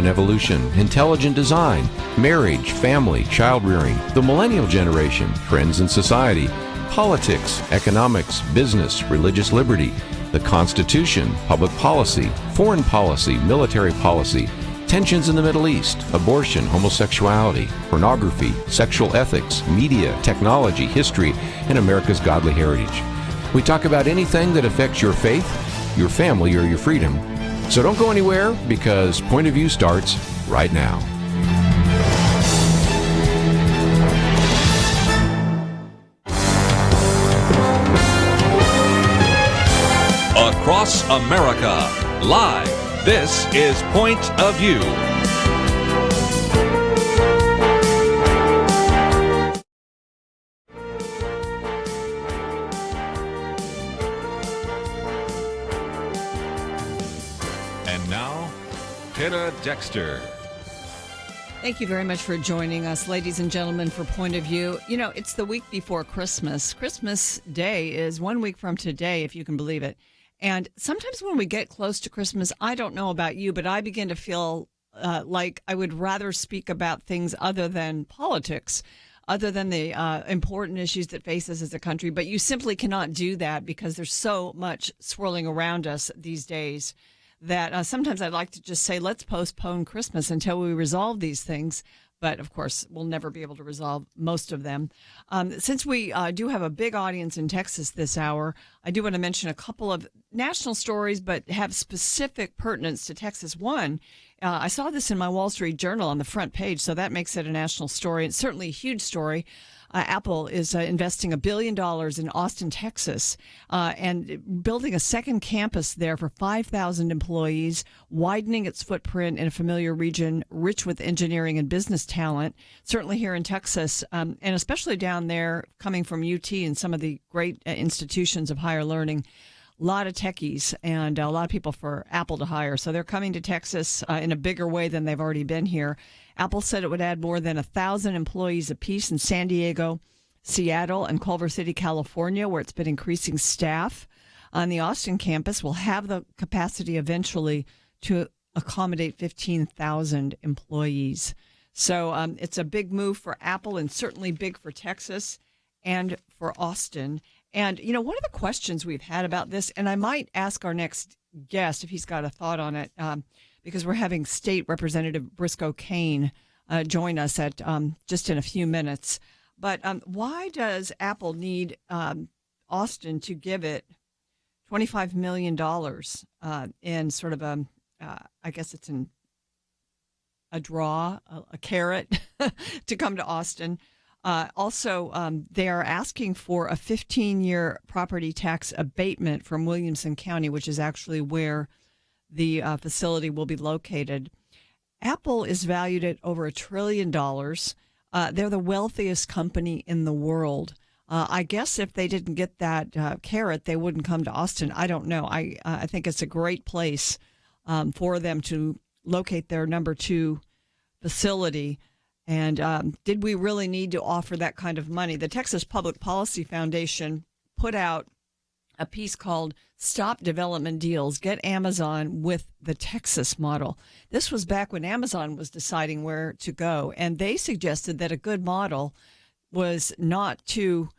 and evolution, intelligent design, marriage, family, child-rearing, the millennial generation, trends in society, politics, economics, business, religious liberty, the Constitution, public policy, foreign policy, military policy, tensions in the Middle East, abortion, homosexuality, pornography, sexual ethics, media, technology, history, and America's godly heritage. We talk about anything that affects your faith, your family, or your freedom. So don't go anywhere, because Point of View starts right now. Across America, live, this is Point of View. And now, Penna Dexter. Thank you very much for joining us, ladies and gentlemen, for Point of View. You know, it's the week before Christmas. Christmas Day is 1 week from today, if you can believe it. And sometimes when we get close to Christmas, I don't know about you, but I begin to feel like I would rather speak about things other than politics, other than the important issues that face us as a country. But you simply cannot do that because there's so much swirling around us these days that sometimes I'd like to just say, let's postpone Christmas until we resolve these things. But, of course, we'll never be able to resolve most of them. Since we do have a big audience in Texas this hour, I do want to mention a couple of national stories, but have specific pertinence to Texas. One, I saw this in my Wall Street Journal on the front page, so that makes it a national story. It's certainly a huge story. Apple is investing $1 billion in Austin, Texas, and building a second campus there for 5,000 employees, widening its footprint in a familiar region rich with engineering and business talent. Certainly here in Texas, and especially down there, coming from UT and some of the great institutions of higher learning. A lot of techies and a lot of people for Apple to hire. So they're coming to Texas in a bigger way than they've already been here. Apple said it would add more than 1,000 employees apiece in San Diego, Seattle, and Culver City, California, where it's been increasing staff. On the Austin campus will have the capacity eventually to accommodate 15,000 employees. So it's a big move for Apple and certainly big for Texas and for Austin. And, you know, one of the questions we've had about this, and I might ask our next guest if he's got a thought on it, because we're having State Representative Briscoe Cain join us at just in a few minutes. But why does Apple need Austin to give it $25 million in sort of I guess it's a draw, a carrot to come to Austin? Also, they are asking for a 15-year property tax abatement from Williamson County, which is actually where the facility will be located. Apple is valued at over $1 trillion. They're the wealthiest company in the world. I guess if they didn't get that carrot, they wouldn't come to Austin. I don't know. I think it's a great place for them to locate their number 2 facility. And did we really need to offer that kind of money? The Texas Public Policy Foundation put out a piece called Stop Development Deals, Get Amazon with the Texas Model. This was back when Amazon was deciding where to go. And they suggested that a good model was not to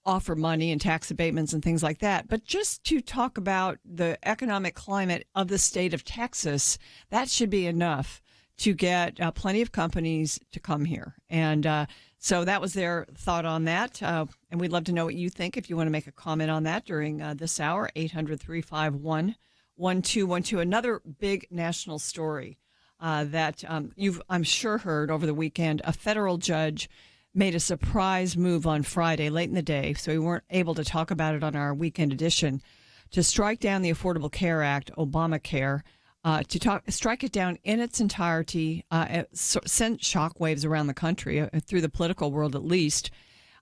offer money and tax abatements and things like that, but just to talk about the economic climate of the state of Texas. That should be enough to get plenty of companies to come here. And so that was their thought on that. And we'd love to know what you think if you want to make a comment on that during this hour, 800-351-1212. Another big national story that you've, I'm sure, heard over the weekend. A federal judge made a surprise move on Friday, late in the day, so we weren't able to talk about it on our weekend edition, to strike down the Affordable Care Act, Obamacare, strike it down in its entirety, sent shockwaves around the country, through the political world at least.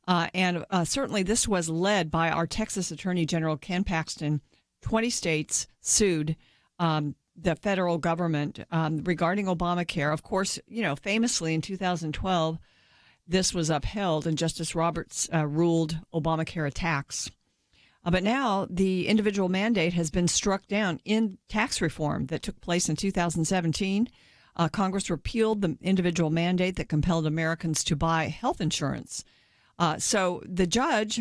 And certainly this was led by our Texas Attorney General, Ken Paxton. 20 states sued the federal government regarding Obamacare. Of course, you know, famously in 2012, this was upheld and Justice Roberts ruled Obamacare a tax. But now the individual mandate has been struck down in tax reform that took place in 2017. Congress repealed the individual mandate that compelled Americans to buy health insurance. So the judge,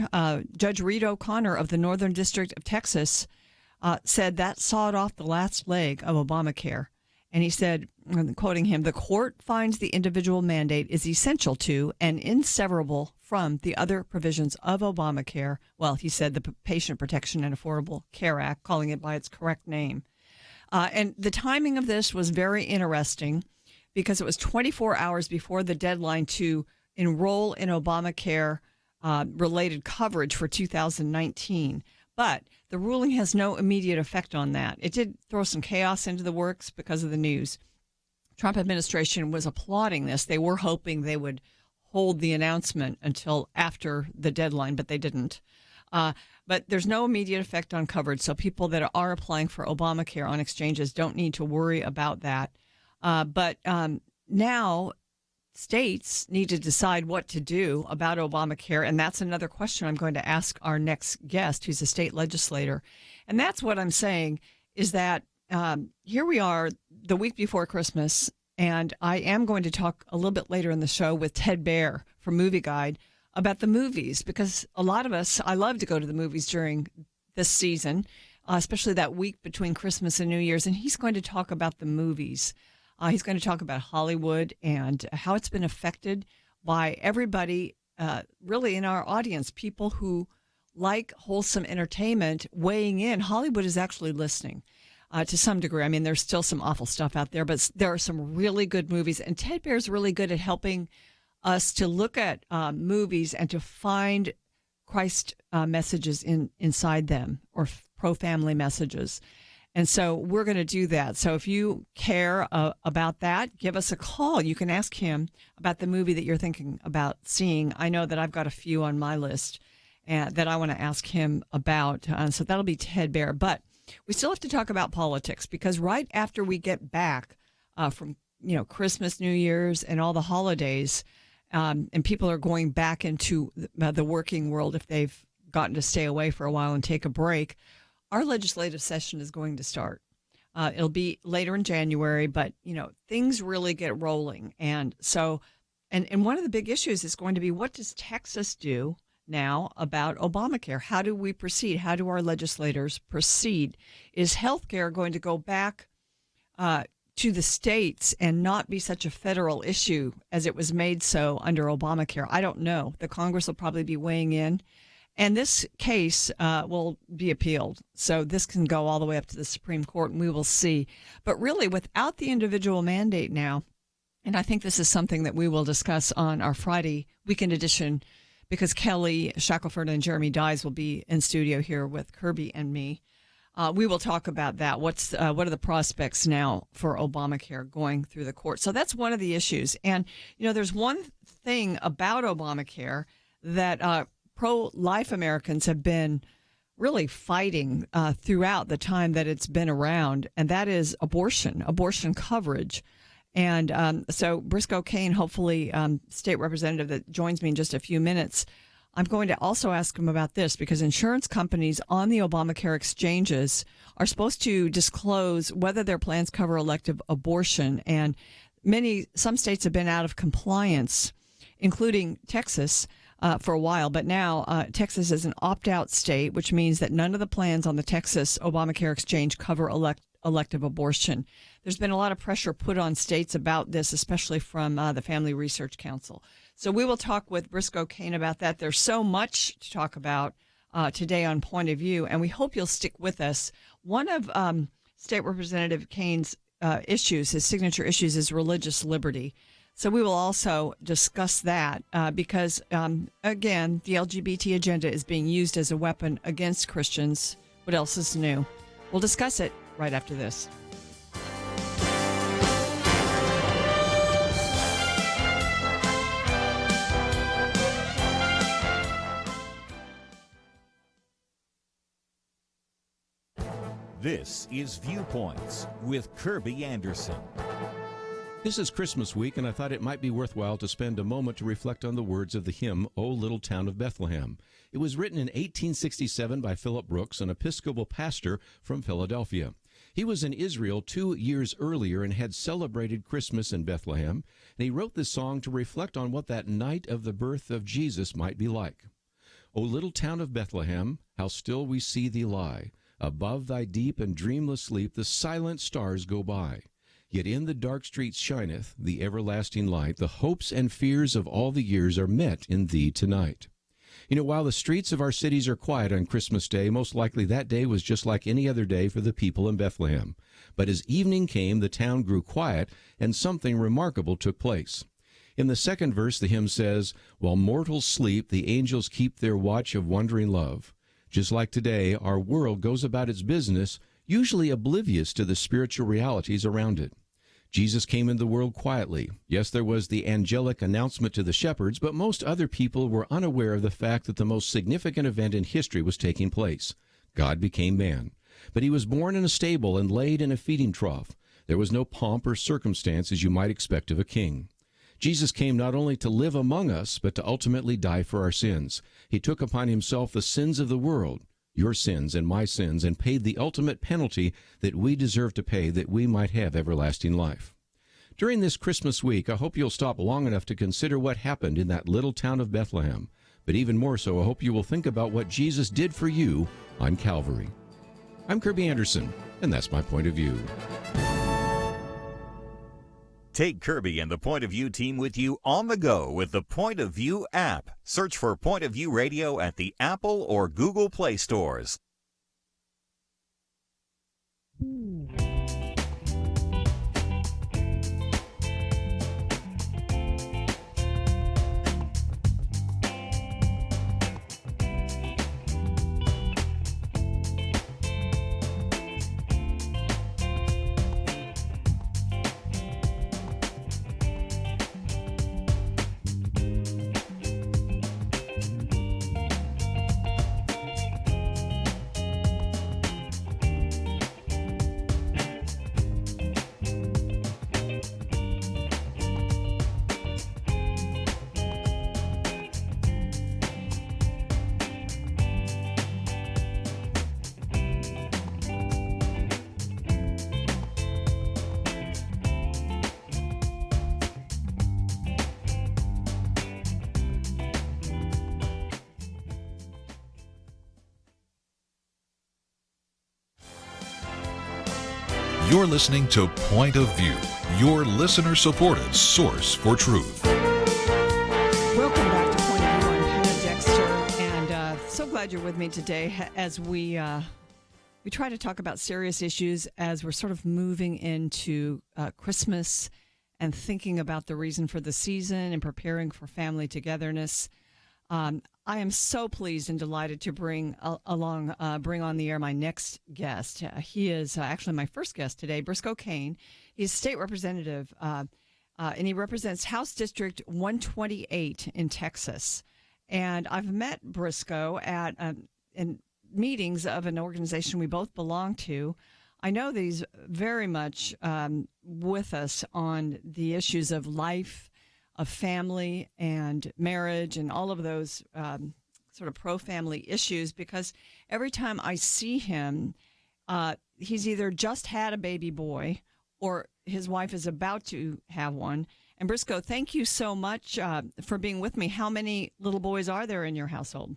Judge Reed O'Connor of the Northern District of Texas, said that sawed off the last leg of Obamacare. And he said, quoting him, "The court finds the individual mandate is essential to and inseverable from the other provisions of Obamacare." Well, he said the Patient Protection and Affordable Care Act, calling it by its correct name. And the timing of this was very interesting because it was 24 hours before the deadline to enroll in Obamacare related coverage for 2019. But the ruling has no immediate effect on that. It did throw some chaos into the works because of the news. Trump administration was applauding this. They were hoping they would hold the announcement until after the deadline, but they didn't. But there's no immediate effect on coverage, so people that are applying for Obamacare on exchanges don't need to worry about that. But now states need to decide what to do about Obamacare, and that's another question I'm going to ask our next guest, who's a state legislator. And that's what I'm saying is that here we are the week before Christmas, and I am going to talk a little bit later in the show with Ted Baehr from Movieguide about the movies, because a lot of us, I love to go to the movies during this season, especially that week between Christmas and New Year's, and he's going to talk about the movies. He's going to talk about Hollywood and how it's been affected by everybody, really in our audience, people who like wholesome entertainment weighing in. Hollywood is actually listening to some degree. I mean, there's still some awful stuff out there, but there are some really good movies. And Ted Baehr is really good at helping us to look at movies and to find Christ messages inside them, or pro-family messages. And so we're going to do that. So if you care about that, give us a call. You can ask him about the movie that you're thinking about seeing. I know that I've got a few on my list that I want to ask him about. So that'll be Ted Baehr. But we still have to talk about politics, because right after we get back from Christmas, New Year's, and all the holidays, and people are going back into the working world if they've gotten to stay away for a while and take a break, our legislative session is going to start. It'll be later in January, but, things really get rolling. And so, and one of the big issues is going to be, what does Texas do now about Obamacare? How do we proceed? How do our legislators proceed? Is health care going to go back to the states and not be such a federal issue as it was made so under Obamacare? I don't know. The Congress will probably be weighing in. And this case will be appealed. So this can go all the way up to the Supreme Court, and we will see. But really, without the individual mandate now, and I think this is something that we will discuss on our Friday weekend edition, because Kelly Shackelford and Jeremy Dyes will be in studio here with Kirby and me. We will talk about that. What are the prospects now for Obamacare going through the court? So that's one of the issues. And, there's one thing about Obamacare that pro-life Americans have been really fighting throughout the time that it's been around, and that is abortion coverage. And so Briscoe Cain, hopefully state representative that joins me in just a few minutes, I'm going to also ask him about this, because insurance companies on the Obamacare exchanges are supposed to disclose whether their plans cover elective abortion. And some states have been out of compliance, including Texas, for a while. But now Texas is an opt-out state, which means that none of the plans on the Texas Obamacare exchange cover elective abortion. There's been a lot of pressure put on states about this, especially from the Family Research Council. So we will talk with Briscoe Cain about that. There's so much to talk about today on Point of View, and we hope you'll stick with us. One of State Representative Cain's issues, his signature issues, is religious liberty. So we will also discuss that because, again, the LGBT agenda is being used as a weapon against Christians. What else is new? We'll discuss it right after this. This is Viewpoints with Kirby Anderson. This is Christmas week, and I thought it might be worthwhile to spend a moment to reflect on the words of the hymn, O Little Town of Bethlehem. It was written in 1867 by Philip Brooks, an Episcopal pastor from Philadelphia. He was in Israel 2 years earlier and had celebrated Christmas in Bethlehem, and he wrote this song to reflect on what that night of the birth of Jesus might be like. O little town of Bethlehem, how still we see thee lie. Above thy deep and dreamless sleep the silent stars go by. Yet in the dark streets shineth the everlasting light. The hopes and fears of all the years are met in thee tonight. You know, while the streets of our cities are quiet on Christmas Day, most likely that day was just like any other day for the people in Bethlehem. But as evening came, the town grew quiet, and something remarkable took place. In the second verse, the hymn says, While mortals sleep, the angels keep their watch of wondering love. Just like today, our world goes about its business, usually oblivious to the spiritual realities around it. Jesus came into the world quietly. Yes, there was the angelic announcement to the shepherds, but most other people were unaware of the fact that the most significant event in history was taking place. God became man. But he was born in a stable and laid in a feeding trough. There was no pomp or circumstance as you might expect of a king. Jesus came not only to live among us, but to ultimately die for our sins. He took upon himself the sins of the world, your sins and my sins, and paid the ultimate penalty that we deserve to pay that we might have everlasting life. During this Christmas week, I hope you'll stop long enough to consider what happened in that little town of Bethlehem. But even more so, I hope you will think about what Jesus did for you on Calvary. I'm Kirby Anderson, and that's my point of view. Take Kirby and the Point of View team with you on the go with the Point of View app. Search for Point of View Radio at the Apple or Google Play stores. You're listening to Point of View, your listener-supported source for truth. Welcome back to Point of View. I'm Penna Dexter, and so glad you're with me today as we try to talk about serious issues as we're sort of moving into Christmas and thinking about the reason for the season and preparing for family togetherness. I am so pleased and delighted to bring on the air my next guest. He is actually my first guest today, Briscoe Cain. He's state representative, and he represents House District 128 in Texas. And I've met Briscoe at in meetings of an organization we both belong to. I know that he's very much with us on the issues of life, of family and marriage and all of those sort of pro-family issues, because every time I see him, he's either just had a baby boy or his wife is about to have one. And Briscoe, thank you so much for being with me. How many little boys are there in your household?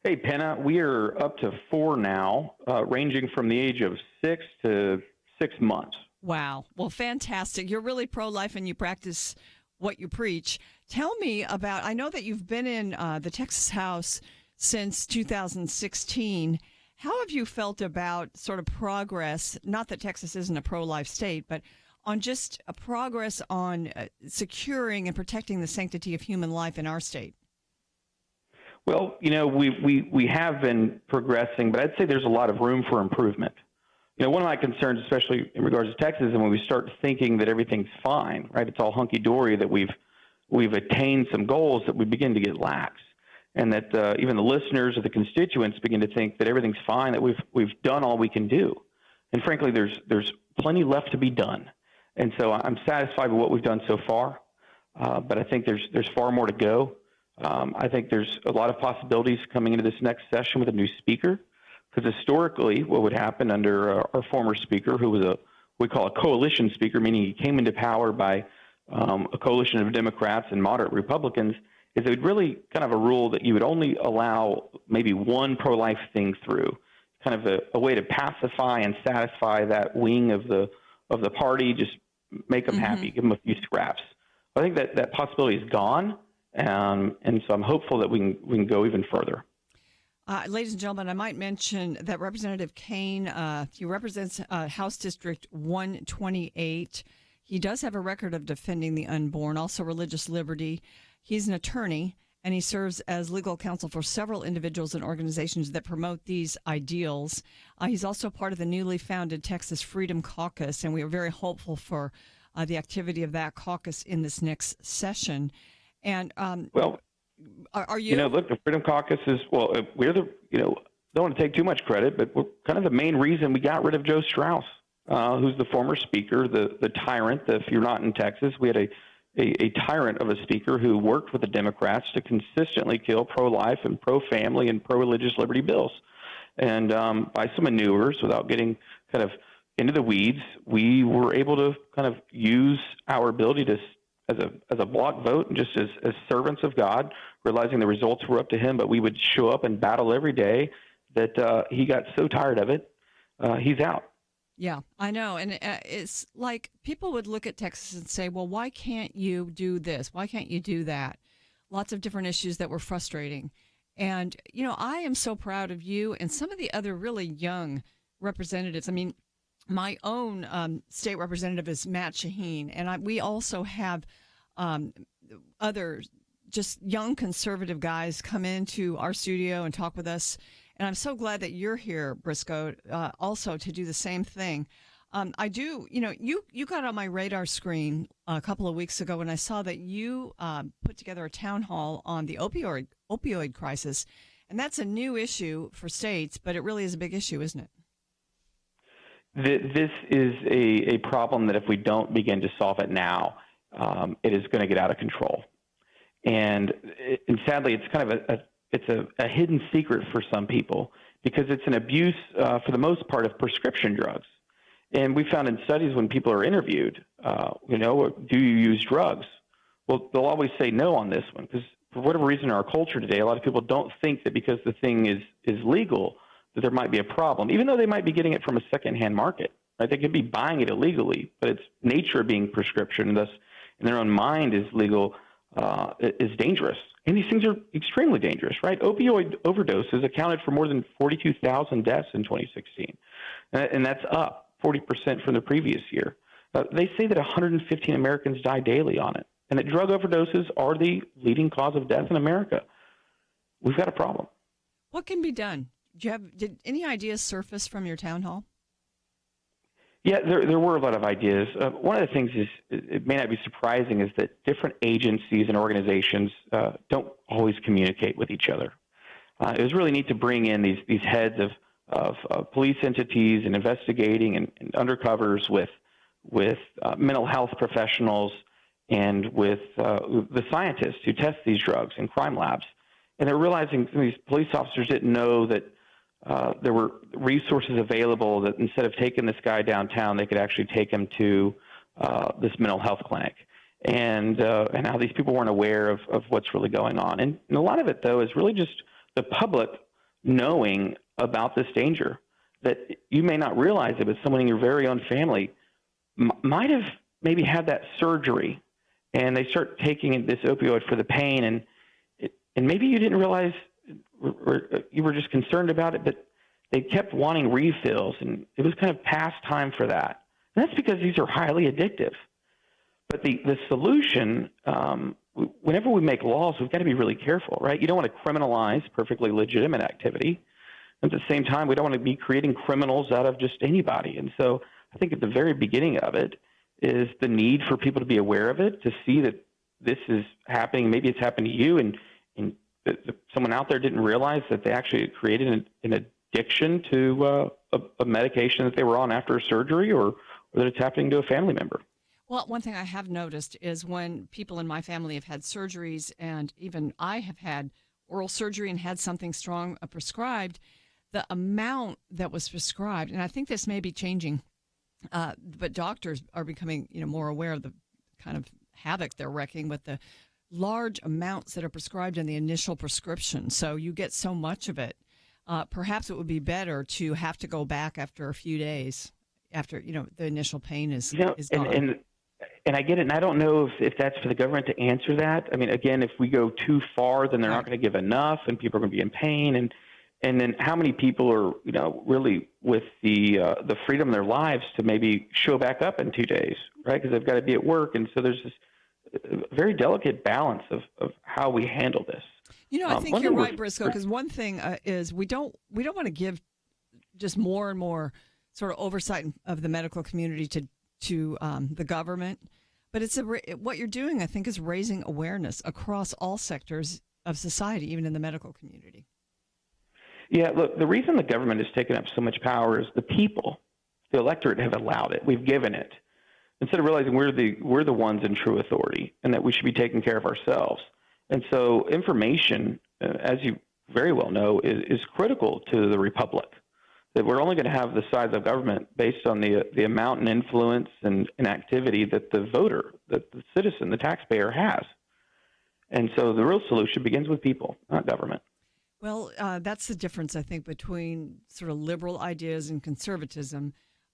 Hey, Penna, we are up to 4 now, ranging from the age of 6 to 6 months. Wow. Well, fantastic. You're really pro-life and you practice what you preach. Tell me about, I know that you've been in the Texas House since 2016. How have you felt about sort of progress, not that Texas isn't a pro-life state, but on just a progress on securing and protecting the sanctity of human life in our state? Well, you know, we have been progressing, but I'd say there's a lot of room for improvement. You know, one of my concerns, especially in regards to Texas, and when we start thinking that everything's fine, right, it's all hunky-dory, that we've attained some goals, that we begin to get lax, and that even the listeners or the constituents begin to think that everything's fine, that we've done all we can do. And frankly, there's plenty left to be done. And so I'm satisfied with what we've done so far, but I think there's far more to go. I think there's a lot of possibilities coming into this next session with a new speaker, because historically what would happen under our former speaker, who was we call a coalition speaker, meaning he came into power by a coalition of Democrats and moderate Republicans, is they would really kind of a rule that you would only allow maybe one pro-life thing through, kind of a way to pacify and satisfy that wing of the party, just make them happy, give them a few scraps. I think that possibility is gone, and so I'm hopeful that we can go even further. Ladies and gentlemen, I might mention that Representative Cain, he represents House District 128. He does have a record of defending the unborn, also religious liberty. He's an attorney, and he serves as legal counsel for several individuals and organizations that promote these ideals. He's also part of the newly founded Texas Freedom Caucus, and we are very hopeful for the activity of that caucus in this next session. And well, are you? Look, the Freedom Caucus is, we're the, don't want to take too much credit, but we're kind of the main reason we got rid of Joe Strauss, who's the former speaker, the tyrant. If you're not in Texas, we had a tyrant of a speaker who worked with the Democrats to consistently kill pro-life and pro-family and pro-religious liberty bills. And by some maneuvers, without getting kind of into the weeds, we were able to kind of use our ability to, as a block vote, and just as servants of God, realizing the results were up to him, but we would show up and battle every day, that he got so tired of it, he's out. Yeah, I know. And it's like people would look at Texas and say, well, why can't you do this? Why can't you do that? Lots of different issues that were frustrating. And, I am so proud of you and some of the other really young representatives. I mean, my own state representative is Matt Shaheen, and we also have other just young conservative guys come into our studio and talk with us. And I'm so glad that you're here, Briscoe, also to do the same thing. I do, you got on my radar screen a couple of weeks ago when I saw that you put together a town hall on the opioid crisis. And that's a new issue for states, but it really is a big issue, isn't it? This is a problem that if we don't begin to solve it now, it is going to get out of control. And sadly, it's kind of a hidden secret for some people, because it's an abuse, for the most part, of prescription drugs. And we found in studies when people are interviewed, do you use drugs? Well, they'll always say no on this one, because for whatever reason in our culture today, a lot of people don't think that because the thing is legal, that there might be a problem, even though they might be getting it from a secondhand market. Right? They could be buying it illegally, but its nature of being prescription, and thus in their own mind is legal, is dangerous. And these things are extremely dangerous, right? Opioid overdoses accounted for more than 42,000 deaths in 2016, and that's up 40% from the previous year. They say that 115 Americans die daily on it, and that drug overdoses are the leading cause of death in America. We've got a problem. What can be done? Did any ideas surface from your town hall? Yeah, there were a lot of ideas. One of the things is, it may not be surprising, is that different agencies and organizations don't always communicate with each other. It was really neat to bring in these heads of police entities and investigating and undercovers with mental health professionals and with the scientists who test these drugs in crime labs. And they're realizing these police officers didn't know that there were resources available, that instead of taking this guy downtown, they could actually take him to this mental health clinic. And how these people weren't aware of what's really going on. And a lot of it, though, is really just the public knowing about this danger, that you may not realize it, but someone in your very own family might have maybe had that surgery, and they start taking this opioid for the pain, and maybe you didn't realize, or you were just concerned about it, but they kept wanting refills, and it was kind of past time for that. And that's because these are highly addictive. But the solution, whenever we make laws, we've got to be really careful, right? You don't want to criminalize perfectly legitimate activity. At the same time, we don't want to be creating criminals out of just anybody. And so I think at the very beginning of it is the need for people to be aware of it, to see that this is happening. Maybe it's happened to you, and someone out there didn't realize that they actually created an addiction to a medication that they were on after a surgery, or that it's happening to a family member. Well, one thing I have noticed is when people in my family have had surgeries, and even I have had oral surgery and had something strong prescribed, the amount that was prescribed, and I think this may be changing, but doctors are becoming, more aware of the kind of havoc they're wreaking with the large amounts that are prescribed in the initial prescription. So you get so much of it. Perhaps it would be better to have to go back after a few days after, the initial pain is gone. And I get it, and I don't know if that's for the government to answer that. I mean, again, if we go too far, then they're not going to give enough, and people are going to be in pain. And then how many people are, really with the freedom of their lives to maybe show back up in 2 days, right? Because they've got to be at work, and so there's this very delicate balance of how we handle this. I think you're right, Briscoe, because one thing is we don't want to give just more and more sort of oversight of the medical community to the government, but what you're doing, I think, is raising awareness across all sectors of society, even in the medical community. Yeah, look, the reason the government has taken up so much power is the people, the electorate, have allowed it. We've given it. Instead of realizing we're the ones in true authority and that we should be taking care of ourselves. And so information, as you very well know, is critical to the republic. That we're only going to have the size of government based on the amount and influence and activity that the voter, that the citizen, the taxpayer has. And so the real solution begins with people, not government. Well, that's the difference, I think, between sort of liberal ideas and conservatism,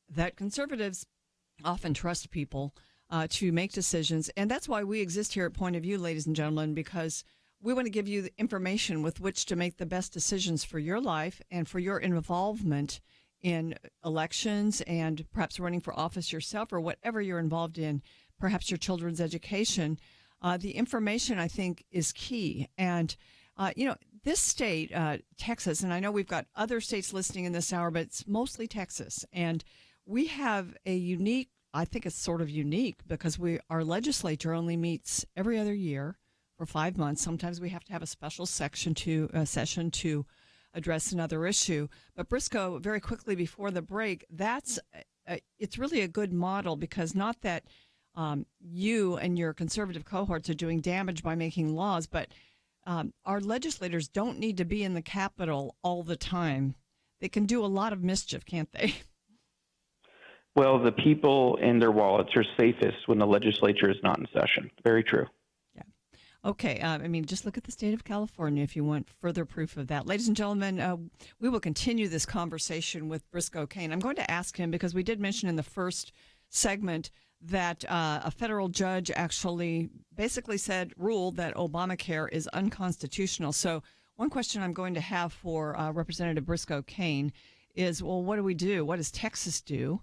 that conservatives often trust people to make decisions. And that's why we exist here at Point of View, ladies and gentlemen, because we want to give you the information with which to make the best decisions for your life and for your involvement in elections and perhaps running for office yourself or whatever you're involved in, perhaps your children's education. The information, I think, is key. And, this state, Texas, and I know we've got other states listening in this hour, but it's mostly Texas. And we have a unique, I think it's sort of unique because our legislature only meets every other year for 5 months. Sometimes we have to have a special session to address another issue. But Briscoe, very quickly before the break, it's really a good model because not that you and your conservative cohorts are doing damage by making laws, but our legislators don't need to be in the Capitol all the time. They can do a lot of mischief, can't they? Well, the people and their wallets are safest when the legislature is not in session. Very true. Yeah. Okay. Just look at the state of California if you want further proof of that. Ladies and gentlemen, we will continue this conversation with Briscoe Cain. I'm going to ask him because we did mention in the first segment that a federal judge actually basically ruled that Obamacare is unconstitutional. So one question I'm going to have for Representative Briscoe Cain is, well, what do we do? What does Texas do?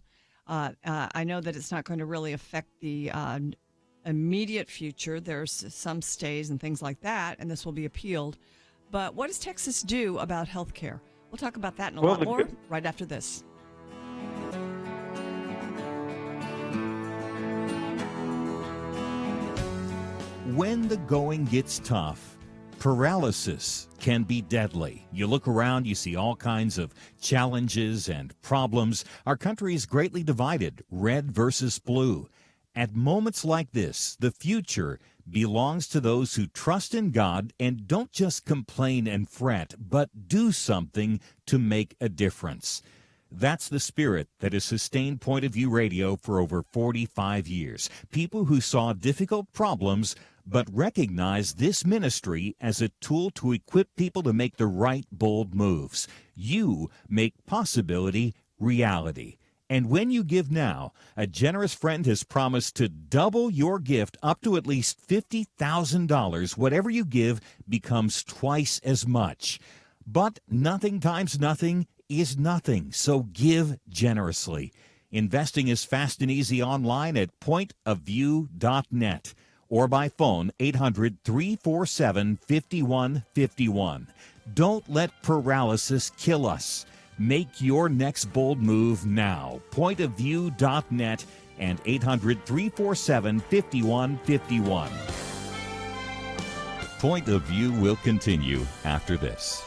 I know that it's not going to really affect the immediate future. There's some stays and things like that, and this will be appealed. But what does Texas do about health care? We'll talk about that and a lot more right after this. When the going gets tough, paralysis can be deadly. You look around, you see all kinds of challenges and problems. Our country is greatly divided, red versus blue. At moments like this, the future belongs to those who trust in God and don't just complain and fret, but do something to make a difference. That's the spirit that has sustained Point of View Radio for over 45 years. People who saw difficult problems but recognize this ministry as a tool to equip people to make the right, bold moves. You make possibility reality. And when you give now, a generous friend has promised to double your gift up to at least $50,000. Whatever you give becomes twice as much. But nothing times nothing is nothing, so give generously. Investing is fast and easy online at pointofview.net or by phone 800-347-5151. Don't let paralysis kill us. Make your next bold move now. Pointofview.net and 800-347-5151. Point of View will continue after this.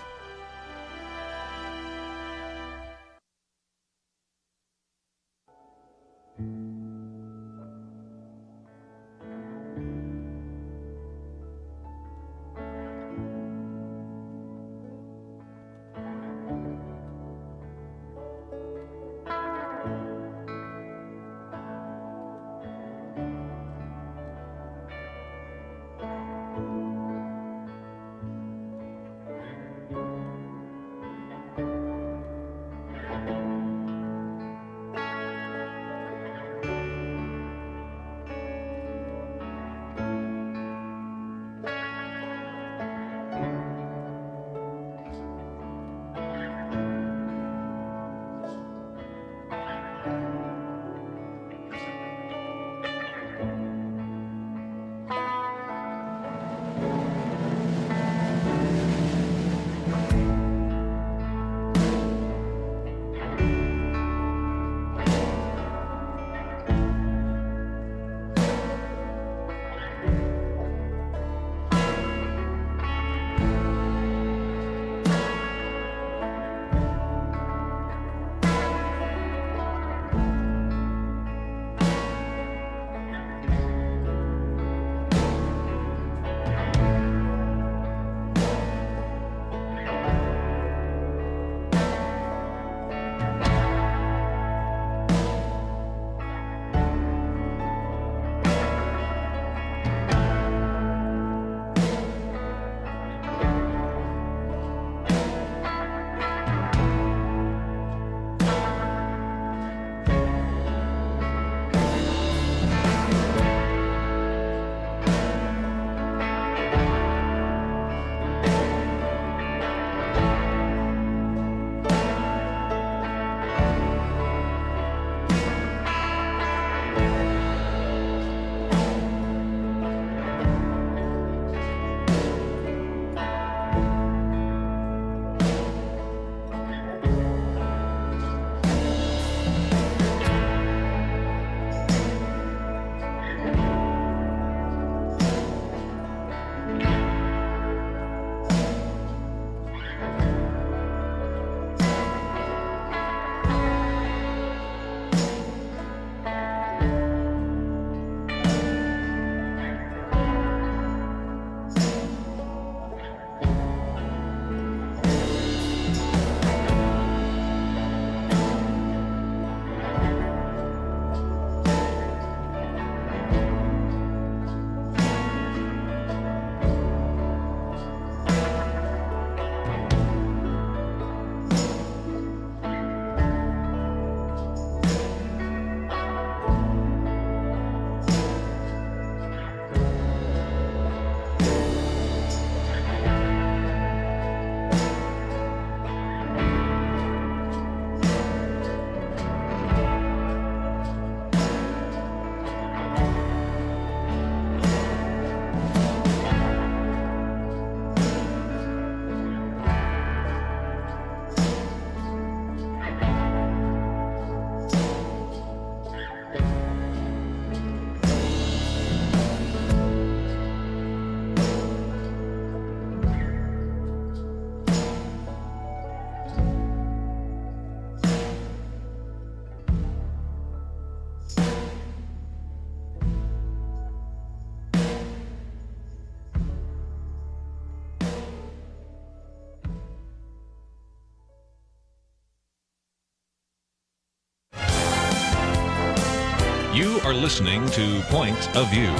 You are listening to Point of View.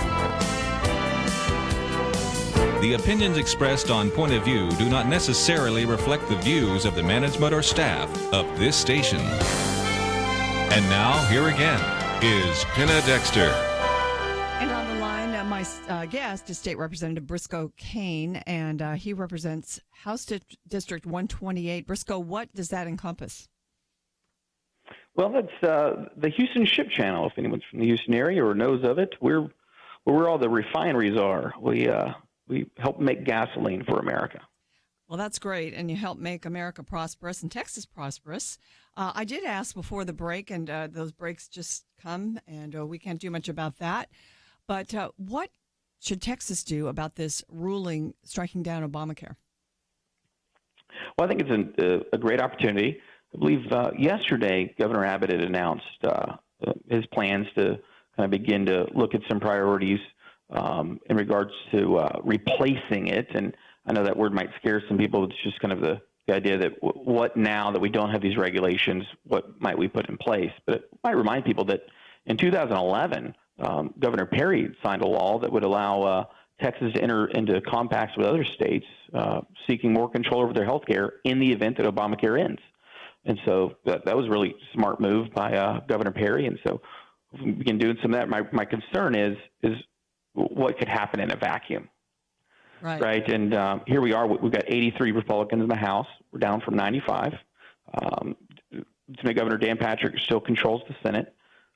The opinions expressed on Point of View do not necessarily reflect the views of the management or staff of this station. And now, here again is Penna Dexter. And on the line, my guest is State Representative Briscoe Cain, and he represents House District 128. Briscoe, what does that encompass? Well, that's the Houston Ship Channel. If anyone's from the Houston area or knows of it, we're where all the refineries are. We help make gasoline for America. Well, that's great, and you help make America prosperous and Texas prosperous. I did ask before the break, and those breaks just come, and we can't do much about that. But what should Texas do about this ruling striking down Obamacare? Well, I think it's a great opportunity. I believe yesterday Governor Abbott had announced his plans to kind of begin to look at some priorities in regards to replacing it. And I know that word might scare some people. It's just kind of the idea that what now that we don't have these regulations, what might we put in place? But it might remind people that in 2011, Governor Perry signed a law that would allow Texas to enter into compacts with other states seeking more control over their health care in the event that Obamacare ends. And so that was a really smart move by Governor Perry. And so we begin doing some of that. My concern is what could happen in a vacuum. Right. And here we are. We've got 83 Republicans in the House. We're down from 95. Lieutenant Governor Dan Patrick still controls the Senate.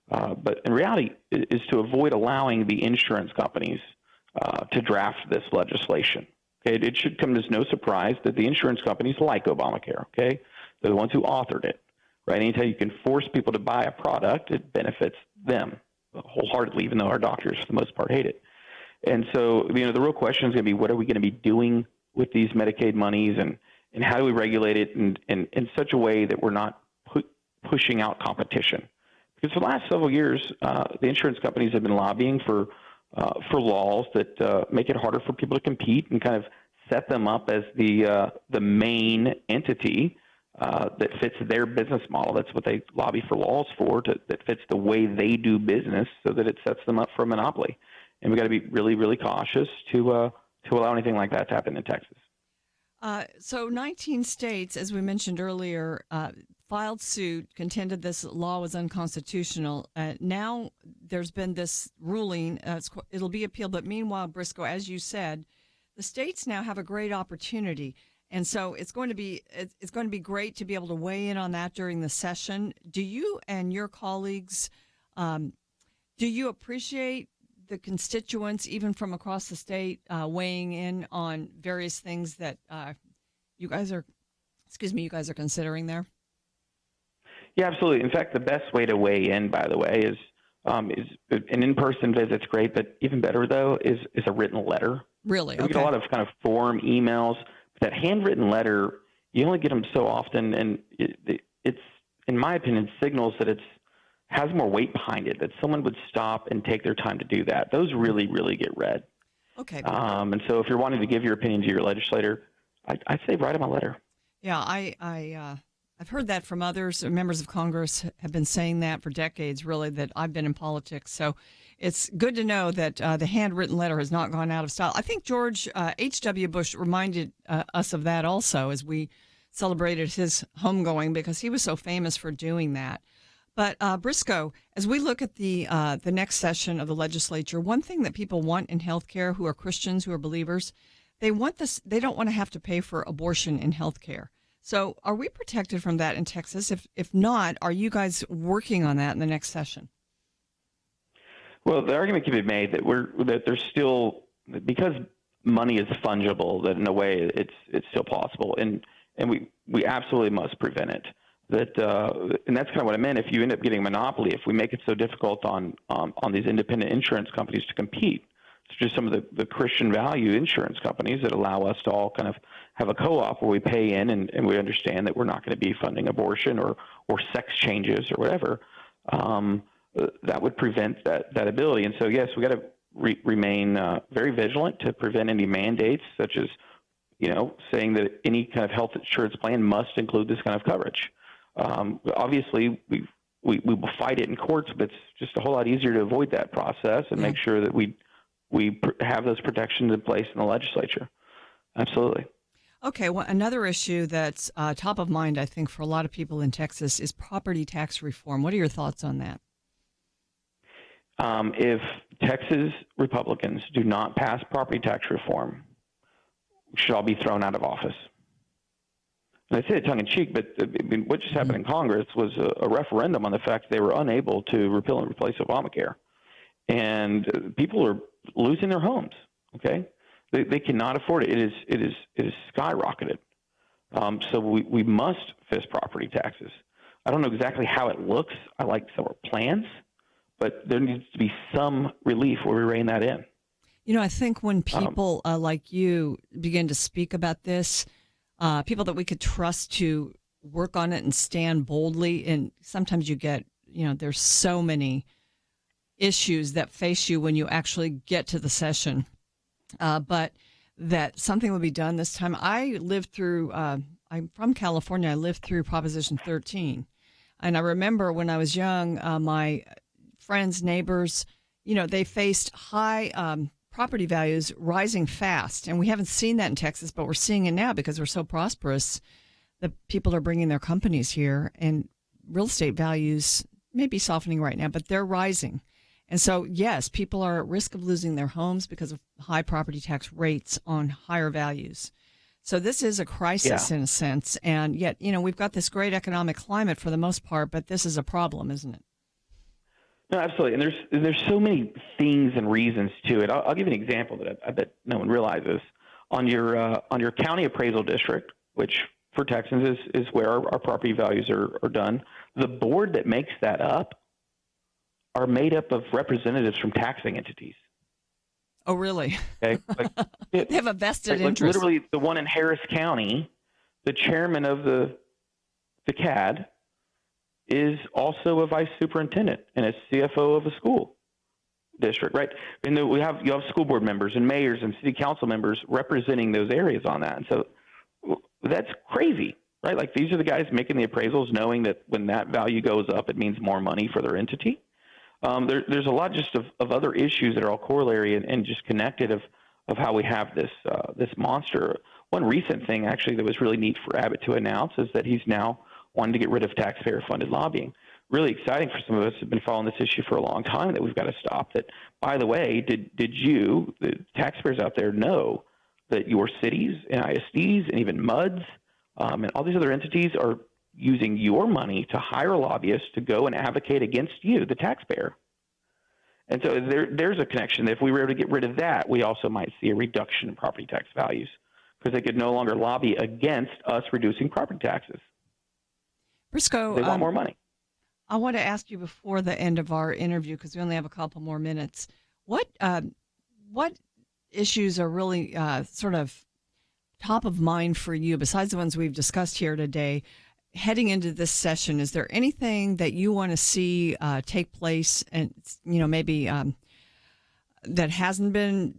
But in reality, is to avoid allowing the insurance companies to draft this legislation. Okay, it should come as no surprise that the insurance companies like Obamacare. Okay, they're the ones who authored it. Right. Anytime you can force people to buy a product, it benefits them wholeheartedly, even though our doctors, for the most part, hate it. And so, the real question is going to be, what are we going to be doing with these Medicaid monies, and how do we regulate it in such a way that we're not pushing out competition? Because for the last several years, the insurance companies have been lobbying for laws that make it harder for people to compete and kind of set them up as the main entity that fits their business model. That's what they lobby for laws for, that fits the way they do business, so that it sets them up for a monopoly. And we've got to be really, really cautious to allow anything like that to happen in Texas. So 19 states, as we mentioned earlier, filed suit, contended this law was unconstitutional. Now there's been this ruling. It'll be appealed. But meanwhile, Briscoe, as you said, the states now have a great opportunity. And so it's going to be great to be able to weigh in on that during the session. Do you and your colleagues, do you appreciate the constituents, even from across the state, weighing in on various things that you guys are considering there? Yeah, absolutely. In fact, the best way to weigh in, by the way, is an in-person visit's great, but even better though is a written letter. Really? We get a lot of kind of form emails. That handwritten letter, you only get them so often, and it's, in my opinion, signals that it has more weight behind it, that someone would stop and take their time to do that. Those really, really get read. Okay. And so if you're wanting to give your opinion to your legislator, I'd say write them a letter. Yeah, I've heard that from others. Members of Congress have been saying that for decades, really, that I've been in politics. So it's good to know that the handwritten letter has not gone out of style. I think George H.W. Bush reminded us of that also as we celebrated his homegoing, because he was so famous for doing that. But Briscoe, as we look at the next session of the legislature, one thing that people want in healthcare, who are Christians, who are believers, they want this. They don't want to have to pay for abortion in healthcare. So are we protected from that in Texas? If not, are you guys working on that in the next session? Well, the argument can be made that there's still, because money is fungible, that in a way it's still possible, and we absolutely must prevent it. And that's kind of what I meant. If you end up getting a monopoly, if we make it so difficult on these independent insurance companies to compete, it's just some of the Christian value insurance companies that allow us to all kind of have a co-op where we pay in and we understand that we're not going to be funding abortion or sex changes or whatever. That would prevent that ability. And so, yes, we got to remain very vigilant to prevent any mandates, such as, saying that any kind of health insurance plan must include this kind of coverage. Obviously, we will fight it in courts, but it's just a whole lot easier to avoid that process and make sure that we have those protections in place in the legislature. Absolutely. Okay, well, another issue that's top of mind, I think, for a lot of people in Texas is property tax reform. What are your thoughts on that? If Texas Republicans do not pass property tax reform, we should all be thrown out of office. And I say it tongue-in-cheek, but what just happened in Congress was a referendum on the fact they were unable to repeal and replace Obamacare. And people are losing their homes, okay? They cannot afford it. It is skyrocketed. So we must fix property taxes. I don't know exactly how it looks. I like some plans, but there needs to be some relief where we rein that in. You know, I think when people like you begin to speak about this, people that we could trust to work on it and stand boldly, and sometimes you get, there's so many issues that face you when you actually get to the session, but that something will be done this time. I lived through, I'm from California, I lived through Proposition 13, and I remember when I was young, my friends, neighbors, they faced high property values rising fast. And we haven't seen that in Texas, but we're seeing it now because we're so prosperous that people are bringing their companies here, and real estate values may be softening right now, but they're rising. And so, yes, people are at risk of losing their homes because of high property tax rates on higher values. So this is a crisis in a sense. And yet, we've got this great economic climate for the most part, but this is a problem, isn't it? No, absolutely. And there's so many things and reasons to it. I'll give you an example that I bet no one realizes. On your county appraisal district, which for Texans is where our property values are done, the board that makes that up are made up of representatives from taxing entities. Oh, really? Okay. They have a vested interest. Literally, the one in Harris County, the chairman of the CAD is also a vice superintendent and a CFO of a school district, right? And you have school board members and mayors and city council members representing those areas on that. And so that's crazy, right? Like, these are the guys making the appraisals, knowing that when that value goes up, it means more money for their entity. There's a lot just of other issues that are all corollary and just connected of how we have this monster. One recent thing, actually, that was really neat for Abbott to announce is that he's now wanting to get rid of taxpayer-funded lobbying. Really exciting for some of us who've been following this issue for a long time, that we've got to stop that. By the way, did you, the taxpayers out there, know that your cities and ISDs and even MUDs and all these other entities are using your money to hire lobbyists to go and advocate against you, the taxpayer? And so there's a connection. If we were able to get rid of that, we also might see a reduction in property tax values, because they could no longer lobby against us reducing property taxes. Briscoe, They want more money. I want to ask you before the end of our interview, because we only have a couple more minutes, what issues are really sort of top of mind for you, besides the ones we've discussed here today, heading into this session? Is there anything that you want to see take place, and maybe that hasn't been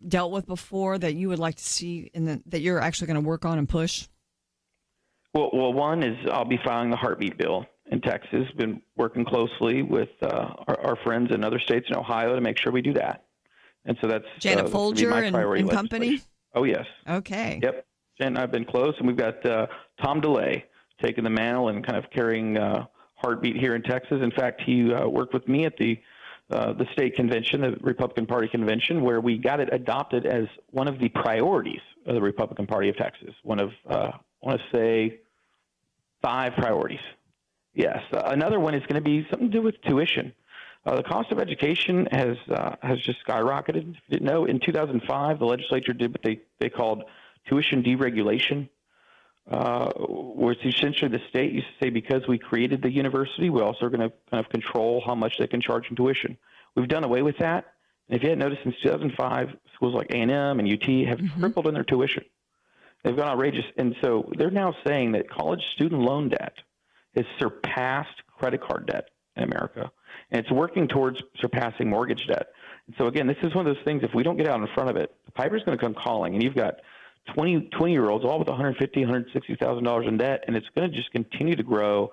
dealt with before, that you would like to see that you're actually going to work on and push? Well, one is I'll be filing the heartbeat bill in Texas. Been working closely with our friends in other states in Ohio to make sure we do that. And so that's Janet Folger and company? Oh, yes. Okay. Yep. Jen and I have been close, and we've got Tom DeLay taking the mantle and kind of carrying heartbeat here in Texas. In fact, he worked with me at the state convention, the Republican Party convention, where we got it adopted as one of the priorities of the Republican Party of Texas. One of, I want to say, 5 priorities. Yes. Another one is going to be something to do with tuition. The cost of education has just skyrocketed. If you didn't know, in 2005, the legislature did what they called tuition deregulation, where it's essentially the state used to say, because we created the university, we're also going to kind of control how much they can charge in tuition. We've done away with that. And if you hadn't noticed, since 2005, schools like A&M and UT have tripled in their tuition. They've gone outrageous. And so they're now saying that college student loan debt has surpassed credit card debt in America. And it's working towards surpassing mortgage debt. And so, again, this is one of those things, if we don't get out in front of it, the piper's going to come calling. And you've got 20-year-olds all with $150,000, $160,000 in debt, and it's going to just continue to grow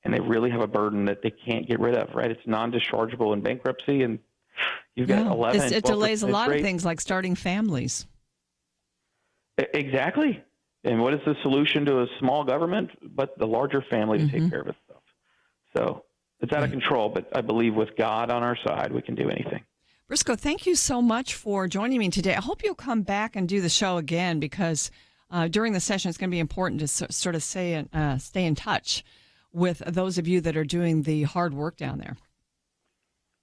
and they really have a burden that they can't get rid of, right? It's non-dischargeable in bankruptcy, and you've got 11 and 12% it delays a lot rate. of things like starting families. Exactly. And what is the solution to a small government but the larger family to take care of its stuff? So it's out of control, but I believe with God on our side, we can do anything. Briscoe, thank you so much for joining me today. I hope you'll come back and do the show again, because during the session, it's going to be important to sort of stay in touch with those of you that are doing the hard work down there.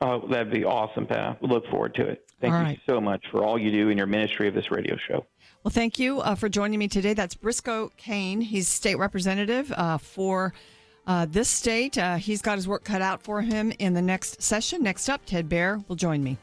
Oh, that'd be awesome, Pat. We look forward to it. Thank you so much for all you do in your ministry of this radio show. Well, thank you for joining me today. That's Briscoe Cain. He's state representative for this state. He's got his work cut out for him in the next session. Next up, Ted Baehr will join me.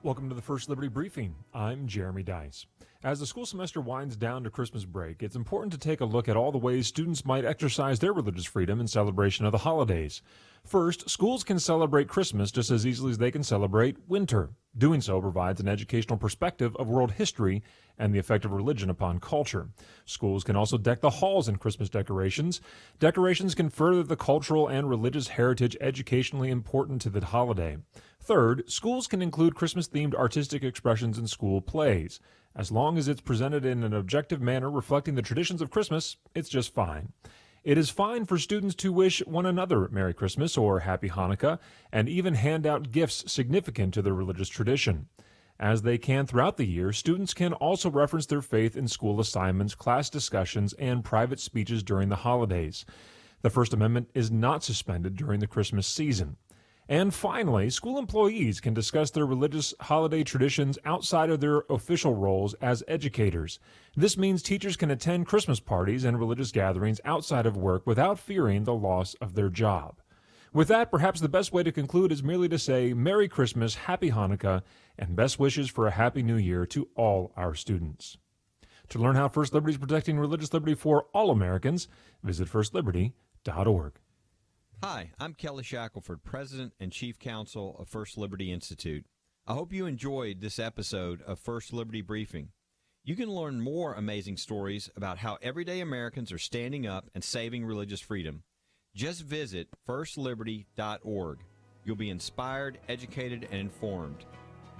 Welcome to the First Liberty Briefing. I'm Jeremy Dice. As the school semester winds down to Christmas break, it's important to take a look at all the ways students might exercise their religious freedom in celebration of the holidays. First, schools can celebrate Christmas just as easily as they can celebrate winter. Doing so provides an educational perspective of world history and the effect of religion upon culture. Schools can also deck the halls in Christmas decorations. Decorations can further the cultural and religious heritage educationally important to the holiday. Third, schools can include Christmas-themed artistic expressions in school plays. As long as it's presented in an objective manner reflecting the traditions of Christmas, it's just fine. It is fine for students to wish one another Merry Christmas or Happy Hanukkah, and even hand out gifts significant to their religious tradition. As they can throughout the year, students can also reference their faith in school assignments, class discussions, and private speeches during the holidays. The First Amendment is not suspended during the Christmas season. And finally, school employees can discuss their religious holiday traditions outside of their official roles as educators. This means teachers can attend Christmas parties and religious gatherings outside of work without fearing the loss of their job. With that, perhaps the best way to conclude is merely to say Merry Christmas, Happy Hanukkah, and best wishes for a Happy New Year to all our students. To learn how First Liberty is protecting religious liberty for all Americans, visit firstliberty.org. Hi, I'm Kelly Shackelford, President and Chief Counsel of First Liberty Institute. I hope you enjoyed this episode of First Liberty Briefing. You can learn more amazing stories about how everyday Americans are standing up and saving religious freedom. Just visit firstliberty.org. You'll be inspired, educated, and informed.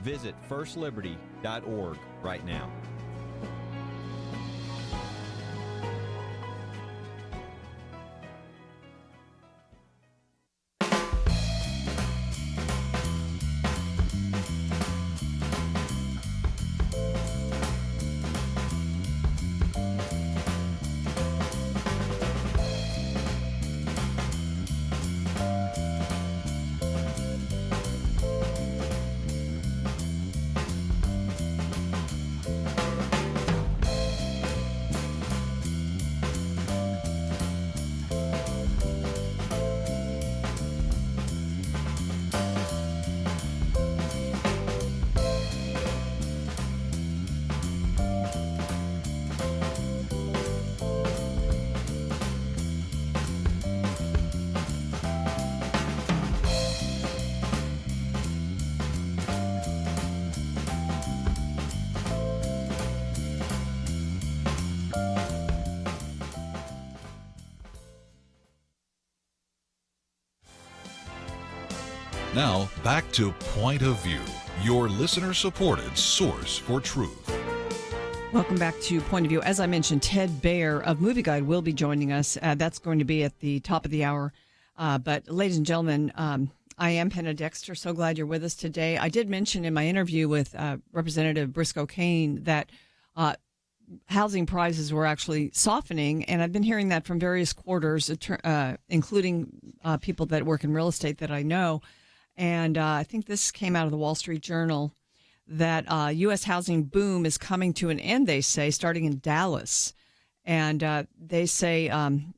Visit firstliberty.org right now. Now, back to Point of View, your listener-supported source for truth. Welcome back to Point of View. As I mentioned, Ted Baehr of Movieguide will be joining us. That's going to be at the top of the hour. But ladies and gentlemen, I am Penna Dexter. So glad you're with us today. I did mention in my interview with Representative Briscoe Cain that housing prices were actually softening, and I've been hearing that from various quarters, including people that work in real estate that I know. And I think this came out of the Wall Street Journal, that U.S. housing boom is coming to an end, they say, starting in Dallas. And they say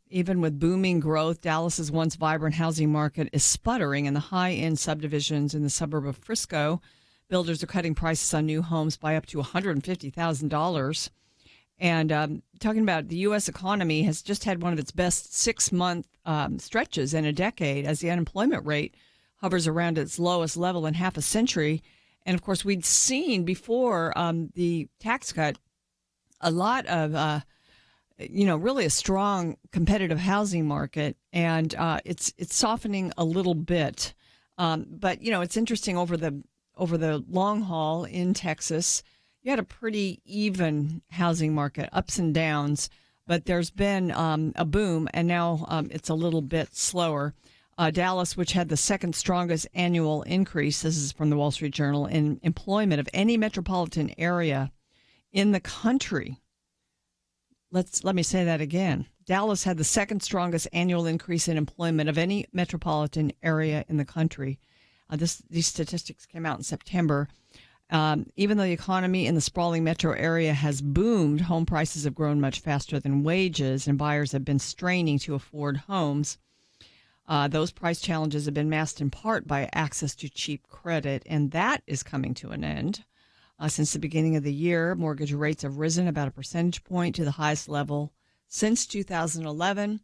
even with booming growth, Dallas's once vibrant housing market is sputtering in the high-end subdivisions in the suburb of Frisco. Builders are cutting prices on new homes by up to $150,000. And talking about the U.S. economy has just had one of its best 6-month stretches in a decade as the unemployment rate hovers around its lowest level in half a century. And, of course, we'd seen before the tax cut a lot of, really a strong competitive housing market, and it's softening a little bit. But, it's interesting over the long haul in Texas, you had a pretty even housing market, ups and downs, but there's been a boom, and now it's a little bit slower. Dallas, which had the second strongest annual increase, this is from the Wall Street Journal, in employment of any metropolitan area in the country. Let me say that again. Dallas had the second strongest annual increase in employment of any metropolitan area in the country. These statistics came out in September. Even though the economy in the sprawling metro area has boomed, home prices have grown much faster than wages, and buyers have been straining to afford homes. Those price challenges have been masked in part by access to cheap credit, and that is coming to an end. Since the beginning of the year, mortgage rates have risen about a percentage point to the highest level since 2011.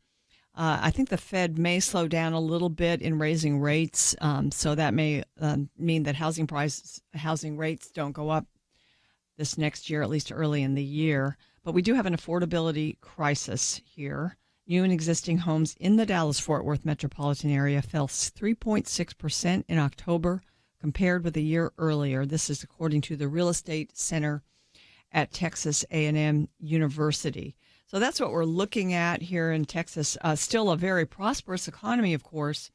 I think the Fed may slow down a little bit in raising rates, so that may mean that housing rates don't go up this next year, at least early in the year. But we do have an affordability crisis here. New and existing homes in the Dallas-Fort Worth metropolitan area fell 3.6% in October compared with a year earlier. This is according to the Real Estate Center at Texas A&M University. So that's what we're looking at here in Texas. Still a very prosperous economy, of course,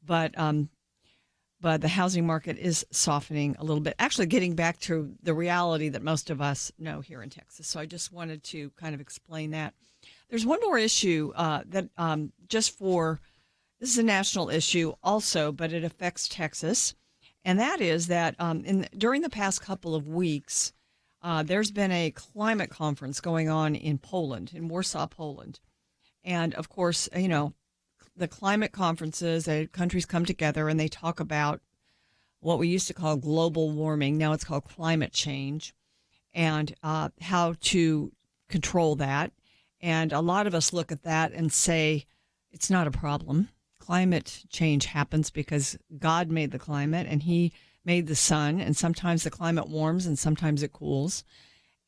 but the housing market is softening a little bit. Actually, getting back to the reality that most of us know here in Texas. So I just wanted to kind of explain that. There's one more issue that this is a national issue also, but it affects Texas, and that is that during the past couple of weeks, there's been a climate conference going on in Poland, in Warsaw, Poland. And, of course, the climate conferences, countries come together and they talk about what we used to call global warming. Now it's called climate change, and how to control that. And a lot of us look at that and say, it's not a problem. Climate change happens because God made the climate and he made the sun, and sometimes the climate warms and sometimes it cools.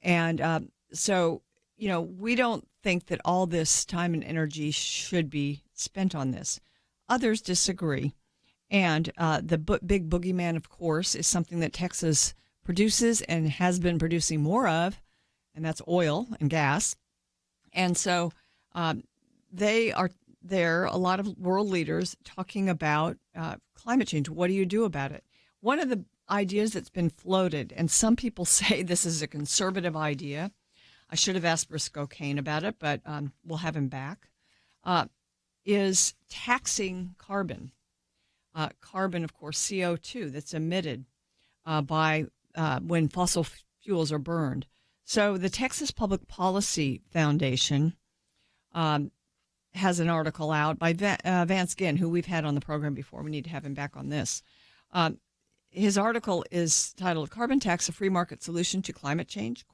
And so, we don't think that all this time and energy should be spent on this. Others disagree. And the big boogeyman, of course, is something that Texas produces and has been producing more of, and that's oil and gas. And so they are there, a lot of world leaders talking about climate change. What do you do about it? One of the ideas that's been floated, and some people say this is a conservative idea. I should have asked Briscoe Cain about it, but we'll have him back, is taxing carbon. Carbon, of course, CO2 that's emitted by when fossil fuels are burned. So the Texas Public Policy Foundation has an article out by Vance Ginn, who we've had on the program before. We need to have him back on this. His article is titled "Carbon Tax: A Free Market Solution to Climate Change?" ?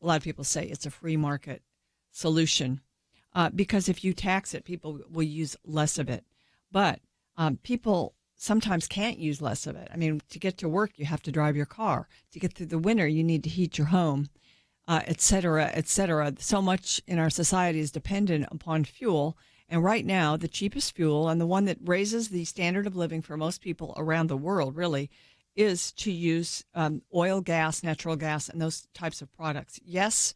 A lot of people say it's a free market solution because if you tax it, people will use less of it. But people sometimes can't use less of it. I mean, to get to work, you have to drive your car. To get through the winter, you need to heat your home, et cetera, et cetera. So much in our society is dependent upon fuel. And right now, the cheapest fuel and the one that raises the standard of living for most people around the world, really, is to use oil, gas, natural gas, and those types of products. Yes,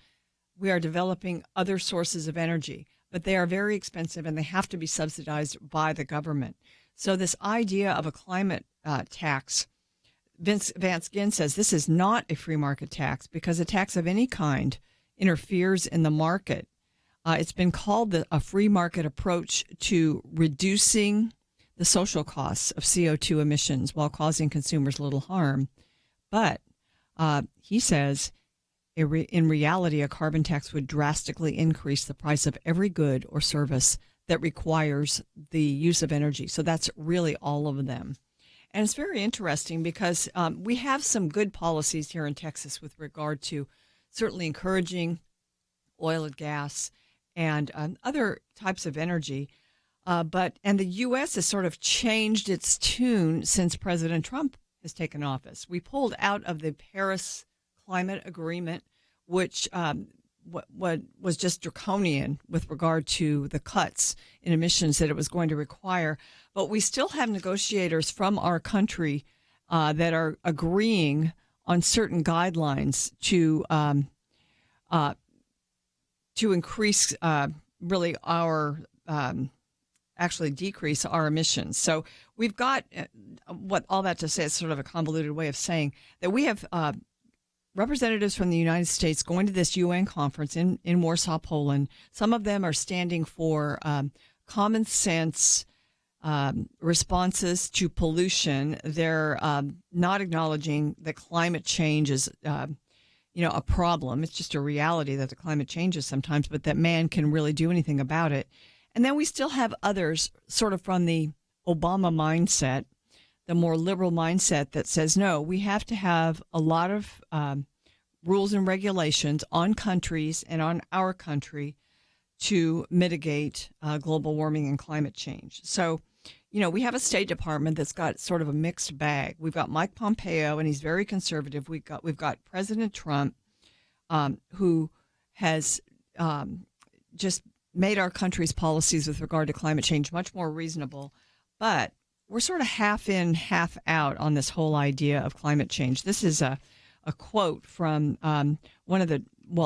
we are developing other sources of energy, but they are very expensive and they have to be subsidized by the government. So this idea of a climate tax, Vance Ginn says this is not a free market tax because a tax of any kind interferes in the market. It's been called a free market approach to reducing the social costs of CO2 emissions while causing consumers little harm. But he says, in reality, a carbon tax would drastically increase the price of every good or service that requires the use of energy. So that's really all of them. And it's very interesting because we have some good policies here in Texas with regard to certainly encouraging oil and gas, and other types of energy. And the U.S. has sort of changed its tune since President Trump has taken office. We pulled out of the Paris Climate Agreement, which what was just draconian with regard to the cuts in emissions that it was going to require. But we still have negotiators from our country that are agreeing on certain guidelines to increase really our actually decrease our emissions. So we've got what all that to say is sort of a convoluted way of saying that we have representatives from the United States going to this UN conference in Warsaw, Poland. Some of them are standing for common sense responses to pollution. They're not acknowledging that climate change is a problem. It's just a reality that the climate changes sometimes, but that man can really do anything about it. And then we still have others sort of from the Obama mindset, the more liberal mindset that says, no, we have to have a lot of rules and regulations on countries and on our country to mitigate global warming and climate change. So, we have a State Department that's got sort of a mixed bag. We've got Mike Pompeo, and he's very conservative. We've got President Trump, who has just made our country's policies with regard to climate change much more reasonable. But we're sort of half in, half out on this whole idea of climate change. This is a quote from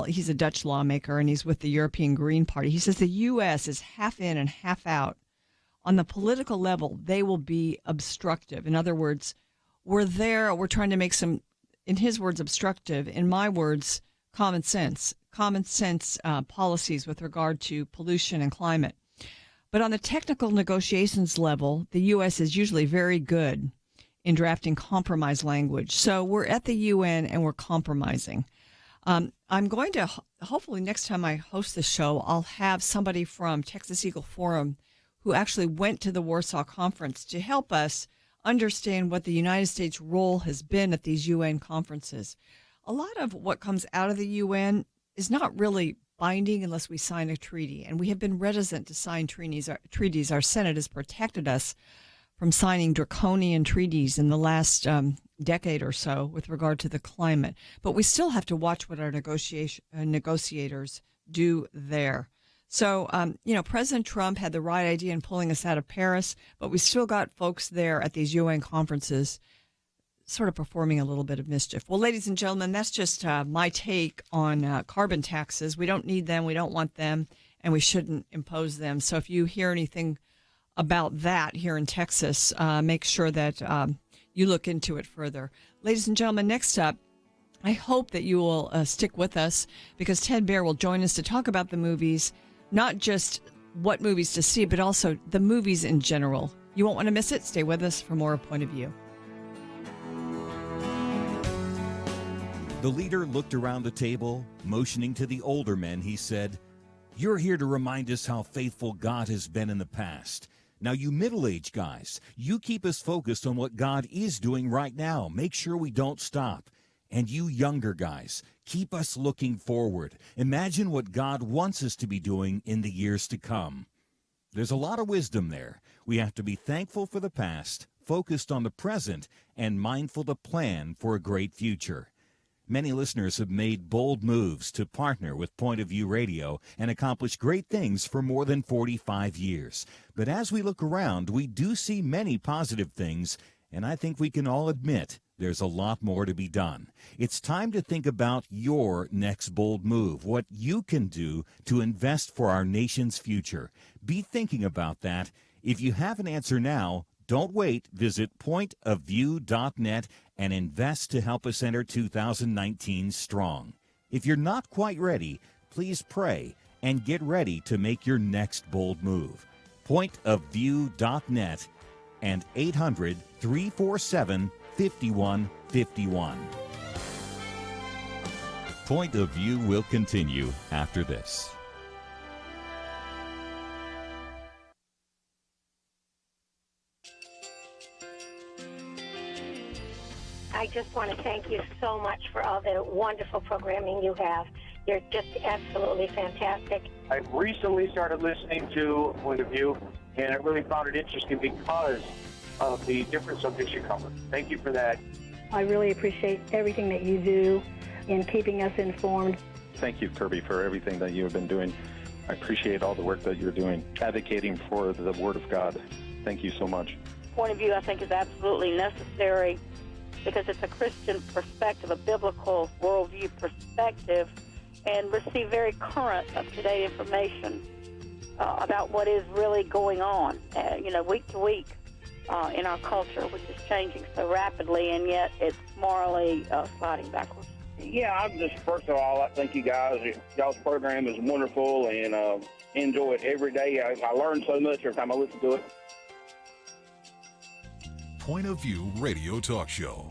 he's a Dutch lawmaker, and he's with the European Green Party. He says the U.S. is half in and half out. On the political level, they will be obstructive. In other words, we're trying to make some, in his words, obstructive, in my words, common sense policies with regard to pollution and climate. But on the technical negotiations level, the U.S. is usually very good in drafting compromise language. So we're at the UN and we're compromising. I'm going to, hopefully next time I host the show, I'll have somebody from Texas Eagle Forum who actually went to the Warsaw Conference to help us understand what the United States' role has been at these UN conferences. A lot of what comes out of the UN is not really binding unless we sign a treaty, and we have been reticent to sign treaties. Our Senate has protected us from signing draconian treaties in the last decade or so with regard to the climate. But we still have to watch what our negotiators do there. So, President Trump had the right idea in pulling us out of Paris, but we still got folks there at these UN conferences sort of performing a little bit of mischief. Well, ladies and gentlemen, that's just my take on carbon taxes. We don't need them, we don't want them, and we shouldn't impose them. So if you hear anything about that here in Texas, make sure that you look into it further. Ladies and gentlemen, next up, I hope that you will stick with us because Ted Baehr will join us to talk about the movies, not just what movies to see, but also the movies in general. You won't want to miss it. Stay with us for more Point of View. The leader looked around the table, motioning to the older men. He said, "You're here to remind us how faithful God has been in the past. Now, you middle-aged guys, you keep us focused on what God is doing right now. Make sure we don't stop. And you younger guys, keep us looking forward. Imagine what God wants us to be doing in the years to come." There's a lot of wisdom there. We have to be thankful for the past, focused on the present, and mindful to plan for a great future. Many listeners have made bold moves to partner with Point of View Radio and accomplish great things for more than 45 years. But as we look around, we do see many positive things, and I think we can all admit there's a lot more to be done. It's time to think about your next bold move, what you can do to invest for our nation's future. Be thinking about that. If you have an answer now, don't wait. Visit pointofview.net and invest to help us enter 2019 strong. If you're not quite ready, please pray and get ready to make your next bold move. Pointofview.net and 800-347-5151. Point of View will continue after this. I just want to thank you so much for all the wonderful programming you have. They're just absolutely fantastic. I recently started listening to Point of View, and I really found it interesting because of the different subjects you cover. Thank you for that. I really appreciate everything that you do in keeping us informed. Thank you, Kirby, for everything that you have been doing. I appreciate all the work that you're doing, advocating for the Word of God. Thank you so much. Point of View, I think, is absolutely necessary because it's a Christian perspective, a biblical worldview perspective, and receive very current, up-to-date information about what is really going on, week to week in our culture, which is changing so rapidly, and yet it's morally sliding backwards. Yeah, I'm just, first of all, I thank you guys. Y'all's program is wonderful, and enjoy it every day. I learn so much every time I listen to it. Point of View Radio Talk Show.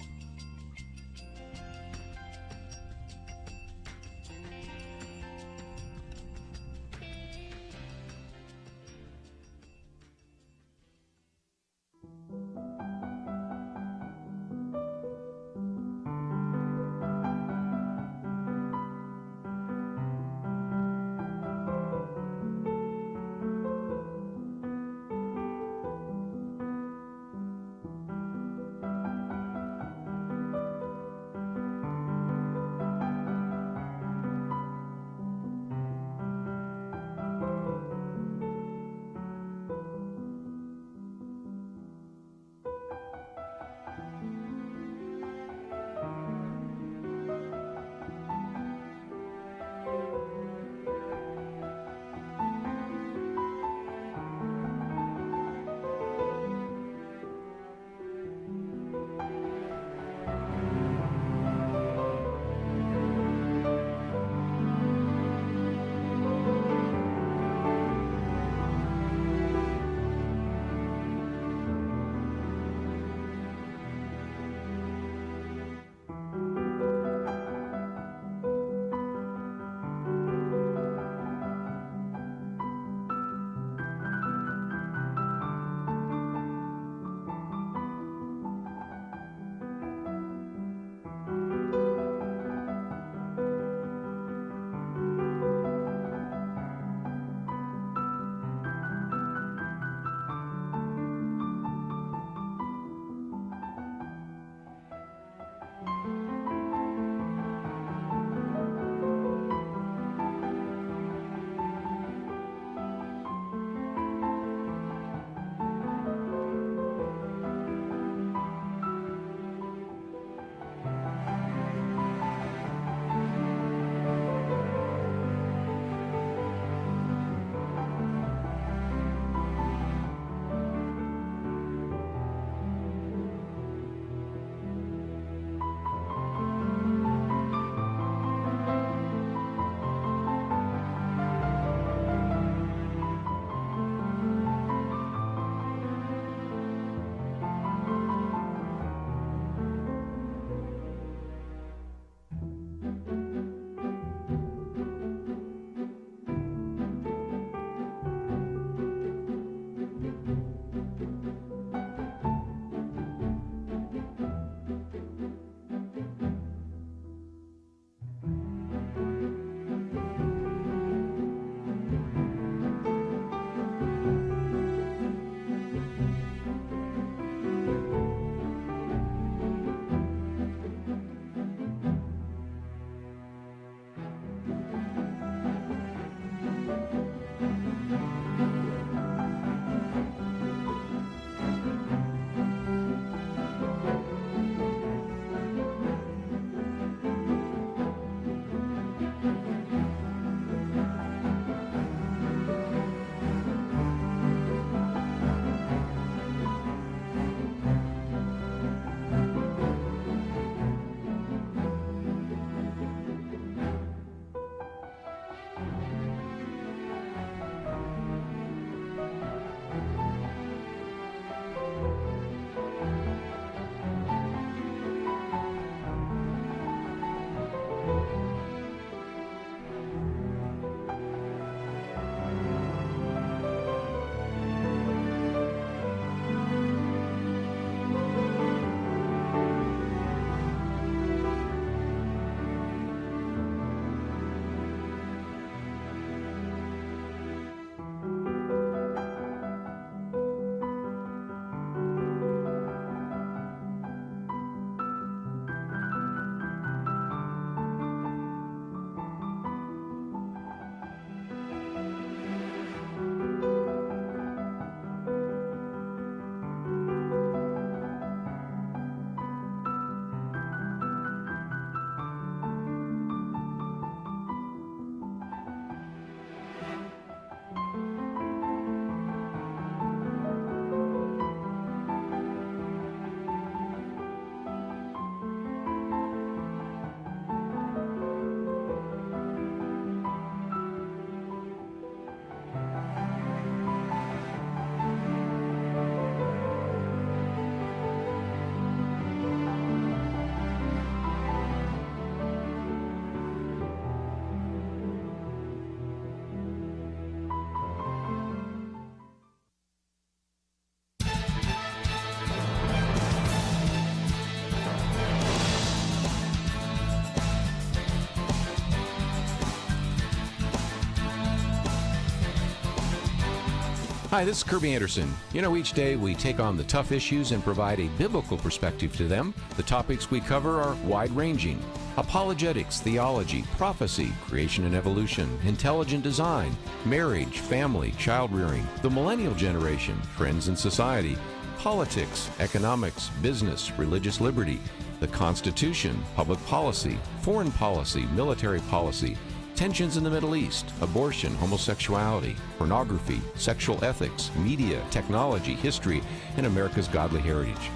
Hi, this is Kirby Anderson. You know, each day we take on the tough issues and provide a biblical perspective to them. The topics we cover are wide-ranging: apologetics, theology, prophecy, creation and evolution, intelligent design, marriage, family, child rearing, the millennial generation, trends in society, politics, economics, business, religious liberty, the Constitution, public policy, foreign policy, military policy, tensions in the Middle East, abortion, homosexuality, pornography, sexual ethics, media, technology, history, and America's godly heritage.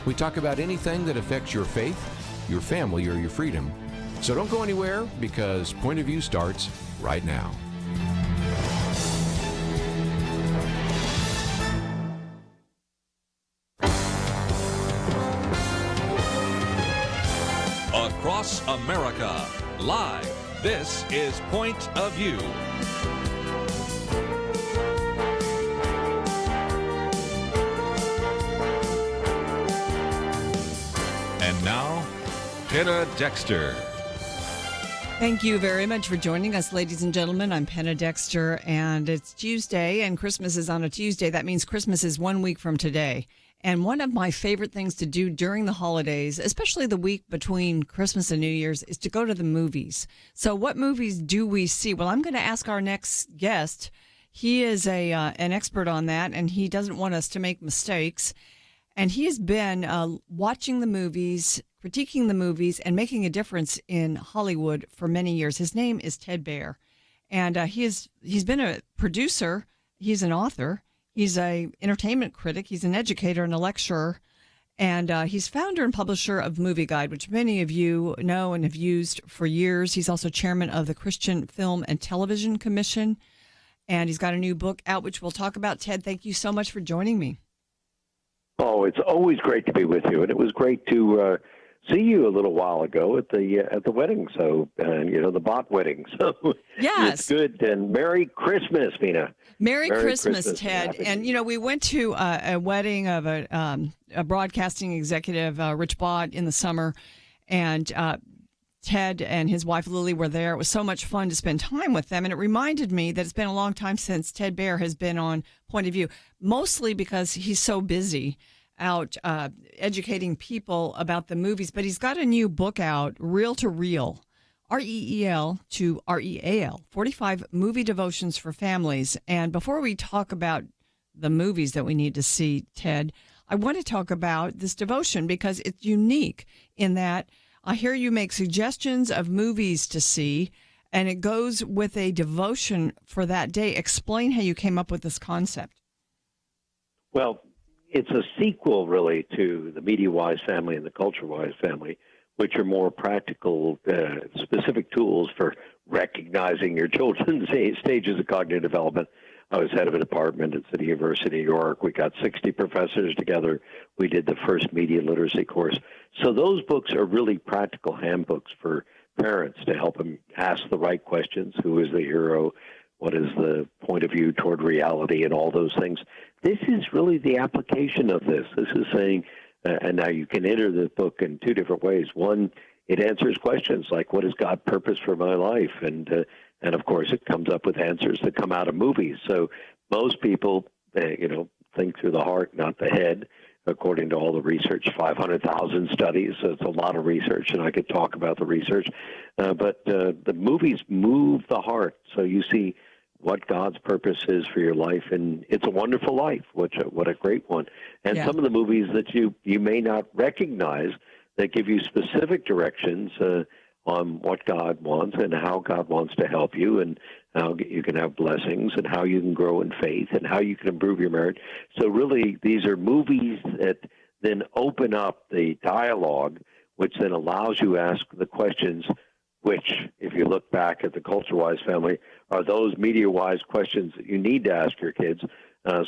We talk about anything that affects your faith, your family, or your freedom. So don't go anywhere, because Point of View starts right now. Across America, live. This is Point of View. And now, Penna Dexter. Thank you very much for joining us, ladies and gentlemen. I'm Penna Dexter, and it's Tuesday, and Christmas is on a Tuesday. That means Christmas is 1 week from today. And one of my favorite things to do during the holidays, especially the week between Christmas and New Year's, is to go to the movies. So what movies do we see? Well, I'm going to ask our next guest. He is an expert on that, and he doesn't want us to make mistakes. And he has been watching the movies, critiquing the movies, and making a difference in Hollywood for many years. His name is Ted Baehr, and he's been a producer. He's an author. He's an entertainment critic. He's an educator and a lecturer. And he's founder and publisher of Movieguide, which many of you know and have used for years. He's also chairman of the Christian Film and Television Commission. And he's got a new book out, which we'll talk about. Ted, thank you so much for joining me. Oh, it's always great to be with you. And it was great to see you a little while ago at the wedding. So, the bot wedding. So yes, it's good. And Merry Christmas, Mina. Merry Christmas, Ted. And, we went to a wedding of a broadcasting executive, Rich Bott, in the summer. And Ted and his wife, Lily, were there. It was so much fun to spend time with them. And it reminded me that it's been a long time since Ted Baehr has been on Point of View, mostly because he's so busy out educating people about the movies. But he's got a new book out, Reel to Real. REEL to REAL, 45 movie devotions for families. And before we talk about the movies that we need to see, Ted, I want to talk about this devotion because it's unique in that I hear you make suggestions of movies to see, and it goes with a devotion for that day. Explain how you came up with this concept. Well, it's a sequel, really, to the Media-Wise family and the Culture-Wise family, which are more practical, specific tools for recognizing your children's stages of cognitive development. I was head of a department at City University, New York. We got 60 professors together. We did the first media literacy course. So those books are really practical handbooks for parents to help them ask the right questions. Who is the hero? What is the point of view toward reality and all those things? This is really the application of this. This is saying, and now you can enter the book in two different ways. One, it answers questions like, what is God's purpose for my life? And of course, it comes up with answers that come out of movies. So most people, think through the heart, not the head, according to all the research, 500,000 studies. So it's a lot of research, and I could talk about the research. But the movies move the heart. So you see what God's purpose is for your life, and It's a Wonderful Life, what a great one. And some of the movies that you may not recognize that give you specific directions on what God wants and how God wants to help you and how you can have blessings and how you can grow in faith and how you can improve your marriage. So really, these are movies that then open up the dialogue, which then allows you to ask the questions which, if you look back at the Culture-Wise family, are those media-wise questions that you need to ask your kids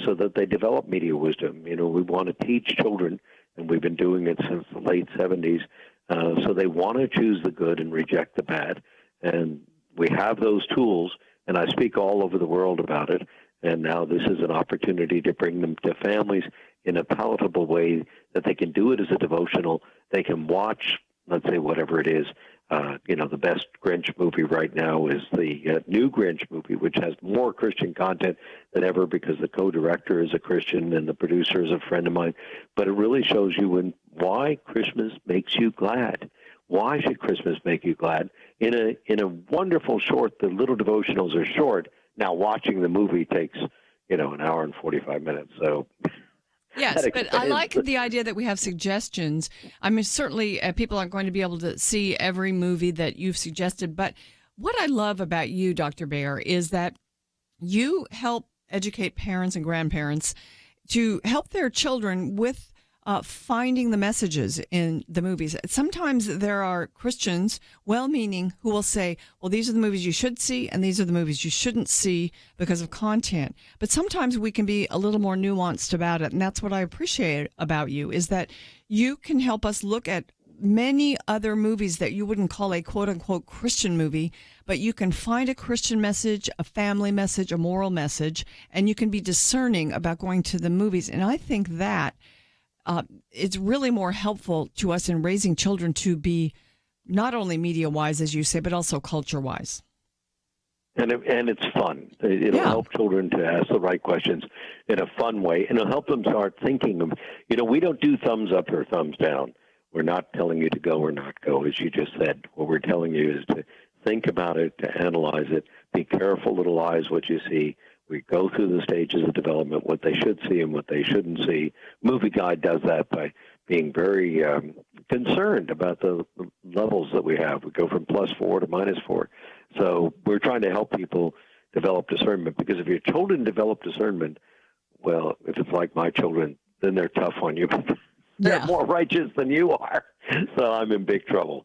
so that they develop media wisdom. We want to teach children, and we've been doing it since the late 70s, so they want to choose the good and reject the bad. And we have those tools, and I speak all over the world about it, and now this is an opportunity to bring them to families in a palatable way that they can do it as a devotional. They can watch let's say whatever it is. The best Grinch movie right now is the new Grinch movie, which has more Christian content than ever because the co-director is a Christian and the producer is a friend of mine. But it really shows you why Christmas makes you glad. Why should Christmas make you glad? In a wonderful short, the little devotionals are short. Now watching the movie takes, an hour and 45 minutes. So. Yes, but I like the idea that we have suggestions. I mean, certainly people aren't going to be able to see every movie that you've suggested, but what I love about you, Dr. Baehr, is that you help educate parents and grandparents to help their children with finding the messages in the movies. Sometimes there are Christians, well-meaning, who will say, well, these are the movies you should see and these are the movies you shouldn't see because of content. But sometimes we can be a little more nuanced about it, and that's what I appreciate about you, is that you can help us look at many other movies that you wouldn't call a quote-unquote Christian movie, but you can find a Christian message, a family message, a moral message, and you can be discerning about going to the movies. And I think that it's really more helpful to us in raising children to be not only media-wise, as you say, but also culture-wise. And it's fun. It'll help children to ask the right questions in a fun way, and it'll help them start thinking. We don't do thumbs up or thumbs down. We're not telling you to go or not go, as you just said. What we're telling you is to think about it, to analyze it, be careful, little eyes, what you see. We go through the stages of development, what they should see and what they shouldn't see. Movieguide does that by being very concerned about the levels that we have. We go from +4 to -4. So we're trying to help people develop discernment, because if your children develop discernment, well, if it's like my children, then they're tough on you. They're more righteous than you are. So I'm in big trouble.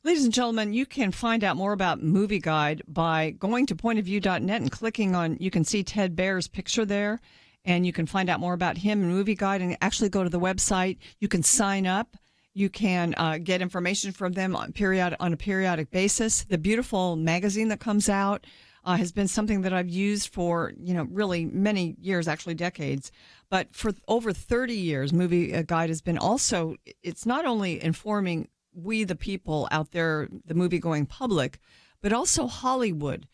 Ladies and gentlemen, you can find out more about Movieguide by going to pointofview.net and clicking on, you can see Ted Baehr's picture there, and you can find out more about him and Movieguide, and actually go to the website. You can sign up. You can get information from them on a periodic basis. The beautiful magazine that comes out has been something that I've used for, really many years, actually decades. But for over 30 years, Movieguide has been also, it's not only informing we, the people out there, the movie-going public, but also Hollywood.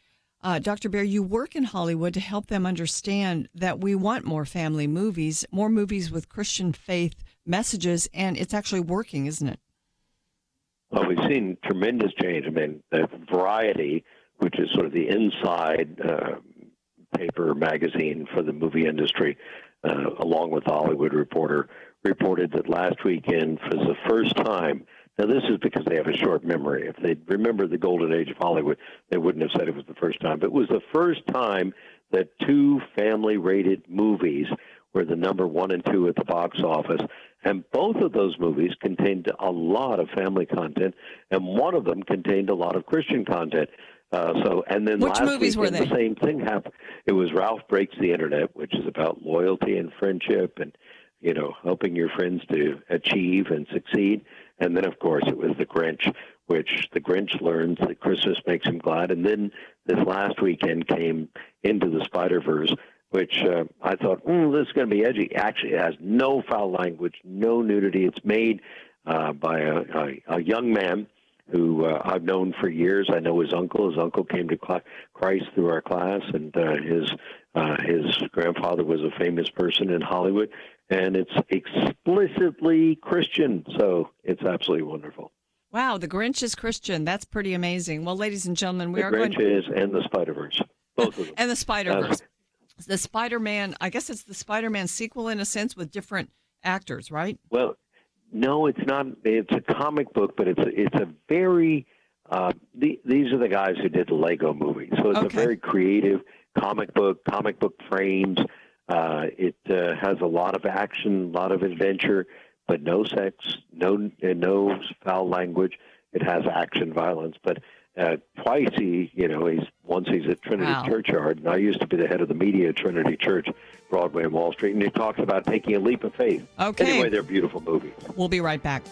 Dr. Baehr, you work in Hollywood to help them understand that we want more family movies, more movies with Christian faith messages, and it's actually working, isn't it? Well, we've seen tremendous change. I mean, the Variety, which is sort of the inside paper magazine for the movie industry, along with the Hollywood Reporter, reported that last weekend was the first time. Now, this is because they have a short memory. If they remember the golden age of Hollywood, they wouldn't have said it was the first time. But it was the first time that 2 family-rated movies were the number 1 and 2 at the box office. And both of those movies contained a lot of family content, and one of them contained a lot of Christian content. And then which last movies weekend, were they? The same thing happened. It was Ralph Breaks the Internet, which is about loyalty and friendship and, helping your friends to achieve and succeed. And then, of course, it was The Grinch, which the Grinch learns that Christmas makes him glad. And then this last weekend came Into the Spider-Verse, which I thought, this is going to be edgy. Actually, it has no foul language, no nudity. It's made by a young man who I've known for years. I know his uncle. His uncle came to Christ through our class, and his grandfather was a famous person in Hollywood. And it's explicitly Christian, so it's absolutely wonderful. Wow, The Grinch is Christian. That's pretty amazing. Well, ladies and gentlemen, The Grinch is, and the Spider-Verse, both of them. And the Spider-Verse. The Spider-Man, I guess it's the Spider-Man sequel in a sense with different actors, right? Well, no, it's not. It's a comic book, but it's a very, these are the guys who did the Lego movie. So it's a very creative comic book frames. It has a lot of action, a lot of adventure, but no sex, no foul language. It has action, violence, but twice he's at Trinity Churchyard, and I used to be the head of the media at Trinity Church, Broadway and Wall Street, and he talks about taking a leap of faith. Okay. Anyway, they're beautiful movies. We'll be right back.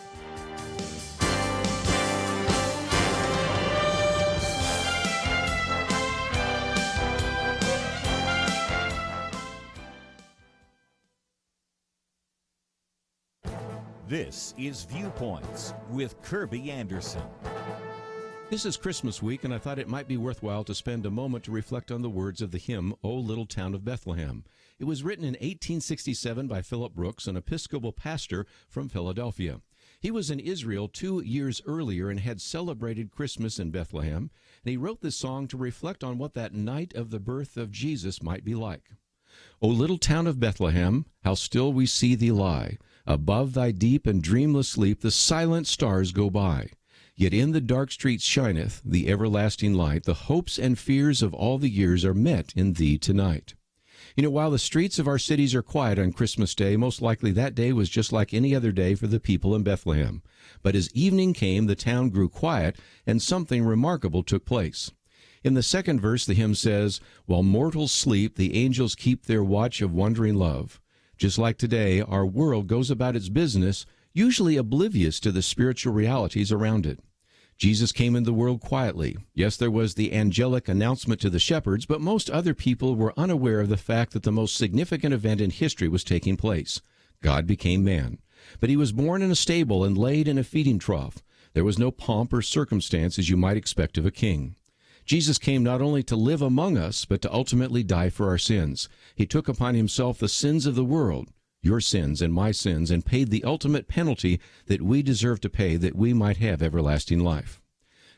This is Viewpoints with Kirby Anderson. This is Christmas week, and I thought it might be worthwhile to spend a moment to reflect on the words of the hymn, O Little Town of Bethlehem. It was written in 1867 by Philip Brooks, an Episcopal pastor from Philadelphia. He was in Israel 2 years earlier and had celebrated Christmas in Bethlehem, and he wrote this song to reflect on what that night of the birth of Jesus might be like. O little town of Bethlehem, how still we see thee lie. Above thy deep and dreamless sleep the silent stars go by. Yet in the dark streets shineth the everlasting light. The hopes and fears of all the years are met in thee tonight. You know, while the streets of our cities are quiet on Christmas Day, most likely that day was just like any other day for the people in Bethlehem. But as evening came, the town grew quiet, and something remarkable took place. In the second verse, the hymn says, While mortals sleep, the angels keep their watch of wondering love. Just like today, our world goes about its business, usually oblivious to the spiritual realities around it. Jesus came into the world quietly. Yes, there was the angelic announcement to the shepherds, but most other people were unaware of the fact that the most significant event in history was taking place. God became man. But he was born in a stable and laid in a feeding trough. There was no pomp or circumstance as you might expect of a king. Jesus came not only to live among us, but to ultimately die for our sins. He took upon himself the sins of the world, your sins and my sins, and paid the ultimate penalty that we deserve to pay that we might have everlasting life.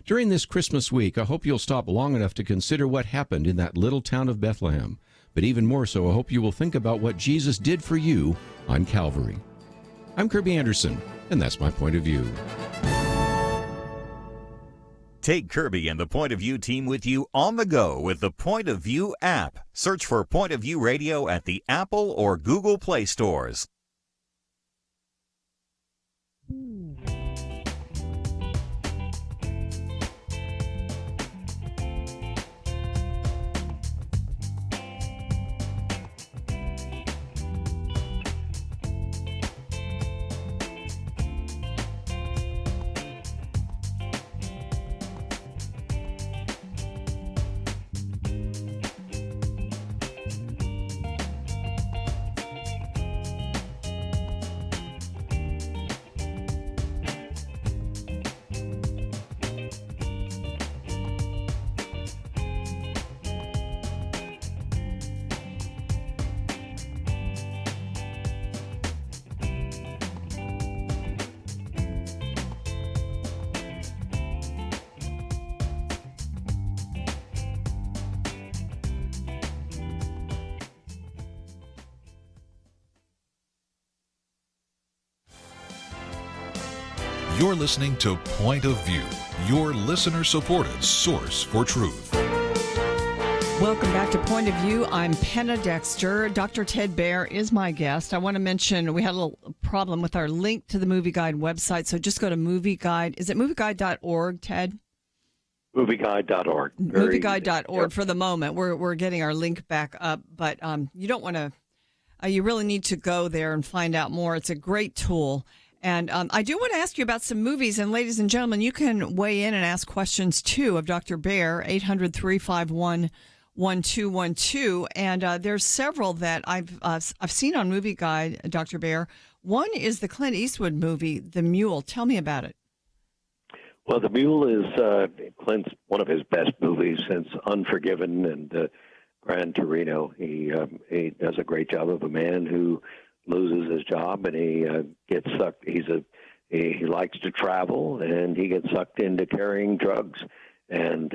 During this Christmas week, I hope you'll stop long enough to consider what happened in that little town of Bethlehem. But even more so, I hope you will think about what Jesus did for you on Calvary. I'm Kirby Anderson, and that's my point of view. Take Kirby and the Point of View team with you on the go with the Point of View app. Search for Point of View Radio at the Apple or Google Play stores. You're listening to Point of View, your listener-supported source for truth. Welcome back to Point of View. I'm Penna Dexter. Dr. Ted Baehr is my guest. I want to mention we had a little problem with our link to the Movieguide website, so just go to Movieguide. Is it movieguide.org, Ted? Movieguide.org. Movieguide.org Yep. for the moment. We're getting our link back up, but you don't want to. You really need to go there and find out more. It's a great tool. And I do want to ask you about some movies. And ladies and gentlemen, you can weigh in and ask questions, too, of Dr. Baehr, 800-351-1212. And there's several that I've seen on Movie Guide, Dr. Baehr. One is the Clint Eastwood movie, The Mule. Tell me about it. Well, The Mule is Clint's one of his best movies since Unforgiven and Gran Torino. He does a great job of a man who loses his job and he gets sucked. He likes to travel and he gets sucked into carrying drugs, and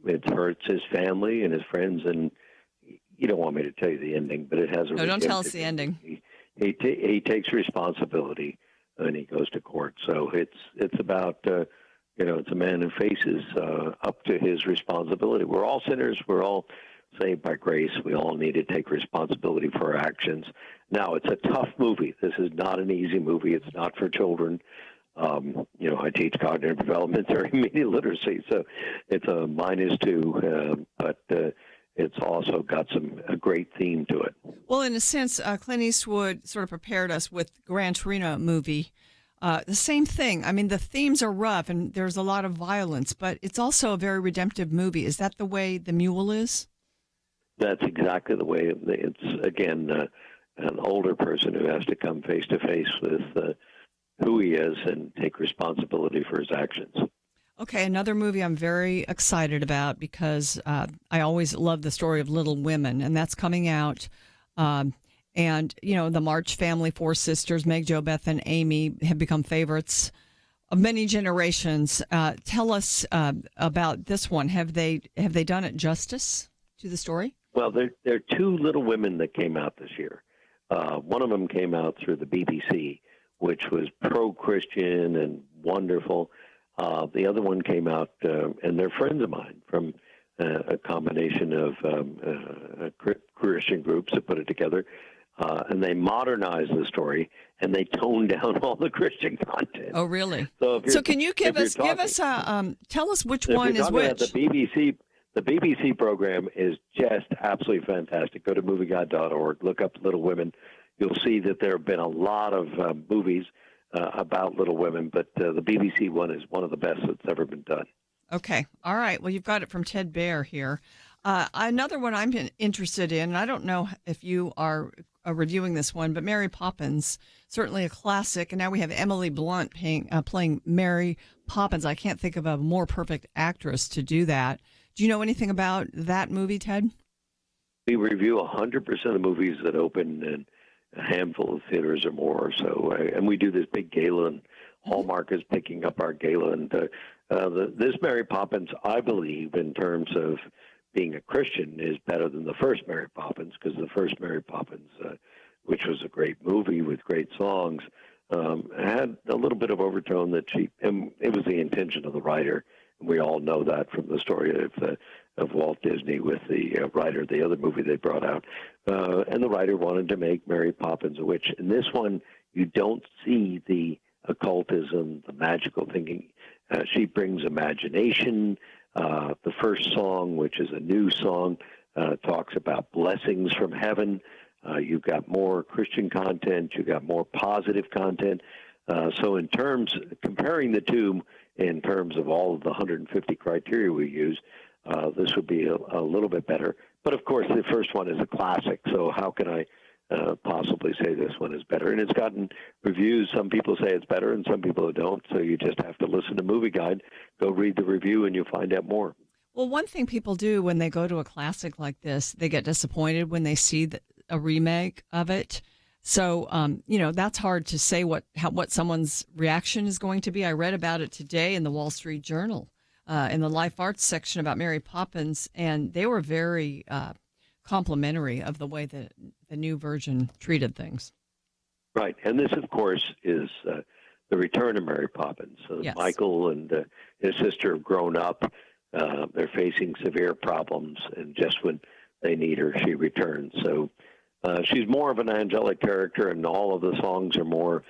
it hurts his family and his friends. And you don't want me to tell you the ending, but it has a. No, don't tell us the ending. He takes responsibility and he goes to court. So it's about it's a man who faces up to his responsibility. We're all sinners. We're all saved by grace. We all need to take responsibility for our actions. Now, it's a tough movie. This is not an easy movie. It's not for children. I teach cognitive development during media literacy, so it's a -2, but it's also got a great theme to it. Well, in a sense, Clint Eastwood sort of prepared us with Gran Torino movie. The same thing. I mean, the themes are rough and there's a lot of violence, but it's also a very redemptive movie. Is that the way The Mule is? That's exactly the way it's, again, an older person who has to come face to face with who he is and take responsibility for his actions. Okay, another movie I'm very excited about because I always love the story of Little Women, and that's coming out. And, you know, the March family, four sisters, Meg, Jo, Beth, and Amy, have become favorites of many generations. Tell us about this one. Have they done it justice to the story? Well, there are two Little Women that came out this year. One of them came out through the BBC, which was pro-Christian and wonderful. The other one came out, and they're friends of mine from a combination of Christian groups that put it together. And they modernized the story, and they toned down all the Christian content. Oh, really? So can you tell us which one is which? The BBC program is just absolutely fantastic. Go to movieguide.org, look up Little Women. You'll see that there have been a lot of movies about Little Women, but the BBC one is one of the best that's ever been done. Okay. All right. Well, you've got it from Ted Baehr here. Another one I'm interested in, and I don't know if you are reviewing this one, but Mary Poppins, certainly a classic. And now we have Emily Blunt playing Mary Poppins. I can't think of a more perfect actress to do that. Do you know anything about that movie, Ted? We review 100% of the movies that open in a handful of theaters or more. So, and we do this big gala, and Hallmark is picking up our gala. And this Mary Poppins, I believe, in terms of being a Christian, is better than the first Mary Poppins, because the first Mary Poppins, which was a great movie with great songs, had a little bit of overtone and it was the intention of the writer. And we all know that from the story of Walt Disney with the writer, the other movie they brought out. And the writer wanted to make Mary Poppins a witch. In this one, you don't see the occultism, the magical thinking. She brings imagination. The first song, which is a new song, talks about blessings from heaven. You've got more Christian content. You've got more positive content. So in terms, comparing the two in terms of all of the 150 criteria we use, this would be a little bit better. But, of course, the first one is a classic, so how can I possibly say this one is better? And it's gotten reviews. Some people say it's better and some people don't, so you just have to listen to Movie Guide, go read the review, and you'll find out more. Well, one thing people do when they go to a classic like this, they get disappointed when they see a remake of it. So, that's hard to say what someone's reaction is going to be. I read about it today in the Wall Street Journal, in the Life Arts section about Mary Poppins, and they were very complimentary of the way that the new version treated things. Right, and this, of course, is the return of Mary Poppins. So yes. Michael and his sister have grown up. They're facing severe problems, and just when they need her, she returns. So she's more of an angelic character, and all of the songs are more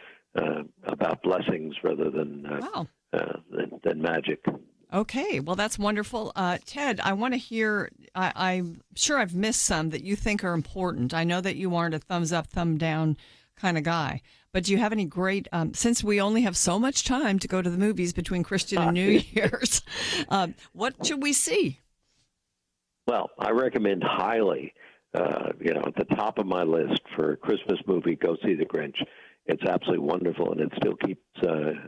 about blessings rather than magic. Okay, well, that's wonderful. Ted, I want to hear, I'm sure I've missed some that you think are important. I know that you aren't a thumbs up, thumb down kind of guy, but do you have any great, since we only have so much time to go to the movies between Christian and New Year's, what should we see? Well, I recommend highly, at the top of my list for a Christmas movie, go see The Grinch. It's absolutely wonderful, and it still keeps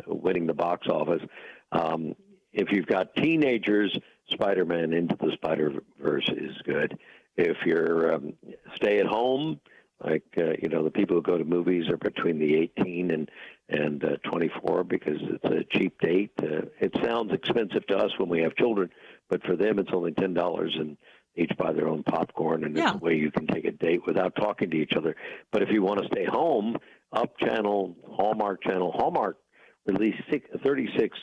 winning the box office. If you've got teenagers, Spider-Man Into the Spider-Verse is good. If you're stay at home, like, the people who go to movies are between the 18 and 24 because it's a cheap date. It sounds expensive to us when we have children, but for them it's only $10 and each buy their own popcorn, and it's a way you can take a date without talking to each other. But if you want to stay home, Up Channel, Hallmark released 36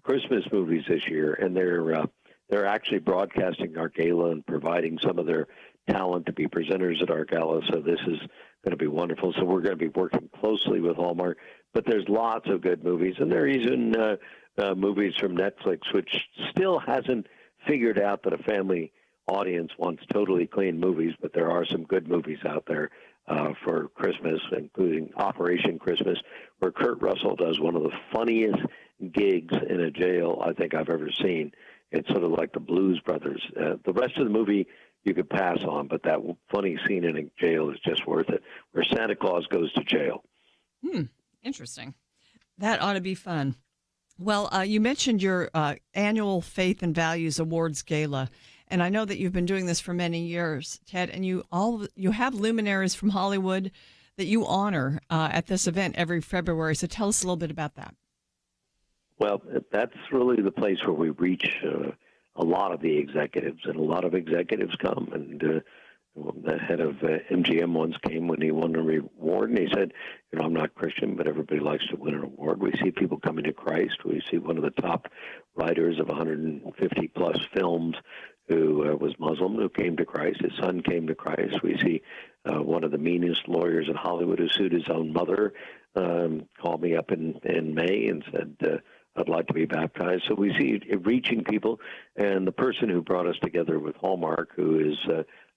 Christmas movies this year, and they're actually broadcasting our gala and providing some of their talent to be presenters at our gala. So this is going to be wonderful. So we're going to be working closely with Hallmark, but there's lots of good movies, and there are even movies from Netflix, which still hasn't figured out that a family audience wants totally clean movies, but there are some good movies out there for Christmas, including Operation Christmas, where Kurt Russell does one of the funniest gigs in a jail I think I've ever seen. It's sort of like the Blues Brothers. The rest of the movie you could pass on, but that funny scene in a jail is just worth it, where Santa Claus goes to jail. Interesting. That ought to be fun. Well, you mentioned your annual Faith and Values Awards Gala, and I know that you've been doing this for many years, Ted, and you have luminaries from Hollywood that you honor at this event every February. So tell us a little bit about that. Well, that's really the place where we reach a lot of the executives, and a lot of executives come. And the head of MGM once came when he won a reward, and he said, I'm not Christian, but everybody likes to win an award. We see people coming to Christ. We see one of the top writers of 150-plus films who was Muslim, who came to Christ. His son came to Christ. We see one of the meanest lawyers in Hollywood who sued his own mother called me up in May and said, I'd like to be baptized. So we see it reaching people. And the person who brought us together with Hallmark, who is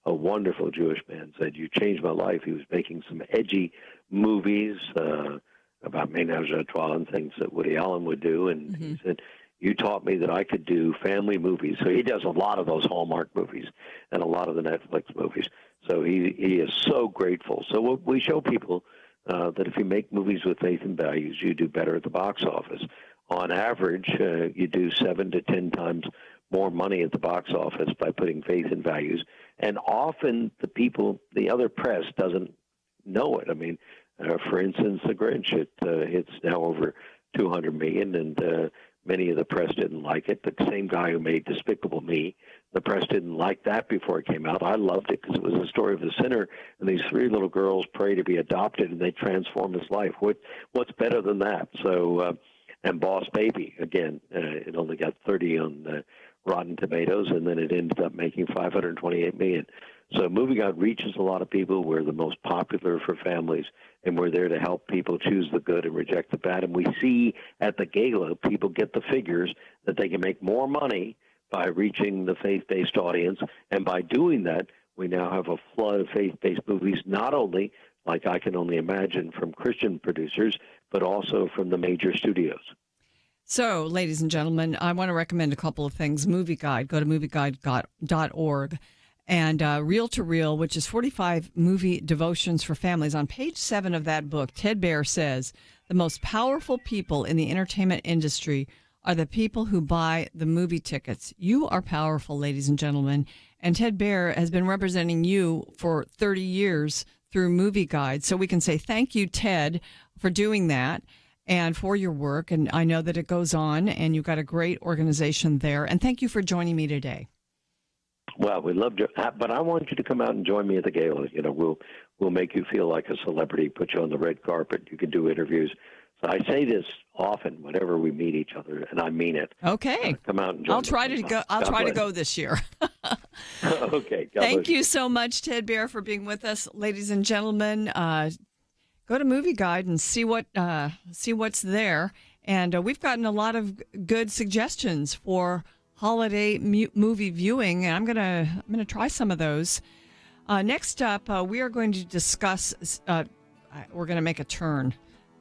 a wonderful Jewish man, said, you changed my life. He was making some edgy movies about ménage à trois and things that Woody Allen would do. And he said, you taught me that I could do family movies. So he does a lot of those Hallmark movies and a lot of the Netflix movies. So he is so grateful. So we show people that if you make movies with faith and values, you do better at the box office. On average, you do 7 to 10 times more money at the box office by putting faith and values. And often the other press doesn't know it. I mean, for instance, The Grinch, it's now over 200 million, and many of the press didn't like it. The same guy who made Despicable Me, the press didn't like that before it came out. I loved it because it was the story of the sinner, and these 3 little girls pray to be adopted, and they transform his life. What's better than that? So, and Boss Baby, again, it only got 30 on Rotten Tomatoes, and then it ended up making $528 million. So Movieguide reaches a lot of people. We're the most popular for families, and we're there to help people choose the good and reject the bad. And we see at the gala, people get the figures that they can make more money by reaching the faith-based audience. And by doing that, we now have a flood of faith-based movies, not only, like I can only imagine, from Christian producers, but also from the major studios. So, ladies and gentlemen, I want to recommend a couple of things. Movieguide, go to movieguide.org. And Reel to Reel, which is 45 movie devotions for families. On page 7 of that book, Ted Baehr says, the most powerful people in the entertainment industry are the people who buy the movie tickets. You are powerful, ladies and gentlemen. And Ted Baehr has been representing you for 30 years through Movieguide. So we can say thank you, Ted, for doing that and for your work. And I know that it goes on, and you've got a great organization there. And thank you for joining me today. Well, we'd love to, but I want you to come out and join me at the gala. We'll make you feel like a celebrity, put you on the red carpet. You can do interviews. So I say this often whenever we meet each other, and I mean it. Okay. Come out and join I'll try me. to go. I'll try to go this year. Okay. Thank you so much, Ted Baehr, for being with us, ladies and gentlemen. Go to Movieguide and see what's there. And we've gotten a lot of good suggestions for holiday movie viewing, and I'm gonna try some of those. Next up, we are going to discuss. We're going to make a turn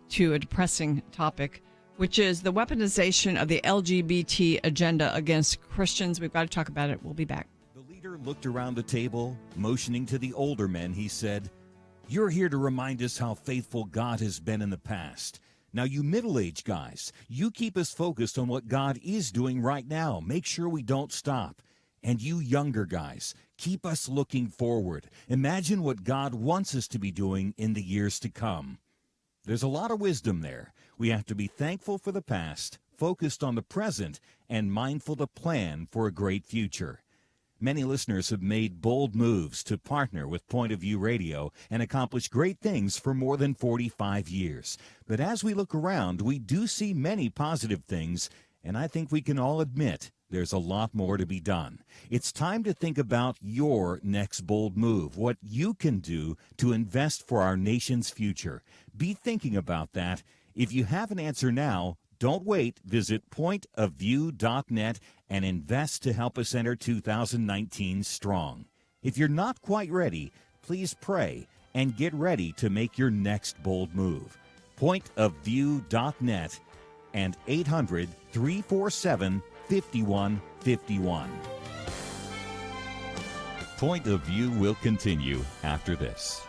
to a depressing topic, which is the weaponization of the LGBT agenda against Christians. We've got to talk about it. We'll be back. The leader looked around the table, motioning to the older men. He said, "You're here to remind us how faithful God has been in the past. Now, you middle-aged guys, you keep us focused on what God is doing right now. Make sure we don't stop. And you younger guys, keep us looking forward. Imagine what God wants us to be doing in the years to come." There's a lot of wisdom there. We have to be thankful for the past, focused on the present, and mindful to plan for a great future. Many listeners have made bold moves to partner with Point of View Radio and accomplish great things for more than 45 years. But as we look around, we do see many positive things, and I think we can all admit there's a lot more to be done. It's time to think about your next bold move, what you can do to invest for our nation's future. Be thinking about that. If you have an answer now, don't wait. Visit pointofview.net and invest to help us enter 2019 strong. If you're not quite ready, please pray and get ready to make your next bold move. Pointofview.net and 800-347-5151. Point of View will continue after this.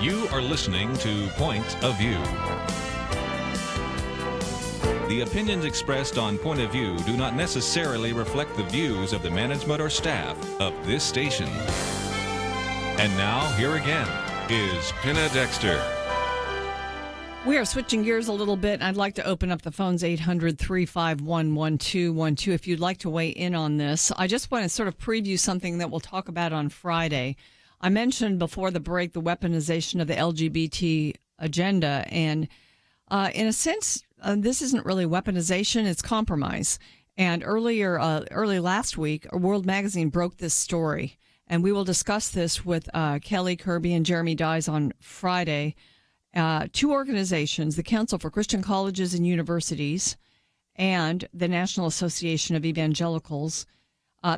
You are listening to Point of View. The opinions expressed on Point of View do not necessarily reflect the views of the management or staff of this station. And now, here again, is Penna Dexter. We are switching gears a little bit. I'd like to open up the phones 800-351-1212 if you'd like to weigh in on this. I just want to sort of preview something that we'll talk about on Friday. I mentioned before the break the weaponization of the LGBT agenda, and in a sense, this isn't really weaponization, it's compromise. And early last week, World Magazine broke this story, and we will discuss this with Kelly Kirby and Jeremy Dys on Friday. Two organizations, the Council for Christian Colleges and Universities and the National Association of Evangelicals,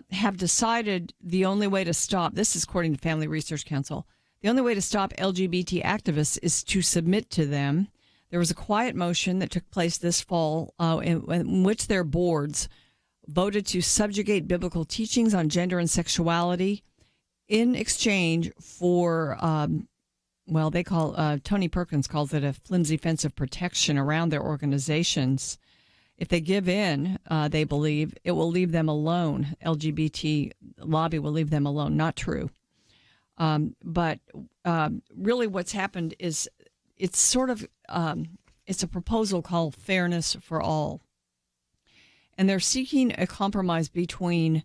have decided the only way to stop, this is according to Family Research Council, the only way to stop LGBT activists is to submit to them. There was a quiet motion that took place this fall in which their boards voted to subjugate biblical teachings on gender and sexuality in exchange for, they call, Tony Perkins calls it a flimsy fence of protection around their organizations. If they give in, they believe, it will leave them alone. LGBT lobby will leave them alone. Not true. But really what's happened is it's sort of, it's a proposal called Fairness for All. And they're seeking a compromise between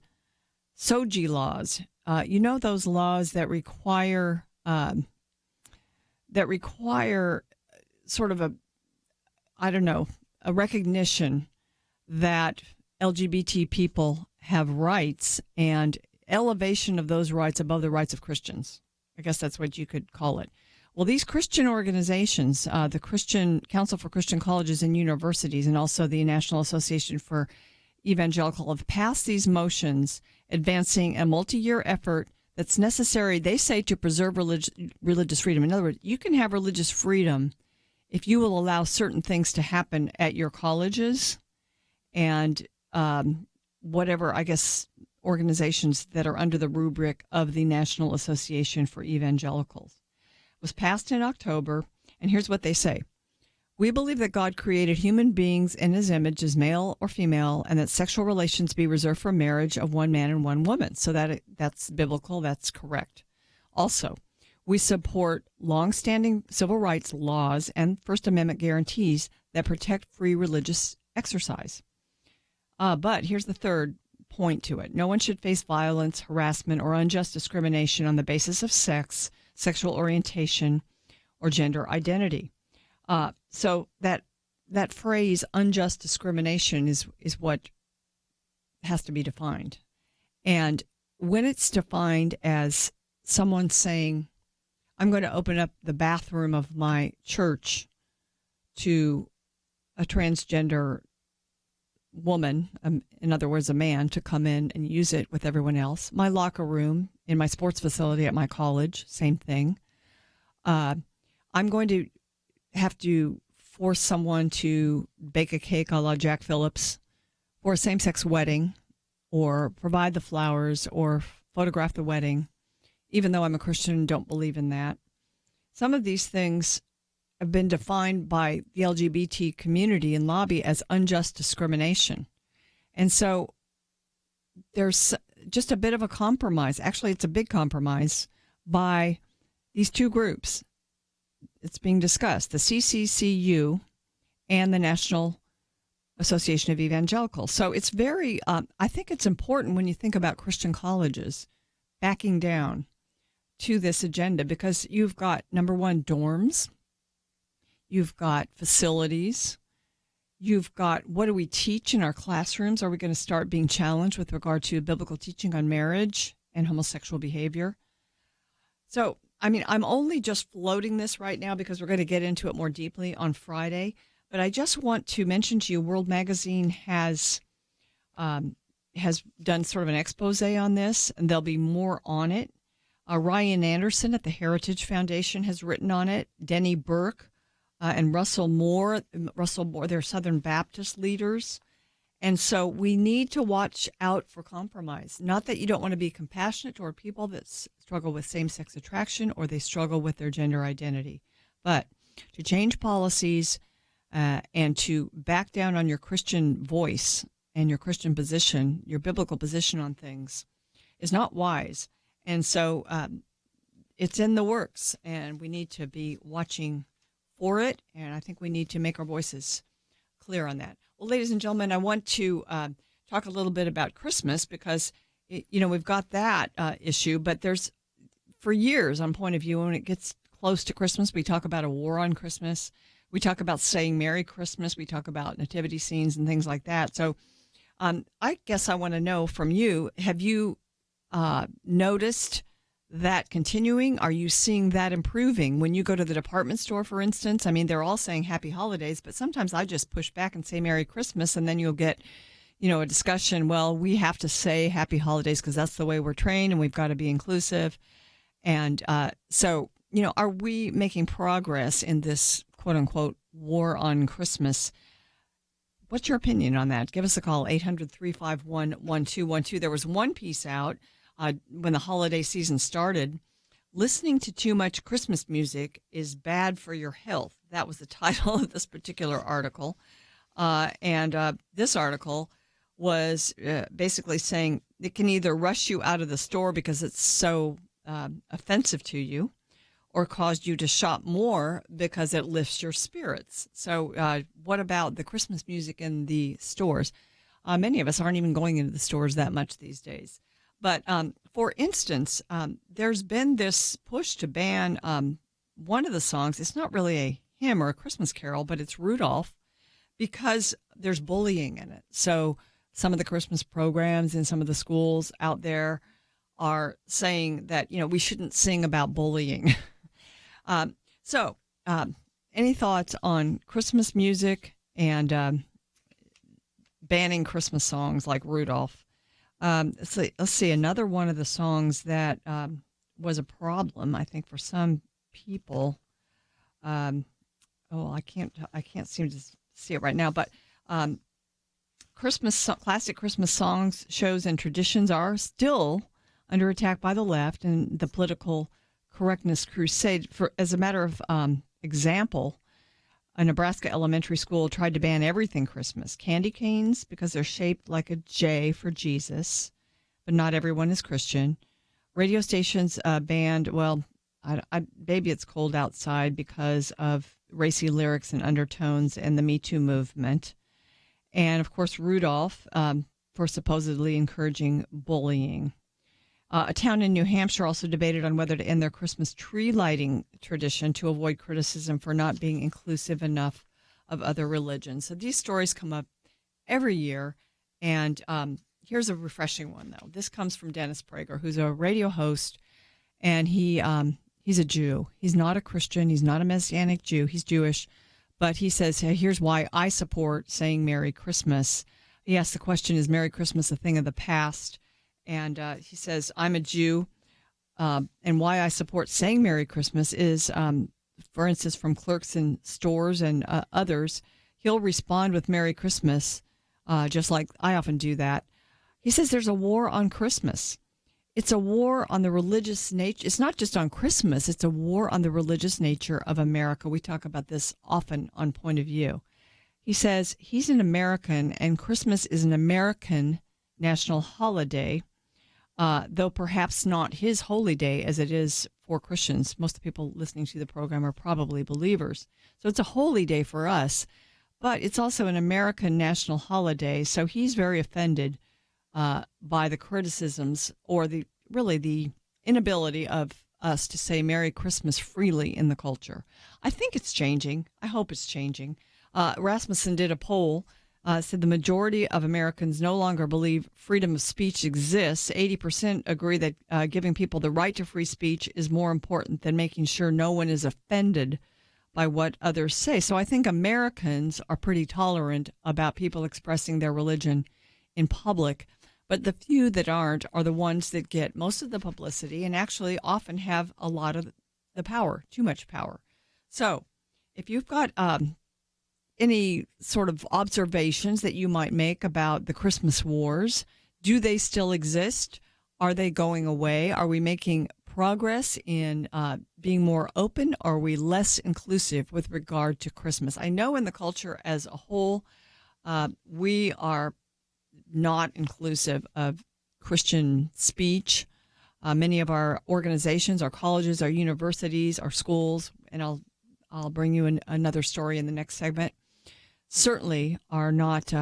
SOGI laws. Those laws that require sort of a recognition that LGBT people have rights and elevation of those rights above the rights of Christians. I guess that's what you could call it. Well, these Christian organizations, the Christian Council for Christian Colleges and Universities, and also the National Association for Evangelical, have passed these motions advancing a multi-year effort that's necessary, they say, to preserve religious freedom. In other words, you can have religious freedom if you will allow certain things to happen at your colleges and whatever, I guess, organizations that are under the rubric of the National Association for Evangelicals. It was passed in October, and here's what they say. We believe that God created human beings in his image as male or female, and that sexual relations be reserved for marriage of one man and one woman. So that's biblical, that's correct. Also, we support longstanding civil rights laws and First Amendment guarantees that protect free religious exercise. But here's the third point to it. No one should face violence, harassment, or unjust discrimination on the basis of sex, sexual orientation, or gender identity. So that phrase, unjust discrimination, is what has to be defined. And when it's defined as someone saying, I'm going to open up the bathroom of my church to a transgender woman, in other words, a man, to come in and use it with everyone else. My locker room in my sports facility at my college, same thing. I'm going to have to force someone to bake a cake a la Jack Phillips for a same-sex wedding, or provide the flowers, or photograph the wedding, even though I'm a Christian and don't believe in that. Some of these things have been defined by the LGBT community and lobby as unjust discrimination. And so there's just a bit of a compromise. Actually, it's a big compromise by these two groups. It's being discussed, the CCCU and the National Association of Evangelicals. So it's very, I think it's important when you think about Christian colleges backing down to this agenda, because you've got, number one, dorms, you've got facilities, you've got, what do we teach in our classrooms? Are we going to start being challenged with regard to biblical teaching on marriage and homosexual behavior? So, I'm only just floating this right now because we're going to get into it more deeply on Friday. But I just want to mention to you, World Magazine has done sort of an expose on this, and there'll be more on it. Ryan Anderson at the Heritage Foundation has written on it. Denny Burke and Russell Moore, they're Southern Baptist leaders. And so we need to watch out for compromise. Not that you don't want to be compassionate toward people that struggle with same-sex attraction or they struggle with their gender identity. But to change policies and to back down on your Christian voice and your Christian position, your biblical position on things, is not wise. And so it's in the works, and we need to be watching for it, and I think we need to make our voices clear on that. Well, ladies and gentlemen, I want to talk a little bit about Christmas because, we've got that issue, but there's, for years on Point of View, when it gets close to Christmas, we talk about a war on Christmas. We talk about saying Merry Christmas. We talk about nativity scenes and things like that. So I guess I want to know from you, have you noticed that continuing? Are you seeing that improving? When you go to the department store, for instance, I mean, they're all saying Happy Holidays, but sometimes I just push back and say Merry Christmas, and then you'll get, a discussion. Well, we have to say Happy Holidays because that's the way we're trained, and we've got to be inclusive. And so, are we making progress in this quote-unquote war on Christmas? What's your opinion on that? Give us a call, 800-351-1212. There was one piece out when the holiday season started. Listening to too much Christmas music is bad for your health. That was the title of this particular article. And this article was basically saying it can either rush you out of the store because it's so offensive to you, or cause you to shop more because it lifts your spirits. So what about the Christmas music in the stores? Many of us aren't even going into the stores that much these days. But for instance, there's been this push to ban one of the songs. It's not really a hymn or a Christmas carol, but it's Rudolph, because there's bullying in it. So some of the Christmas programs in some of the schools out there are saying that, we shouldn't sing about bullying. So any thoughts on Christmas music and banning Christmas songs like Rudolph? Let's see. Another one of the songs that was a problem, I think, for some people. I can't seem to see it right now. But classic Christmas songs, shows, and traditions are still under attack by the left and the political correctness crusade. As a matter of example, a Nebraska elementary school tried to ban everything Christmas. Candy canes, because they're shaped like a J for Jesus, but not everyone is Christian. Radio stations banned, Baby It's Cold Outside, because of racy lyrics and undertones and the Me Too movement. And, of course, Rudolph for supposedly encouraging bullying. A town in New Hampshire also debated on whether to end their Christmas tree lighting tradition to avoid criticism for not being inclusive enough of other religions. So these stories come up every year. And here's a refreshing one, though. This comes from Dennis Prager, who's a radio host, and he's a Jew. He's not a Christian. He's not a Messianic Jew. He's Jewish. But he says, hey, here's why I support saying Merry Christmas. He asks the question, is Merry Christmas a thing of the past? And he says, I'm a Jew, and why I support saying Merry Christmas is, for instance, from clerks in stores and others, he'll respond with Merry Christmas, just like I often do that. He says there's a war on Christmas. It's a war on the religious nature. It's not just on Christmas. It's a war on the religious nature of America. We talk about this often on Point of View. He says he's an American, and Christmas is an American national holiday. Though perhaps not his holy day as it is for Christians. Most of the people listening to the program are probably believers. So it's a holy day for us, but it's also an American national holiday. So he's very offended by the criticisms or the inability of us to say Merry Christmas freely in the culture. I think it's changing. I hope it's changing. Rasmussen did a poll. Said the majority of Americans no longer believe freedom of speech exists. 80% agree that giving people the right to free speech is more important than making sure no one is offended by what others say. So I think Americans are pretty tolerant about people expressing their religion in public. But the few that aren't are the ones that get most of the publicity and actually often have a lot of the power, too much power. So if you've got any sort of observations that you might make about the Christmas wars. Do they still exist? Are they going away? Are we making progress in being more open? Or are we less inclusive with regard to Christmas? I know in the culture as a whole, we are not inclusive of Christian speech. Many of our organizations, our colleges, our universities, our schools, and I'll bring you another story in the next segment, certainly are not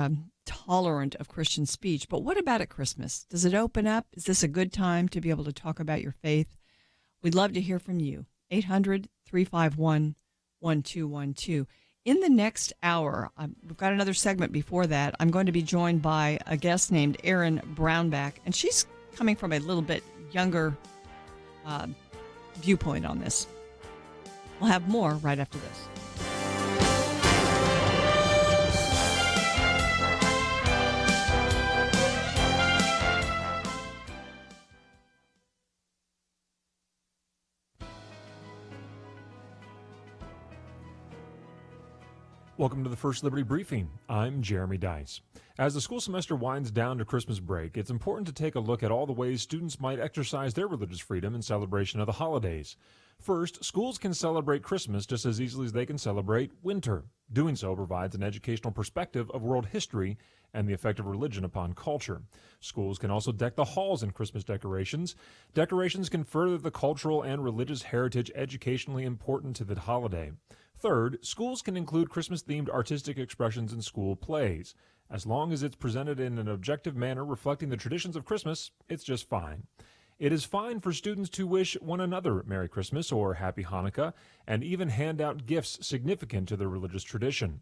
tolerant of Christian speech. But what about at Christmas? Does it open up? Is this a good time to be able to talk about your faith? We'd love to hear from you. 800-351-1212. In the next hour, we've got another segment before that. I'm going to be joined by a guest named Erin Brownback, and she's coming from a little bit younger viewpoint on this. We'll have more right after this. Welcome to the First Liberty Briefing. I'm Jeremy Dice. As the school semester winds down to Christmas break, it's important to take a look at all the ways students might exercise their religious freedom in celebration of the holidays. First, schools can celebrate Christmas just as easily as they can celebrate winter. Doing so provides an educational perspective of world history and the effect of religion upon culture. Schools can also deck the halls in Christmas decorations. Decorations can further the cultural and religious heritage educationally important to the holiday. Third, schools can include Christmas-themed artistic expressions in school plays. As long as it's presented in an objective manner reflecting the traditions of Christmas, it's just fine. It is fine for students to wish one another Merry Christmas or Happy Hanukkah, and even hand out gifts significant to their religious tradition.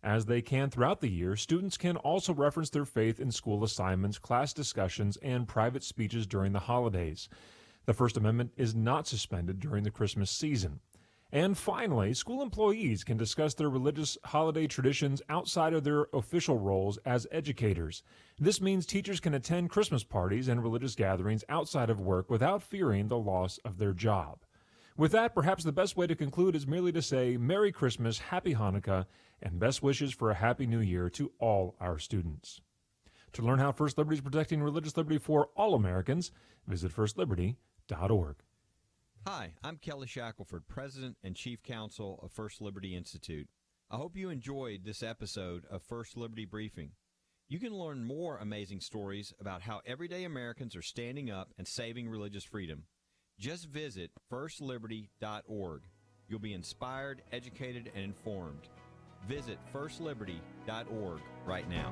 As they can throughout the year, students can also reference their faith in school assignments, class discussions, and private speeches during the holidays. The First Amendment is not suspended during the Christmas season. And finally, school employees can discuss their religious holiday traditions outside of their official roles as educators. This means teachers can attend Christmas parties and religious gatherings outside of work without fearing the loss of their job. With that, perhaps the best way to conclude is merely to say Merry Christmas, Happy Hanukkah, and best wishes for a Happy New Year to all our students. To learn how First Liberty is protecting religious liberty for all Americans, visit firstliberty.org. Hi, I'm Kelly Shackelford, President and Chief Counsel of First Liberty Institute. I hope you enjoyed this episode of First Liberty Briefing. You can learn more amazing stories about how everyday Americans are standing up and saving religious freedom. Just visit firstliberty.org. You'll be inspired, educated, and informed. Visit firstliberty.org right now.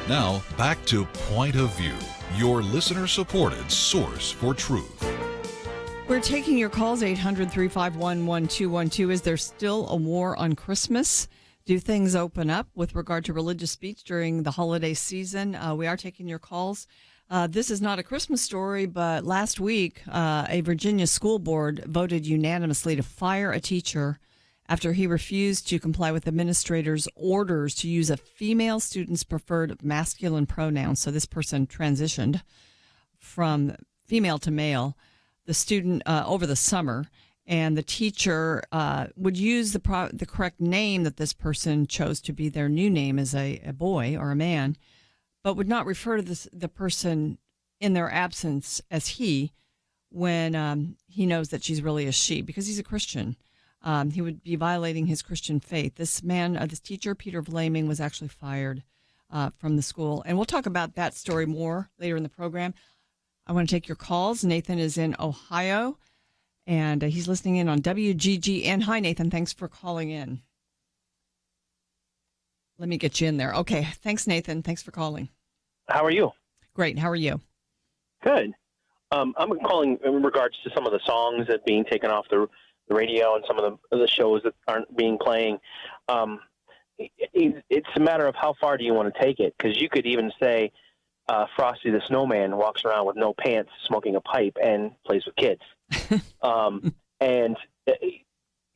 Now, back to Point of View, your listener-supported source for truth. We're taking your calls, 800-351-1212. Is there still a war on Christmas? Do things open up with regard to religious speech during the holiday season? We are taking your calls. This is not a Christmas story, but last week, a Virginia school board voted unanimously to fire a teacher after he refused to comply with administrators' orders to use a female student's preferred masculine pronoun. So this person transitioned from female to male, the student over the summer, and the teacher would use the correct name that this person chose to be their new name as a boy or a man, but would not refer to the person in their absence as he when he knows that she's really a she, because he's a Christian. He would be violating his Christian faith. This man, this teacher, Peter Vlaming, was actually fired from the school. And we'll talk about that story more later in the program. I want to take your calls. Nathan is in Ohio, and he's listening in on WGGN. Hi, Nathan. Thanks for calling in. Let me get you in there. Okay. Thanks, Nathan. Thanks for calling. How are you? Great. How are you? Good. I'm calling in regards to some of the songs that are being taken off the radio and some of the shows that aren't being playing. It's a matter of how far do you want to take it, because you could even say Frosty the Snowman walks around with no pants smoking a pipe and plays with kids. And,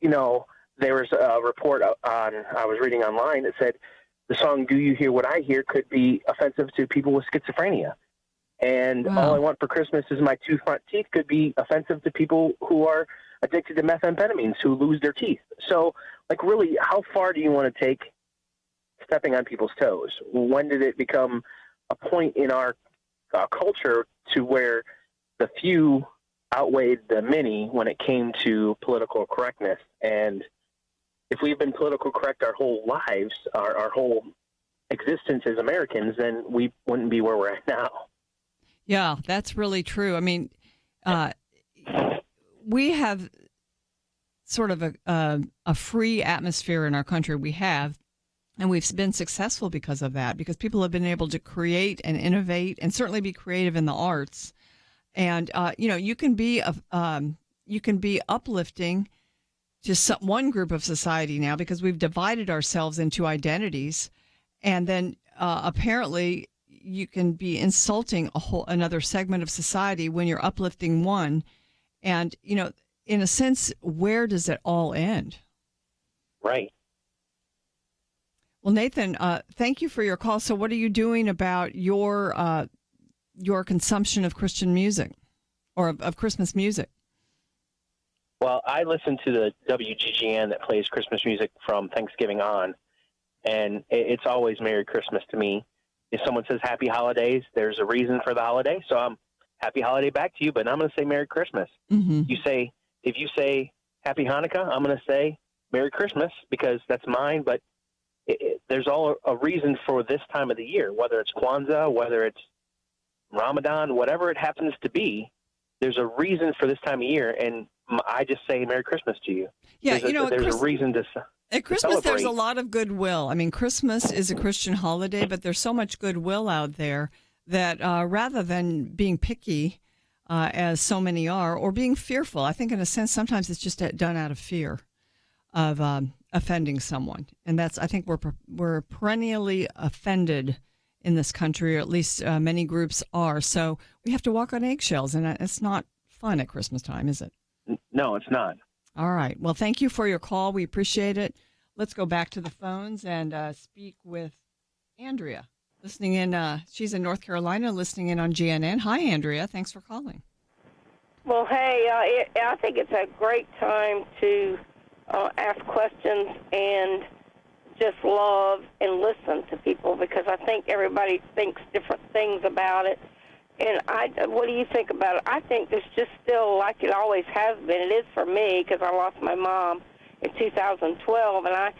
you know, there was a report I was reading online that said the song Do You Hear What I Hear could be offensive to people with schizophrenia. And All I Want for Christmas Is My Two Front Teeth could be offensive to people who are addicted to methamphetamines who lose their teeth. So, like, really, how far do you want to take stepping on people's toes? When did it become a point in our culture to where the few outweighed the many when it came to political correctness? And if we've been political correct our whole lives, our whole existence as Americans, then we wouldn't be where we're at now. Yeah, that's really true. I mean, we have sort of a free atmosphere in our country. We have, and we've been successful because of that, because people have been able to create and innovate and certainly be creative in the arts. And, you know, you can be uplifting to one group of society now, because we've divided ourselves into identities. And then apparently you can be insulting another segment of society when you're uplifting one. And, you know, in a sense, where does it all end? Right. Well, Nathan, thank you for your call. So what are you doing about your consumption of Christian music or of Christmas music? Well, I listen to the WGGN that plays Christmas music from Thanksgiving on, and it's always Merry Christmas to me. If someone says Happy Holidays, there's a reason for the holiday, so I'm Happy Holiday back to you, but I'm going to say Merry Christmas. Mm-hmm. If you say Happy Hanukkah, I'm going to say Merry Christmas because that's mine, but there's all a reason for this time of the year, whether it's Kwanzaa, whether it's Ramadan, whatever it happens to be, there's a reason for this time of year, and I just say Merry Christmas to you. Yeah, there's a reason to at Christmas, celebrate. There's a lot of goodwill. I mean, Christmas is a Christian holiday, but there's so much goodwill out there that rather than being picky, as so many are, or being fearful, I think in a sense sometimes it's just done out of fear of offending someone. And I think we're perennially offended in this country, or at least many groups are. So we have to walk on eggshells, and it's not fun at Christmas time, is it? No, it's not. All right. Well, thank you for your call. We appreciate it. Let's go back to the phones and speak with Andrea, listening in. She's in North Carolina, listening in on GNN. Hi, Andrea. Thanks for calling. Well, hey, I think it's a great time to ask questions and just love and listen to people, because I think everybody thinks different things about it. And what do you think about it? I think there's just still, like it always has been, it is for me, because I lost my mom in 2012, and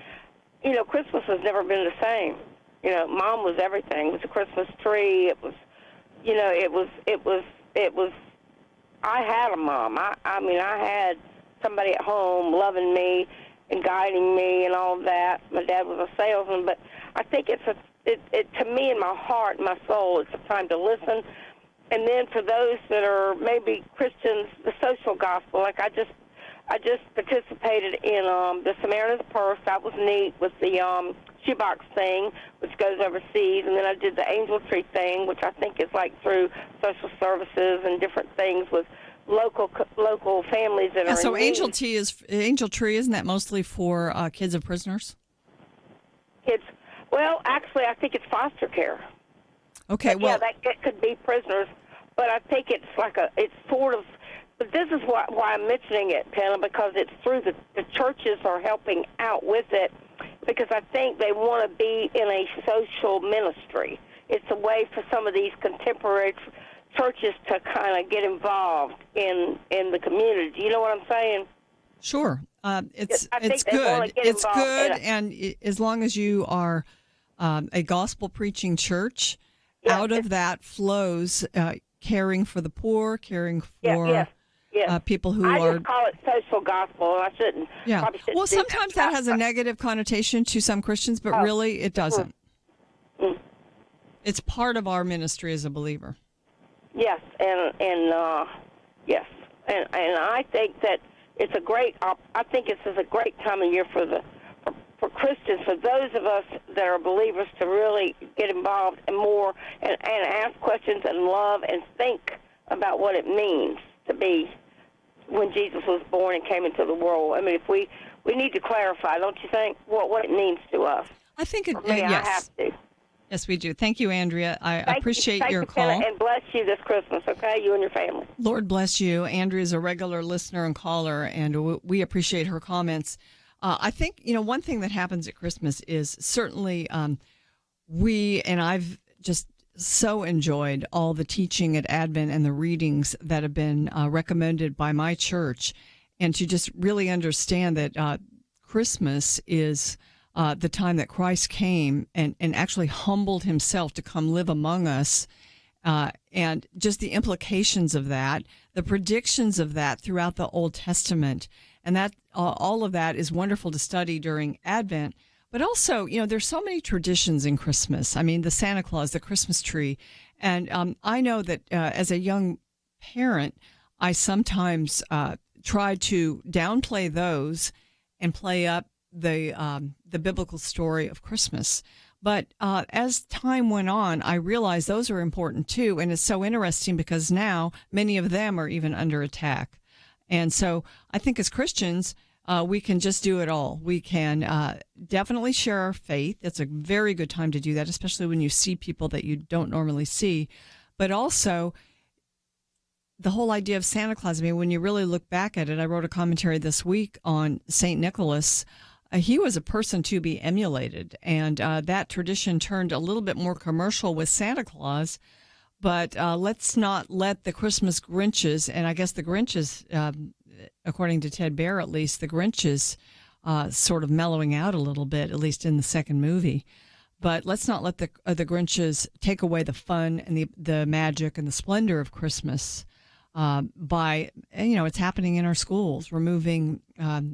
Christmas has never been the same. Mom was everything. It was a Christmas tree. It was, I had a mom. I had somebody at home loving me and guiding me and all that. My dad was a salesman, but I think it to me, in my heart, my soul, it's a time to listen. And then for those that are maybe Christians, the social gospel, like I just participated in the Samaritan's Purse. That was neat with the shoebox thing, which goes overseas. And then I did the Angel Tree thing, which I think is like through social services and different things with local families that are so in need. Angel Tree, isn't that mostly for kids of prisoners? Well, actually, I think it's foster care. Okay, but it could be prisoners, but I think it's it's sort of. But this is why I'm mentioning it, Penna, because it's through the churches are helping out with it, because I think they want to be in a social ministry. It's a way for some of these contemporary churches to kind of get involved in the community. Do you know what I'm saying? Sure. It's I think they good. wanna get It's involved good, in and as long as you are a gospel preaching church, out of that flows caring for the poor, caring for people who I are. just call it social gospel. I shouldn't. Yeah. Probably shouldn't Well, do sometimes that has a negative connotation to some Christians, but really it doesn't. It's part of our ministry as a believer. Yes, and yes, and I think that it's a great. I think this is a great time of year for Christians, for those of us that are believers, to really get involved and more and ask questions and love and think about what it means to be when Jesus was born and came into the world. I mean, if we need to clarify, don't you think, what it means to us? I think it. I Yes. I have to. Yes, we do. Thank you, Andrea. I appreciate Thank your you, call. Penna, and bless you this Christmas, okay? You and your family. Lord bless you. Andrea is a regular listener and caller, and we appreciate her comments. I think, one thing that happens at Christmas is certainly I've just so enjoyed all the teaching at Advent and the readings that have been recommended by my church, and to just really understand that Christmas is the time that Christ came and actually humbled himself to come live among us, and just the implications of that, the predictions of that throughout the Old Testament. And that all of that is wonderful to study during Advent. But also, there's so many traditions in Christmas. I mean, the Santa Claus, the Christmas tree. And I know that as a young parent, I sometimes try to downplay those and play up the biblical story of Christmas. But as time went on, I realized those are important too. And it's so interesting because now many of them are even under attack. And so I think as Christians, we can just do it all. We can definitely share our faith. It's a very good time to do that, especially when you see people that you don't normally see. But also, the whole idea of Santa Claus, I mean, when you really look back at it, I wrote a commentary this week on St. Nicholas. He was a person to be emulated, and that tradition turned a little bit more commercial with Santa Claus. But let's not let the Christmas Grinches, and I guess the Grinches, according to Ted Baehr at least, the Grinches sort of mellowing out a little bit, at least in the second movie. But let's not let the Grinches take away the fun and the magic and the splendor of Christmas by, it's happening in our schools, removing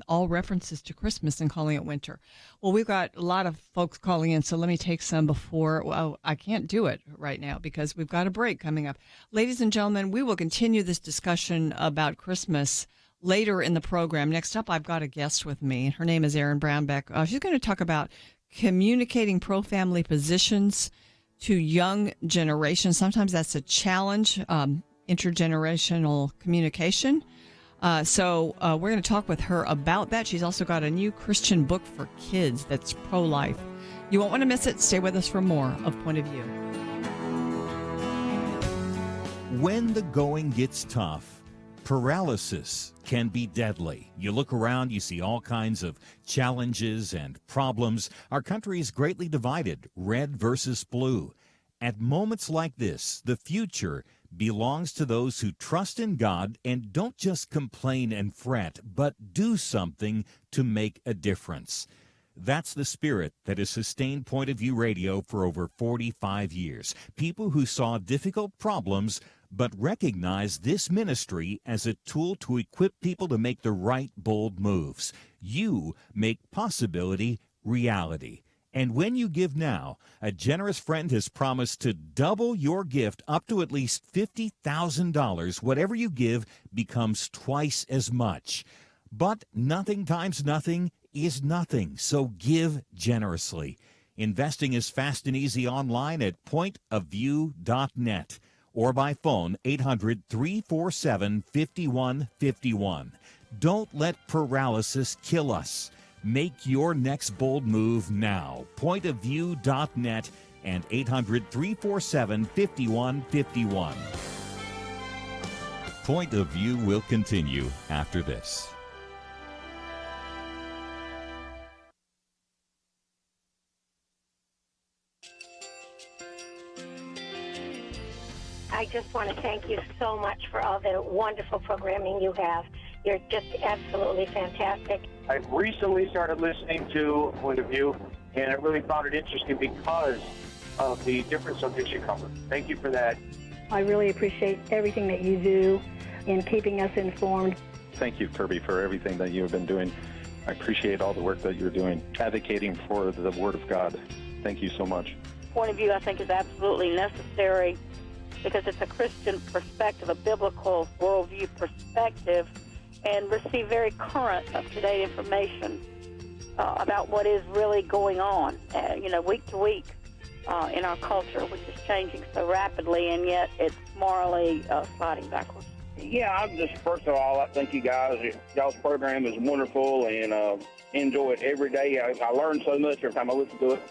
all references to Christmas and calling it winter. Well, we've got a lot of folks calling in, so let me take some before. Well, I can't do it right now because we've got a break coming up. Ladies and gentlemen, we will continue this discussion about Christmas later in the program. Next up, I've got a guest with me. Her name is Erin Brownback. She's going to talk about communicating pro-family positions to young generations. Sometimes that's a challenge, intergenerational communication. So we're going to talk with her about that. She's also got a new Christian book for kids that's pro-life. You won't want to miss it. Stay with us for more of Point of View. When the going gets tough, paralysis can be deadly. You look around, you see all kinds of challenges and problems. Our country is greatly divided, red versus blue. At moments like this, the future belongs to those who trust in God and don't just complain and fret, but do something to make a difference. That's the spirit that has sustained Point of View Radio for over 45 years. People who saw difficult problems but recognize this ministry as a tool to equip people to make the right, bold moves. You make possibility reality. And when you give now, a generous friend has promised to double your gift up to at least $50,000. Whatever you give becomes twice as much. But nothing times nothing is nothing, so give generously. Investing is fast and easy online at pointofview.net or by phone 800-347-5151. Don't let paralysis kill us. Make your next bold move now. Pointofview.net and 800-347-5151. Point of View will continue after this. just want to thank you so much for all the wonderful programming you have. You're just absolutely fantastic. I recently started listening to Point of View, and I really found it interesting because of the different subjects you cover. Thank you for that. I really appreciate everything that you do in keeping us informed. Thank you, Kirby, for everything that you have been doing. I appreciate all the work that you're doing, advocating for the Word of God. Thank you so much. Point of view, I think, is absolutely necessary because it's a Christian perspective, a biblical worldview perspective, and receive very current, up-to-date information about what is really going on, week to week in our culture, which is changing so rapidly, and yet it's morally sliding backwards. Yeah, I'm just, first of all, I thank you guys. Y'all's program is wonderful, and enjoy it every day. I learn so much every time I listen to it.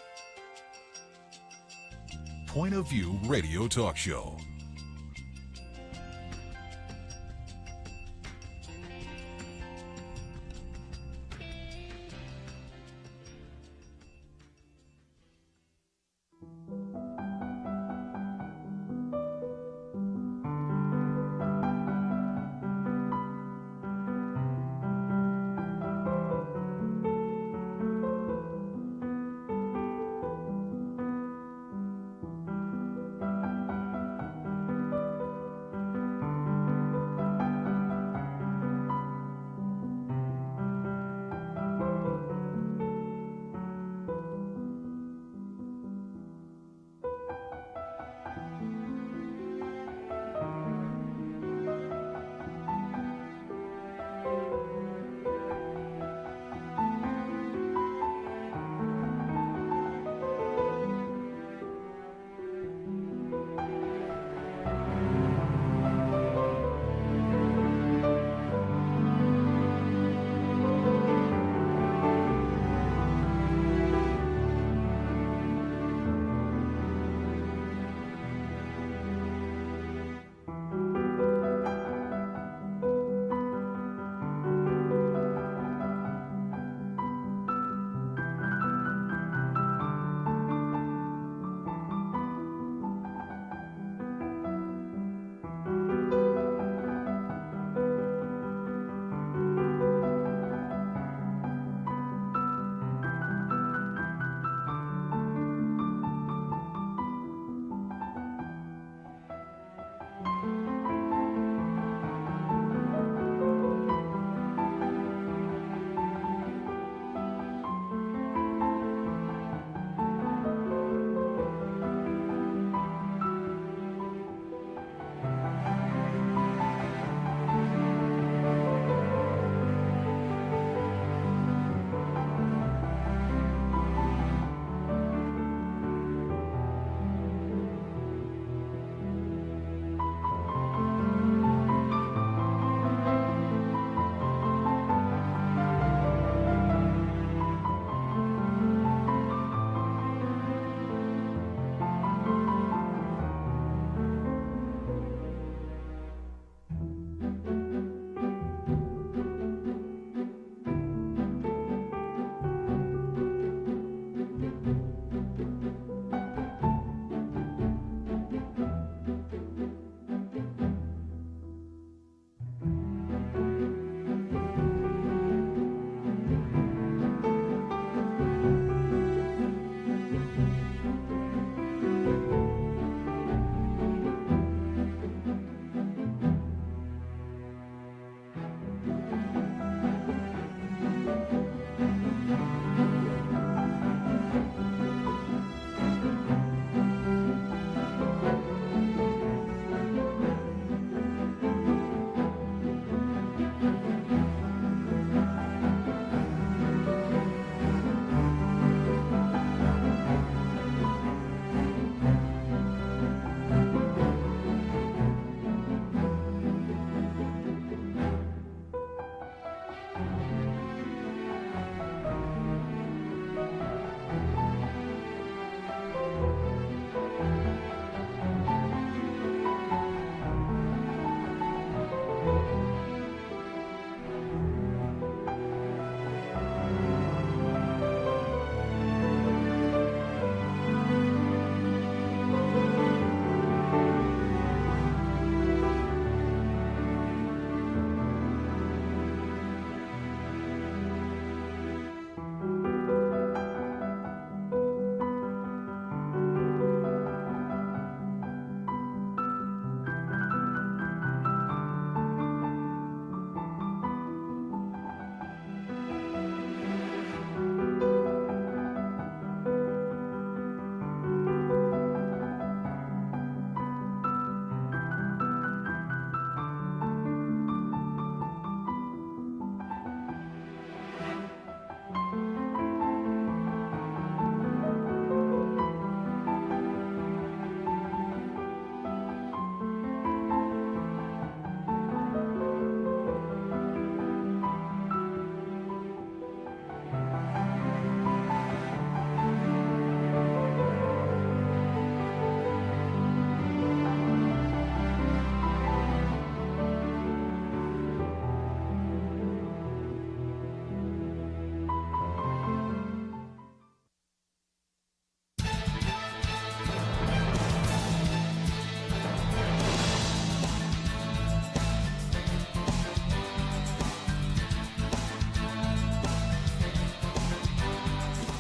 Point of View Radio Talk Show.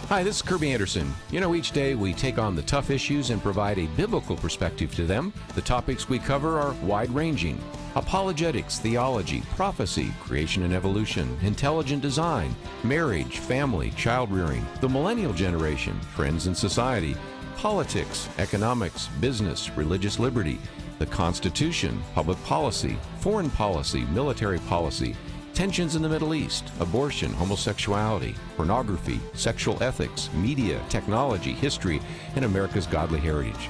Hi, this is Kirby Anderson. You know, each day we take on the tough issues and provide a biblical perspective to them. The topics we cover are wide-ranging: apologetics, theology, prophecy, creation and evolution, intelligent design, marriage, family, child-rearing, the millennial generation, trends in society, politics, economics, business, religious liberty, the Constitution, public policy, foreign policy, military policy, tensions in the Middle East, abortion, homosexuality, pornography, sexual ethics, media, technology, history, and America's godly heritage.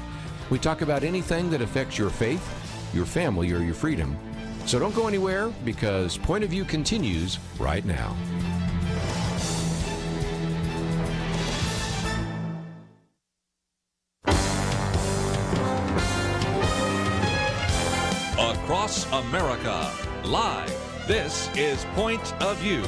We talk about anything that affects your faith, your family, or your freedom. So don't go anywhere, because Point of View continues right now. Across America, live. This is Point of View.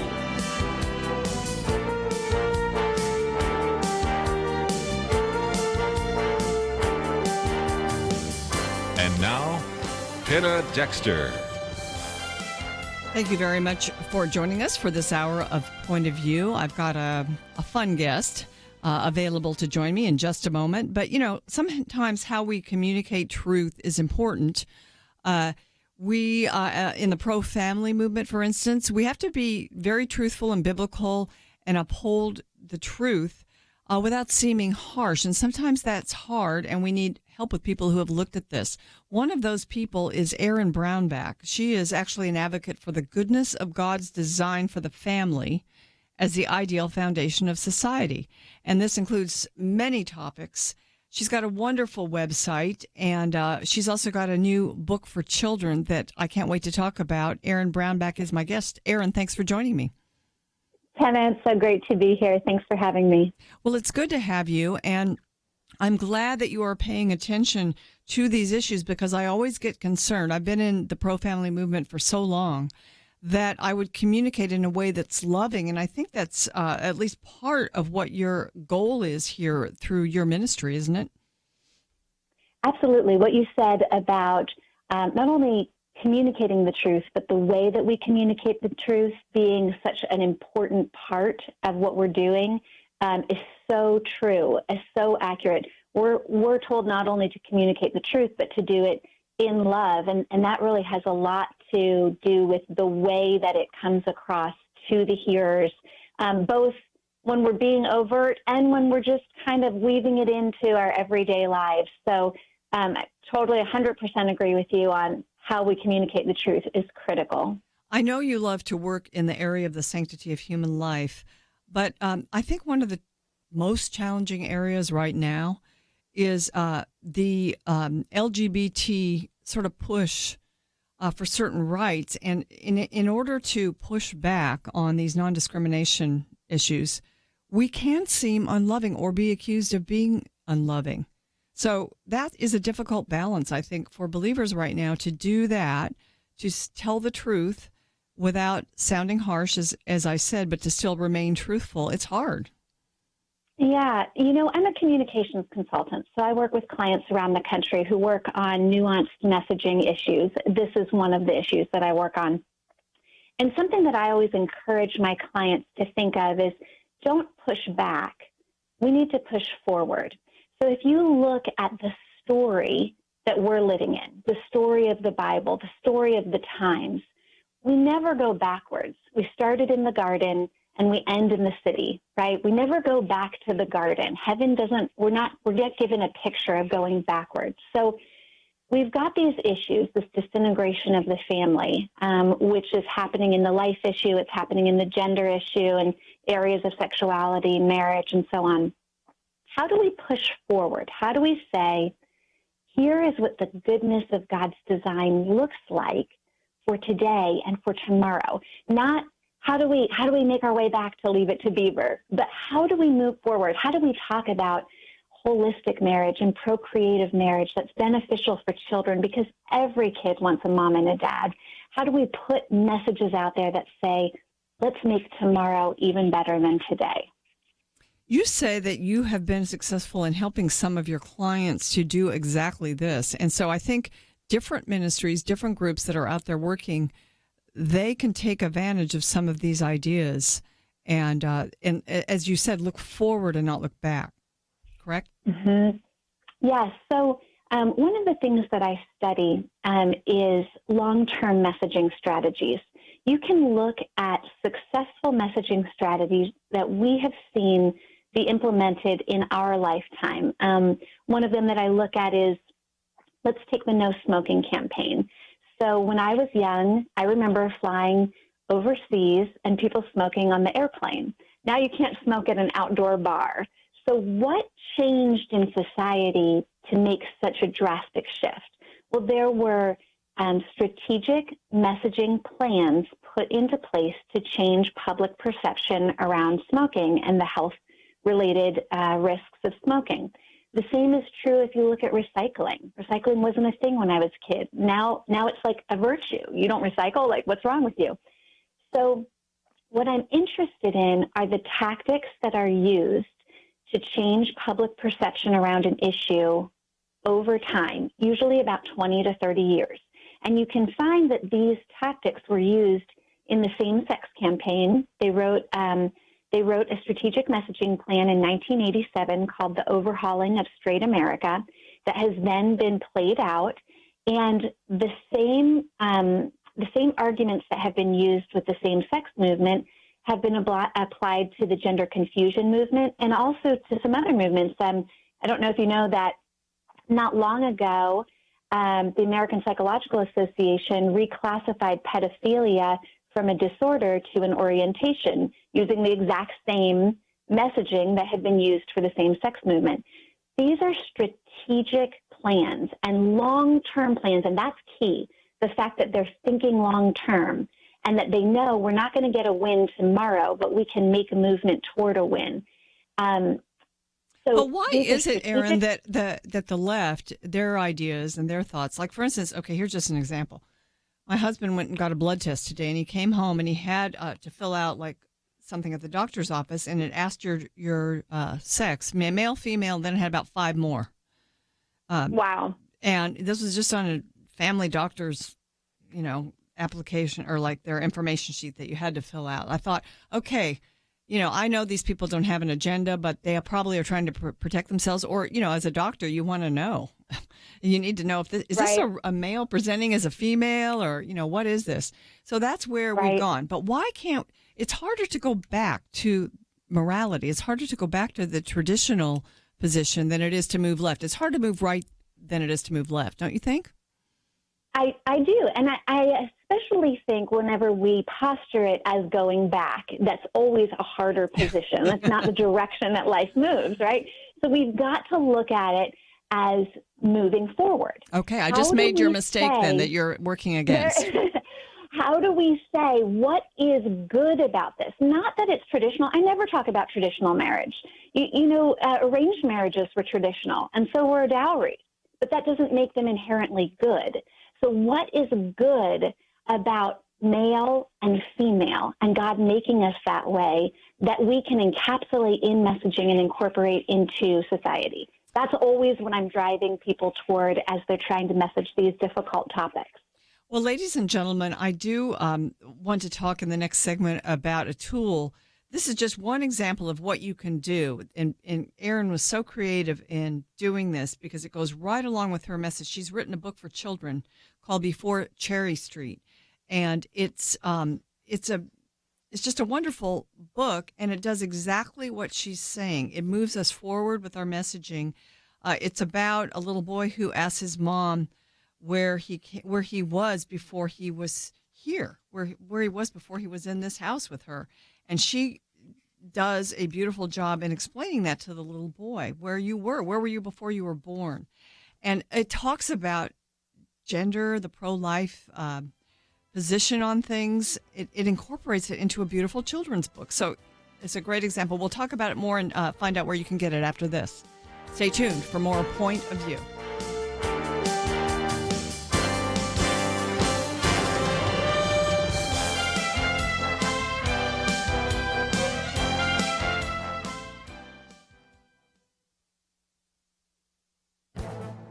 And now, Penna Dexter. Thank you very much for joining us for this hour of Point of View. I've got a fun guest available to join me in just a moment. But, you know, sometimes how we communicate truth is important. We, in the pro-family movement, for instance, we have to be very truthful and biblical and uphold the truth without seeming harsh. And sometimes that's hard, and we need help with people who have looked at this. One of those people is Erin Brownback. She is actually an advocate for the goodness of God's design for the family as the ideal foundation of society. And this includes many topics. She's got a wonderful website, and she's also got a new book for children that I can't wait to talk about. Erin Brownback is my guest. Erin, thanks for joining me. Penna, it's so great to be here. Thanks for having me. Well, it's good to have you, and I'm glad that you are paying attention to these issues, because I always get concerned. I've been in the pro-family movement for so long that I would communicate in a way that's loving, and I think that's at least part of what your goal is here through your ministry, isn't it? Absolutely. What you said about not only communicating the truth, but the way that we communicate the truth being such an important part of what we're doing is so true, is so accurate. We're told not only to communicate the truth, but to do it in love, and that really has a lot to do with the way that it comes across to the hearers, both when we're being overt and when we're just kind of weaving it into our everyday lives. So I totally 100% agree with you on how we communicate the truth is critical. I know you love to work in the area of the sanctity of human life, but I think one of the most challenging areas right now is the LGBT sort of push for certain rights. And in order to push back on these non-discrimination issues, we can seem unloving or be accused of being unloving. So that is a difficult balance, I think, for believers right now, to do that, to tell the truth without sounding harsh, as I said, but to still remain truthful. It's hard. Yeah, you know, I'm a communications consultant, so I work with clients around the country who work on nuanced messaging issues. This is one of the issues that I work on. And something that I always encourage my clients to think of is don't push back. We need to push forward. So if you look at the story that we're living in, the story of the Bible, the story of the times, we never go backwards. We started in the garden and we end in the city, right? We never go back to the garden. Heaven doesn't, we're not given a picture of going backwards. So we've got these issues, this disintegration of the family, which is happening in the life issue, it's happening in the gender issue and areas of sexuality, marriage, and so on. How do we push forward? How do we say, here is what the goodness of God's design looks like for today and for tomorrow? Not how do we make our way back to Leave It to Beaver, but how do we move forward? How do we talk about holistic marriage and procreative marriage that's beneficial for children, because every kid wants a mom and a dad? How do we put messages out there that say, let's make tomorrow even better than today? You say that you have been successful in helping some of your clients to do exactly this. And so I think different ministries, different groups that are out there working, they can take advantage of some of these ideas and as you said, look forward and not look back. Correct? Mm-hmm. Yes. So one of the things that I study is long-term messaging strategies. You can look at successful messaging strategies that we have seen be implemented in our lifetime. One of them that I look at is, let's take the no smoking campaign. So when I was young, I remember flying overseas and people smoking on the airplane. Now you can't smoke at an outdoor bar. So what changed in society to make such a drastic shift? Well, there were strategic messaging plans put into place to change public perception around smoking and the health-related risks of smoking. The same is true if you look at recycling. Recycling wasn't a thing when I was a kid. Now it's like a virtue. You don't recycle? Like, what's wrong with you? So what I'm interested in are the tactics that are used to change public perception around an issue over time, usually about 20 to 30 years. And you can find that these tactics were used in the same-sex campaign. They wrote a strategic messaging plan in 1987 called The Overhauling of Straight America that has then been played out. And the same arguments that have been used with the same-sex movement have been applied to the gender confusion movement and also to some other movements. I don't know if you know that not long ago, the American Psychological Association reclassified pedophilia from a disorder to an orientation using the exact same messaging that had been used for the same-sex movement. These are strategic plans and long-term plans, and that's key, the fact that they're thinking long-term and that they know we're not going to get a win tomorrow, but we can make a movement toward a win. But why is it, Erin, that the left, their ideas and their thoughts, like, for instance, okay, here's just an example. My husband went and got a blood test today, and he came home and he had to fill out like something at the doctor's office, and it asked your sex, male, female, then it had about 5 more. Wow. And this was just on a family doctor's, application or like their information sheet that you had to fill out. I thought, okay, I know these people don't have an agenda, but they probably are trying to protect themselves. Or, as a doctor, you want to know. You need to know if this a male presenting as a female or, what is this? So that's where we've gone. But why can't, it's harder to go back to morality. It's harder to go back to the traditional position than it is to move left. It's harder to move right than it is to move left, don't you think? I do. And I especially think whenever we posture it as going back, that's always a harder position. That's not the direction that life moves, right? So we've got to look at it as moving forward. Okay, I just made your mistake then that you're working against. How do we say what is good about this? Not that it's traditional. I never talk about traditional marriage. Arranged marriages were traditional, and so were dowries, but that doesn't make them inherently good. So what is good about male and female and God making us that way that we can encapsulate in messaging and incorporate into society? That's always what I'm driving people toward as they're trying to message these difficult topics. Well, ladies and gentlemen, I do want to talk in the next segment about a tool. This is just one example of what you can do. And Erin was so creative in doing this because it goes right along with her message. She's written a book for children called Before Cherry Street. And it's just a wonderful book, and it does exactly what she's saying. It moves us forward with our messaging. It's about a little boy who asks his mom where he was before he was here, where he was before he was in this house with her. And she does a beautiful job in explaining that to the little boy, where were you before you were born? And it talks about gender, the pro-life position on things. It incorporates it into a beautiful children's book. So it's a great example. We'll talk about it more and find out where you can get it after this. Stay tuned for more Point of View.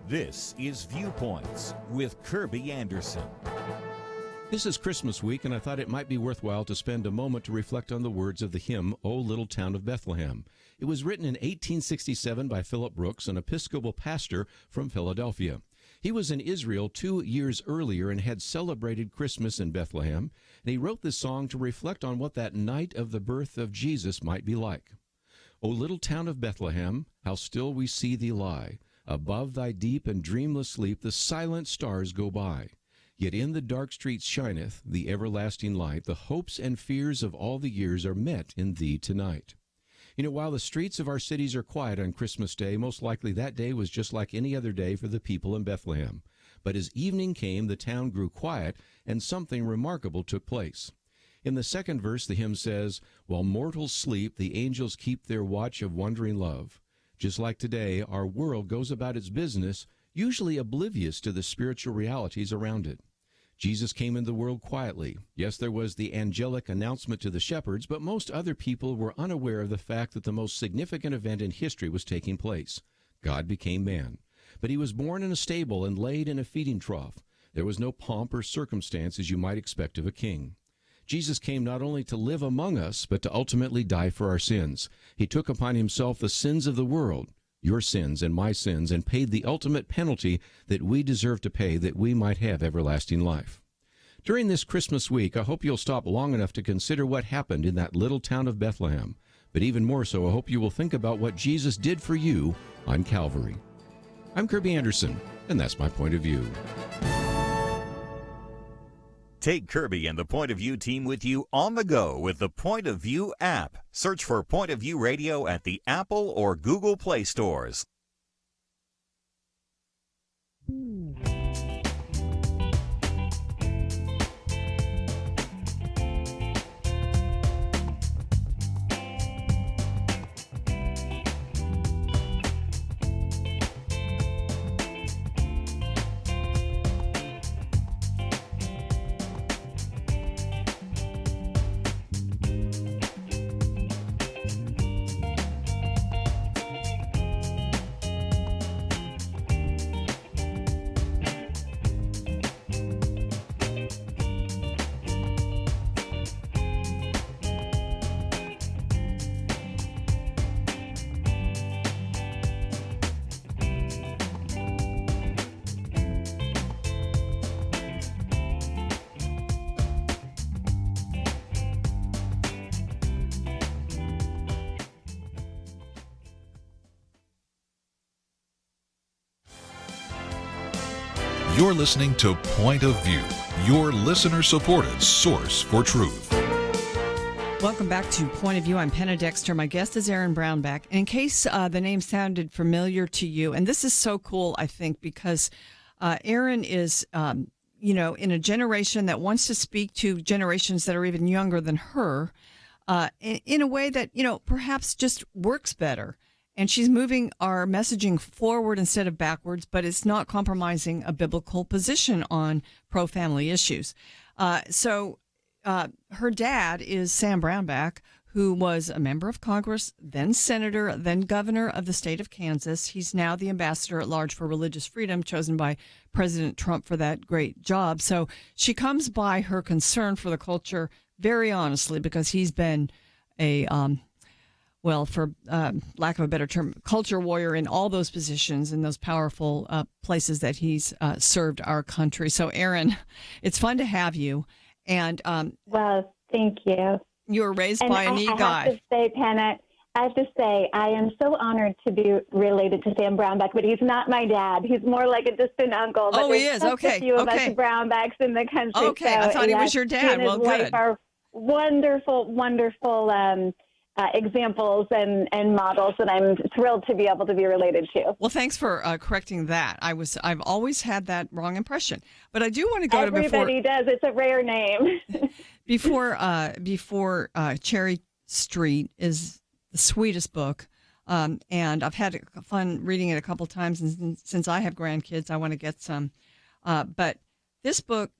This is Viewpoints with Kirby Anderson. This is Christmas week, and I thought it might be worthwhile to spend a moment to reflect on the words of the hymn, O Little Town of Bethlehem. It was written in 1867 by Philip Brooks, an Episcopal pastor from Philadelphia. He was in Israel 2 years earlier and had celebrated Christmas in Bethlehem, and he wrote this song to reflect on what that night of the birth of Jesus might be like. O little town of Bethlehem, how still we see thee lie. Above thy deep and dreamless sleep the silent stars go by. Yet in the dark streets shineth the everlasting light. The hopes and fears of all the years are met in thee tonight. You know, while the streets of our cities are quiet on Christmas Day, most likely that day was just like any other day for the people in Bethlehem. But as evening came, the town grew quiet, and something remarkable took place. In the second verse, the hymn says, While mortals sleep, the angels keep their watch of wondering love. Just like today, our world goes about its business, usually oblivious to the spiritual realities around it. Jesus came into the world quietly. Yes, there was the angelic announcement to the shepherds, but most other people were unaware of the fact that the most significant event in history was taking place. God became man. But he was born in a stable and laid in a feeding trough. There was no pomp or circumstance as you might expect of a king. Jesus came not only to live among us, but to ultimately die for our sins. He took upon himself the sins of the world, your sins and my sins, and paid the ultimate penalty that we deserve to pay that we might have everlasting life. During this Christmas week, I hope you'll stop long enough to consider what happened in that little town of Bethlehem. But even more so, I hope you will think about what Jesus did for you on Calvary. I'm Kirby Anderson, and that's my point of view. Take Kirby and the Point of View team with you on the go with the Point of View app. Search for Point of View Radio at the Apple or Google Play stores. You're listening to Point of View, your listener-supported source for truth. Welcome back to Point of View. I'm Penna Dexter. My guest is Erin Brownback. In case the name sounded familiar to you, and this is so cool, I think, because Erin is, in a generation that wants to speak to generations that are even younger than her in a way that, perhaps just works better. And she's moving our messaging forward instead of backwards, but it's not compromising a biblical position on pro-family issues. So her dad is Sam Brownback, who was a member of Congress, then senator, then governor of the state of Kansas. He's now the ambassador at large for religious freedom, chosen by President Trump for that great job. So she comes by her concern for the culture very honestly, because he's been a for lack of a better term, culture warrior in all those positions, in those powerful places that he's served our country. So, Erin, it's fun to have you. And well, thank you. You were raised by a neat guy. I have to say, Penna, I am so honored to be related to Sam Brownback, but he's not my dad. He's more like a distant uncle. But he is. Okay. A few of us Brownbacks in the country. Okay, so, I thought he was your dad. Well, good. Wife are wonderful, wonderful examples and models that I'm thrilled to be able to be related to. Well, thanks for correcting that. I've always had that wrong impression, but I do want to go to before. Everybody does. It's a rare name. before Cherry Street is the sweetest book, and I've had fun reading it a couple times. And since I have grandkids, I want to get some. But this book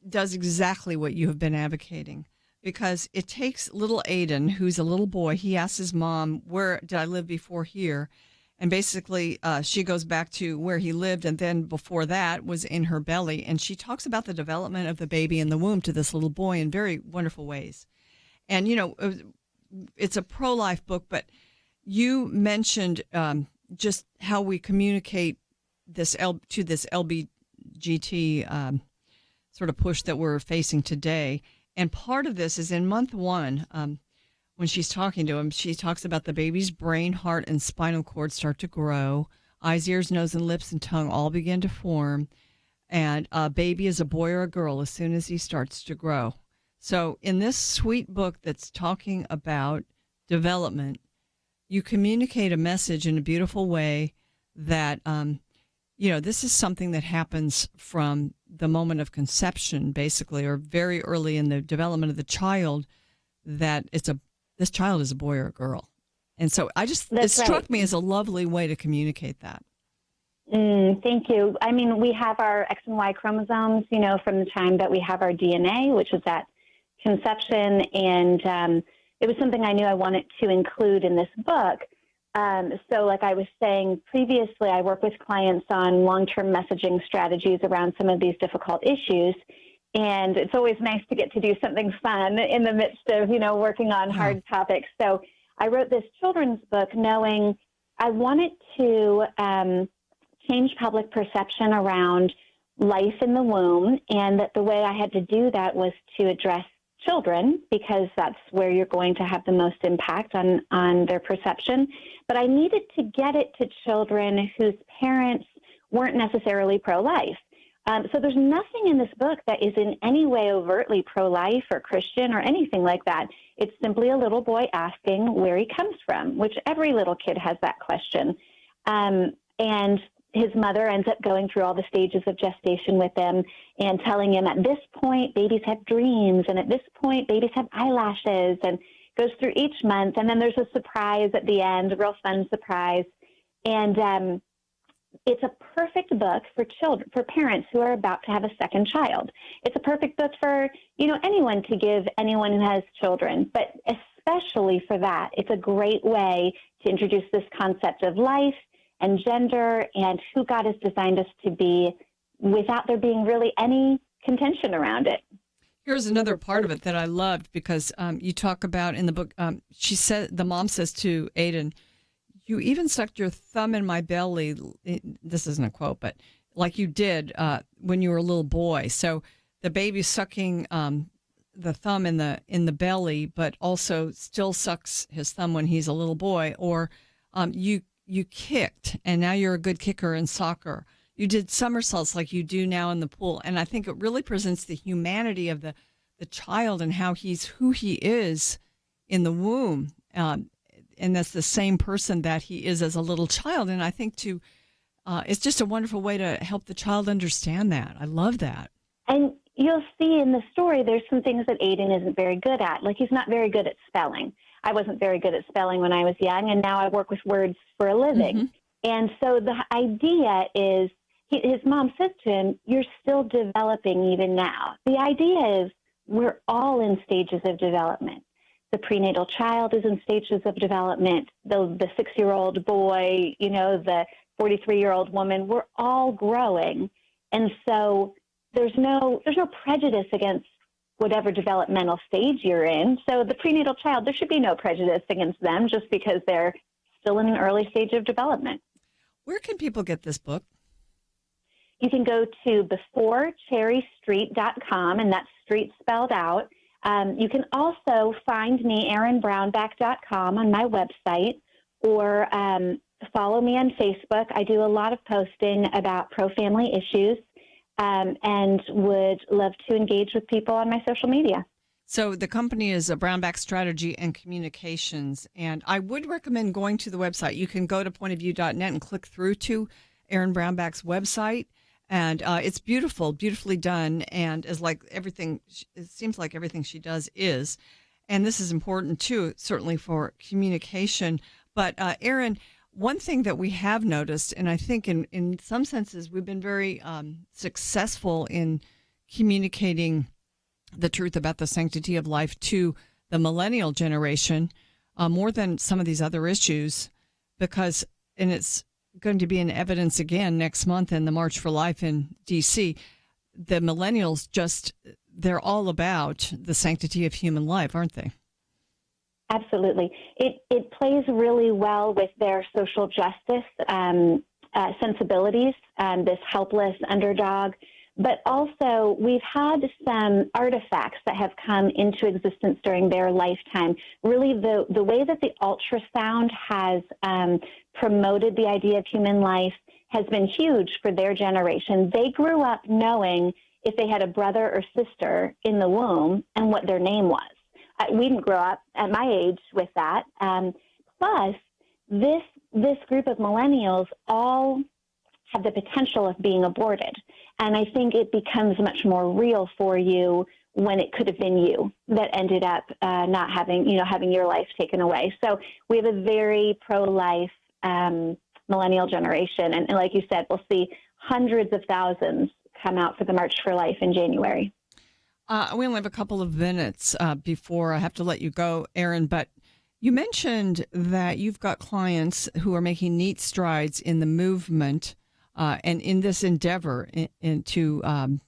does exactly what you have been advocating. Because it takes little Aiden, who's a little boy, he asks his mom, where did I live before here? And basically, she goes back to where he lived, and then before that was in her belly. And she talks about the development of the baby in the womb to this little boy in very wonderful ways. And, it's a pro-life book, but you mentioned just how we communicate this LBGT sort of push that we're facing today. And part of this is in month 1, when she's talking to him, she talks about the baby's brain, heart, and spinal cord start to grow. Eyes, ears, nose, and lips and tongue all begin to form. And a baby is a boy or a girl as soon as he starts to grow. So in this sweet book that's talking about development, you communicate a message in a beautiful way that, this is something that happens from the moment of conception, basically, or very early in the development of the child, that this child is a boy or a girl. And so it struck me as a lovely way to communicate that. Thank you. I mean, we have our X and Y chromosomes, from the time that we have our DNA, which is at conception. And it was something I knew I wanted to include in this book. So like I was saying previously, I work with clients on long-term messaging strategies around some of these difficult issues. And it's always nice to get to do something fun in the midst of, working on hard topics. So I wrote this children's book knowing I wanted to change public perception around life in the womb, and that the way I had to do that was to address children, because that's where you're going to have the most impact on their perception. But I needed to get it to children whose parents weren't necessarily pro-life. So there's nothing in this book that is in any way overtly pro-life or Christian or anything like that. It's simply a little boy asking where he comes from, which every little kid has that question. And his mother ends up going through all the stages of gestation with him and telling him at this point, babies have dreams, and at this point, babies have eyelashes, and goes through each month. And then there's a surprise at the end, a real fun surprise. And it's a perfect book for children, for parents who are about to have a second child. It's a perfect book for, anyone to give anyone who has children, but especially for that. It's a great way to introduce this concept of life and gender and who God has designed us to be without there being really any contention around it. Here's another part of it that I loved, because you talk about in the book, the mom says to Aiden, "You even stuck your thumb in my belly." This isn't a quote, but like you did when you were a little boy. So the baby's sucking the thumb in the belly, but also still sucks his thumb when he's a little boy. Or you kicked, and now you're a good kicker in soccer. You did somersaults like you do now in the pool. And I think it really presents the humanity of the child and how he's who he is in the womb. And that's the same person that he is as a little child. And I think it's just a wonderful way to help the child understand that. I love that. And you'll see in the story, there's some things that Aiden isn't very good at. Like, he's not very good at spelling. I wasn't very good at spelling when I was young, and now I work with words for a living. Mm-hmm. And so the idea is, his mom says to him, "You're still developing even now." The idea is we're all in stages of development. The prenatal child is in stages of development. The 6-year-old boy, the 43-year-old woman, we're all growing. And so there's no prejudice against whatever developmental stage you're in. So the prenatal child, there should be no prejudice against them just because they're still in an early stage of development. Where can people get this book? You can go to beforecherrystreet.com, and that's street spelled out. You can also find me, erinbrownback.com, on my website, or follow me on Facebook. I do a lot of posting about pro-family issues, and would love to engage with people on my social media. So the company is Brownback Strategy and Communications, and I would recommend going to the website. You can go to pointofview.net and click through to Erin Brownback's website. And it's beautifully done, and is like everything. It seems like everything she does is, and this is important too, certainly for communication. But Erin, one thing that we have noticed, and I think in some senses we've been very successful in communicating the truth about the sanctity of life to the millennial generation, more than some of these other issues, because and it's going to be in evidence again next month in the March for Life in D.C., the millennials they're all about the sanctity of human life, aren't they? Absolutely. It plays really well with their social justice sensibilities, this helpless underdog. But also, we've had some artifacts that have come into existence during their lifetime. Really, the way that the ultrasound has promoted the idea of human life has been huge for their generation. They grew up knowing if they had a brother or sister in the womb and what their name was. We didn't grow up at my age with that. Plus, this group of millennials all have the potential of being aborted. And I think it becomes much more real for you when it could have been you that ended up not having your life taken away. So we have a very pro-life millennial generation. And like you said, we'll see hundreds of thousands come out for the March for Life in January. We only have a couple of minutes before I have to let you go, Erin, but you mentioned that you've got clients who are making neat strides in the movement and in this endeavor to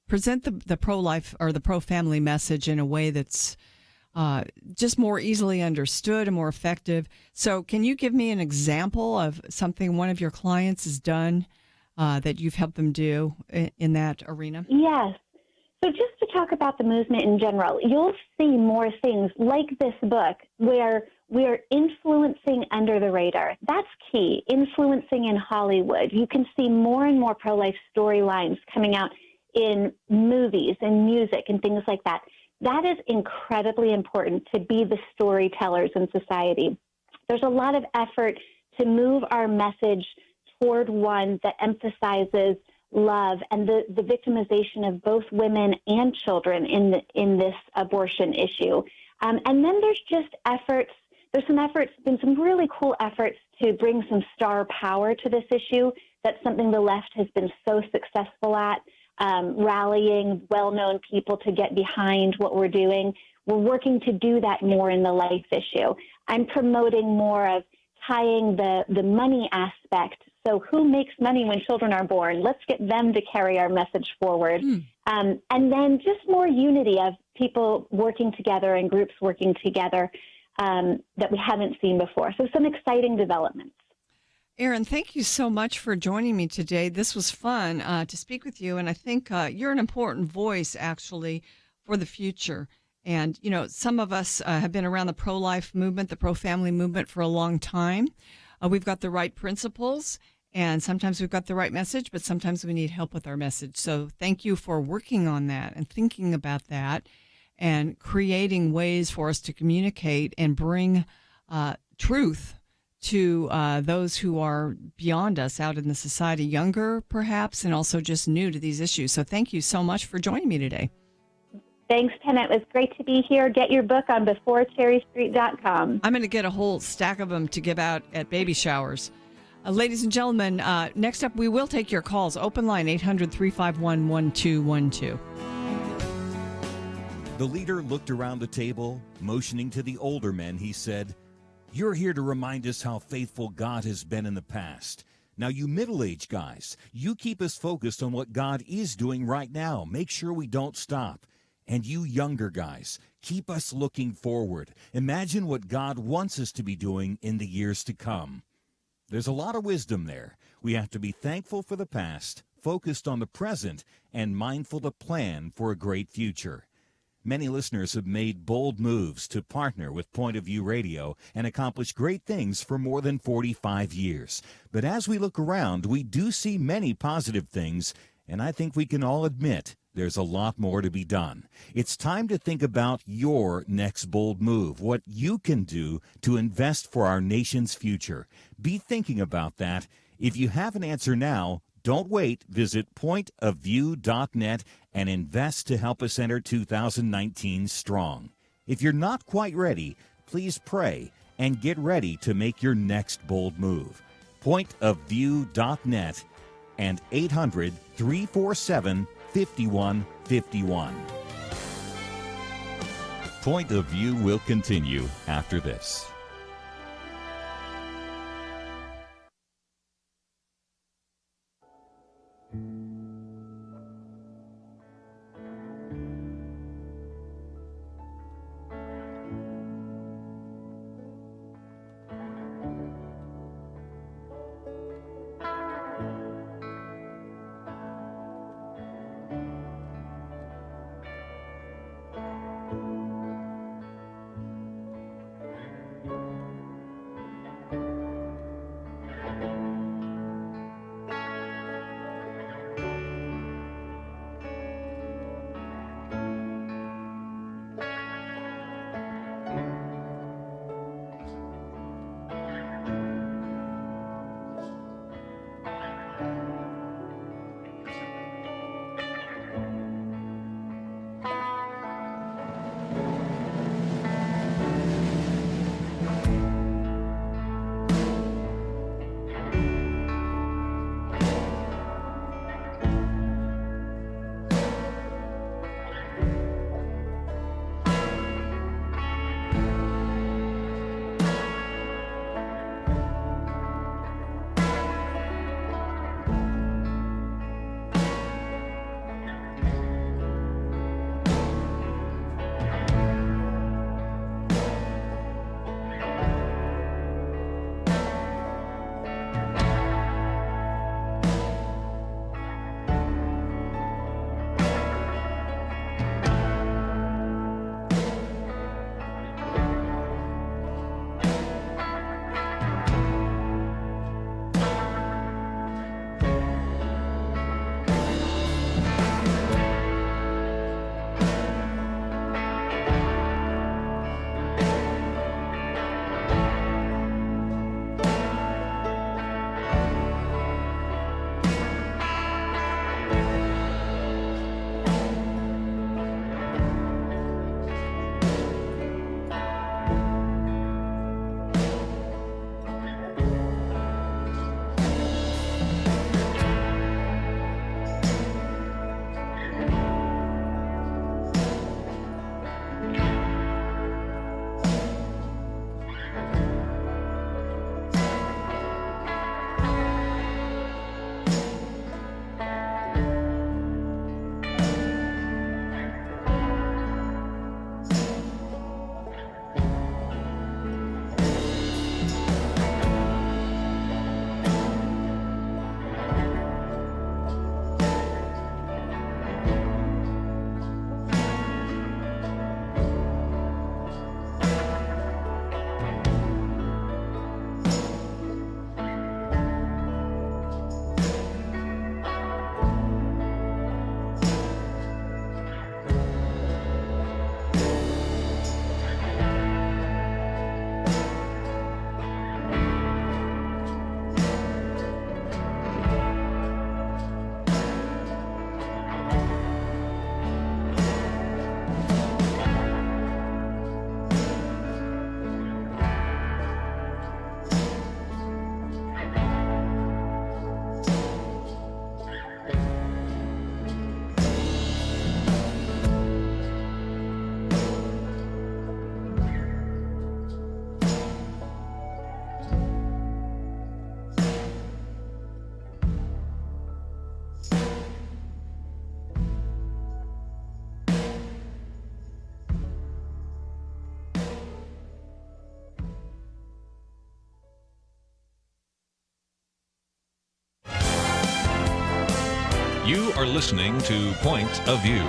present the pro-life or the pro-family message in a way that's just more easily understood and more effective. So can you give me an example of something one of your clients has done that you've helped them do in that arena? Yes. So just to talk about the movement in general, you'll see more things like this book where we're influencing under the radar. That's key, influencing in Hollywood. You can see more and more pro-life storylines coming out in movies and music and things like that. That is incredibly important to be the storytellers in society. There's a lot of effort to move our message toward one that emphasizes love and the victimization of both women and children in this abortion issue. And then there's just efforts. There's been some really cool efforts to bring some star power to this issue. That's something the left has been so successful at, rallying well-known people to get behind what we're doing. We're working to do that more in the life issue. I'm promoting more of tying the money aspect. So who makes money when children are born? Let's get them to carry our message forward. And then just more unity of people working together and groups working together that we haven't seen before. So some exciting developments. Erin, thank you so much for joining me today. This was fun to speak with you, and I think you're an important voice, actually, for the future. And, you know, some of us have been around the pro-life movement, the pro-family movement for a long time. We've got the right principles, and sometimes we've got the right message, but sometimes we need help with our message. So thank you for working on that and thinking about that and creating ways for us to communicate and bring truth to those who are beyond us out in the society, younger perhaps, and also just new to these issues. So thank you so much for joining me today. Thanks, Penna. It was great to be here. Get your book on beforecherrystreet.com. I'm going to get a whole stack of them to give out at baby showers. Ladies and gentlemen, next up, we will take your calls. Open line 800-351-1212. The leader looked around the table, motioning to the older men. He said, "You're here to remind us how faithful God has been in the past. Now, you middle-aged guys, you keep us focused on what God is doing right now. Make sure we don't stop. And you younger guys, keep us looking forward. Imagine what God wants us to be doing in the years to come." There's a lot of wisdom there. We have to be thankful for the past, focused on the present, and mindful to plan for a great future. Many listeners have made bold moves to partner with Point of View Radio and accomplish great things for more than 45 years. But as we look around, we do see many positive things, and I think we can all admit there's a lot more to be done. It's time to think about your next bold move, what you can do to invest for our nation's future. Be thinking about that. If you have an answer now, don't wait. Visit pointofview.net and invest to help us enter 2019 strong. If you're not quite ready, please pray and get ready to make your next bold move. Pointofview.net and 800-347-5151. Point of View will continue after this. You are listening to Point of View.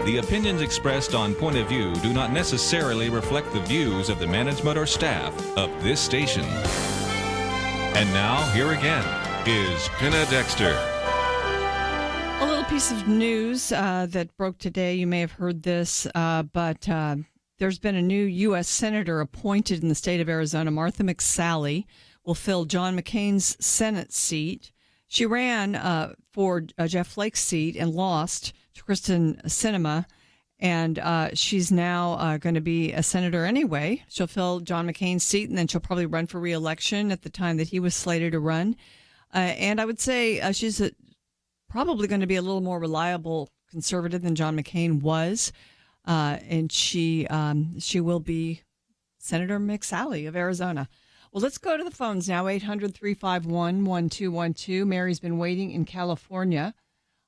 The opinions expressed on Point of View do not necessarily reflect the views of the management or staff of this station. And now, here again is Penna Dexter. A little piece of news that broke today. You may have heard this, but there's been a new U.S. Senator appointed in the state of Arizona. Martha McSally will fill John McCain's Senate seat. She ran for Jeff Flake's seat and lost to Kristen Sinema, and she's now going to be a senator anyway. She'll fill John McCain's seat, and then she'll probably run for re-election at the time that he was slated to run. And I would say she's probably going to be a little more reliable conservative than John McCain was, and she will be Senator McSally of Arizona. Well, let's go to the phones now, 800-351-1212. Mary's been waiting in California.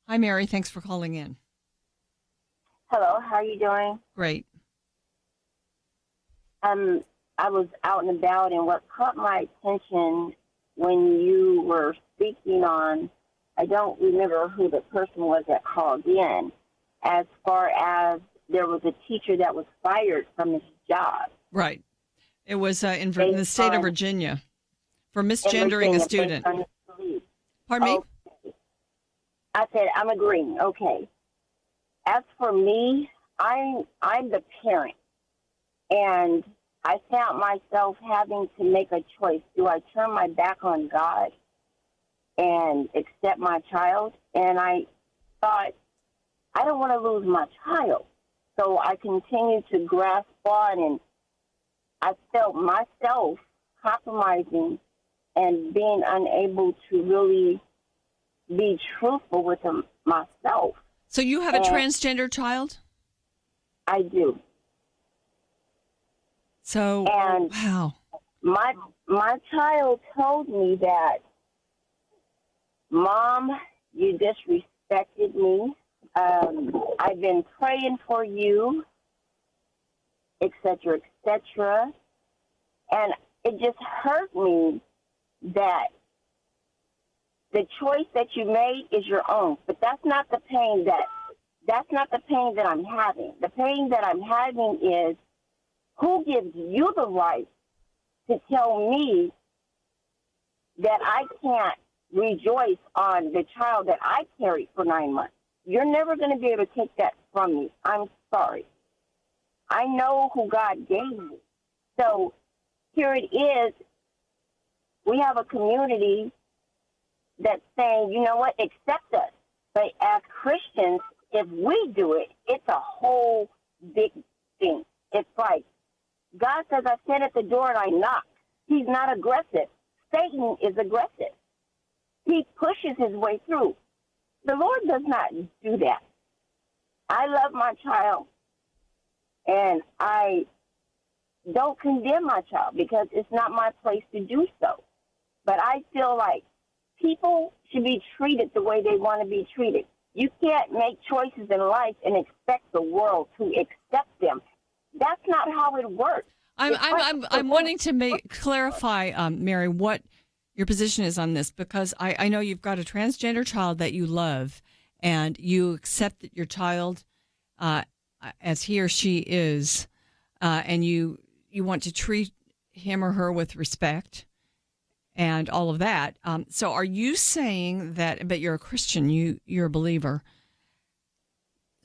Hi, Mary. Thanks for calling in. Hello. How are you doing? Great. I was out and about, and what caught my attention when you were speaking on, I don't remember who the person was that called in, as far as there was a teacher that was fired from his job. Right. It was in the state of Virginia for misgendering a student. Pardon me? Okay. I said, I'm agreeing. Okay. As for me, I'm the parent, and I found myself having to make a choice. Do I turn my back on God and accept my child? And I thought, I don't want to lose my child. So I continued to grasp on, and I felt myself compromising and being unable to really be truthful with myself. So you have a transgender child? I do. So, and wow. My child told me that, Mom, you disrespected me. I've been praying for you, et cetera, and it just hurt me that the choice that you made is your own, but that's not the pain that I'm having. The pain that I'm having is, who gives you the right to tell me that I can't rejoice on the child that I carried for 9 months? You're never going to be able to take that from me. I'm sorry. I know who God gave me. So here it is. We have a community that's saying, you know what, accept us. But as Christians, if we do it, it's a whole big thing. It's like, God says, I stand at the door and I knock. He's not aggressive. Satan is aggressive. He pushes his way through. The Lord does not do that. I love my child, and I don't condemn my child because it's not my place to do so. But I feel like people should be treated the way they want to be treated. You can't make choices in life and expect the world to accept them. That's not how it works. I'm wanting to clarify, Mary, what your position is on this, because I know you've got a transgender child that you love, and you accept that your child, as he or she is, and you want to treat him or her with respect and all of that. So are you saying that, but you're a Christian, you're a believer.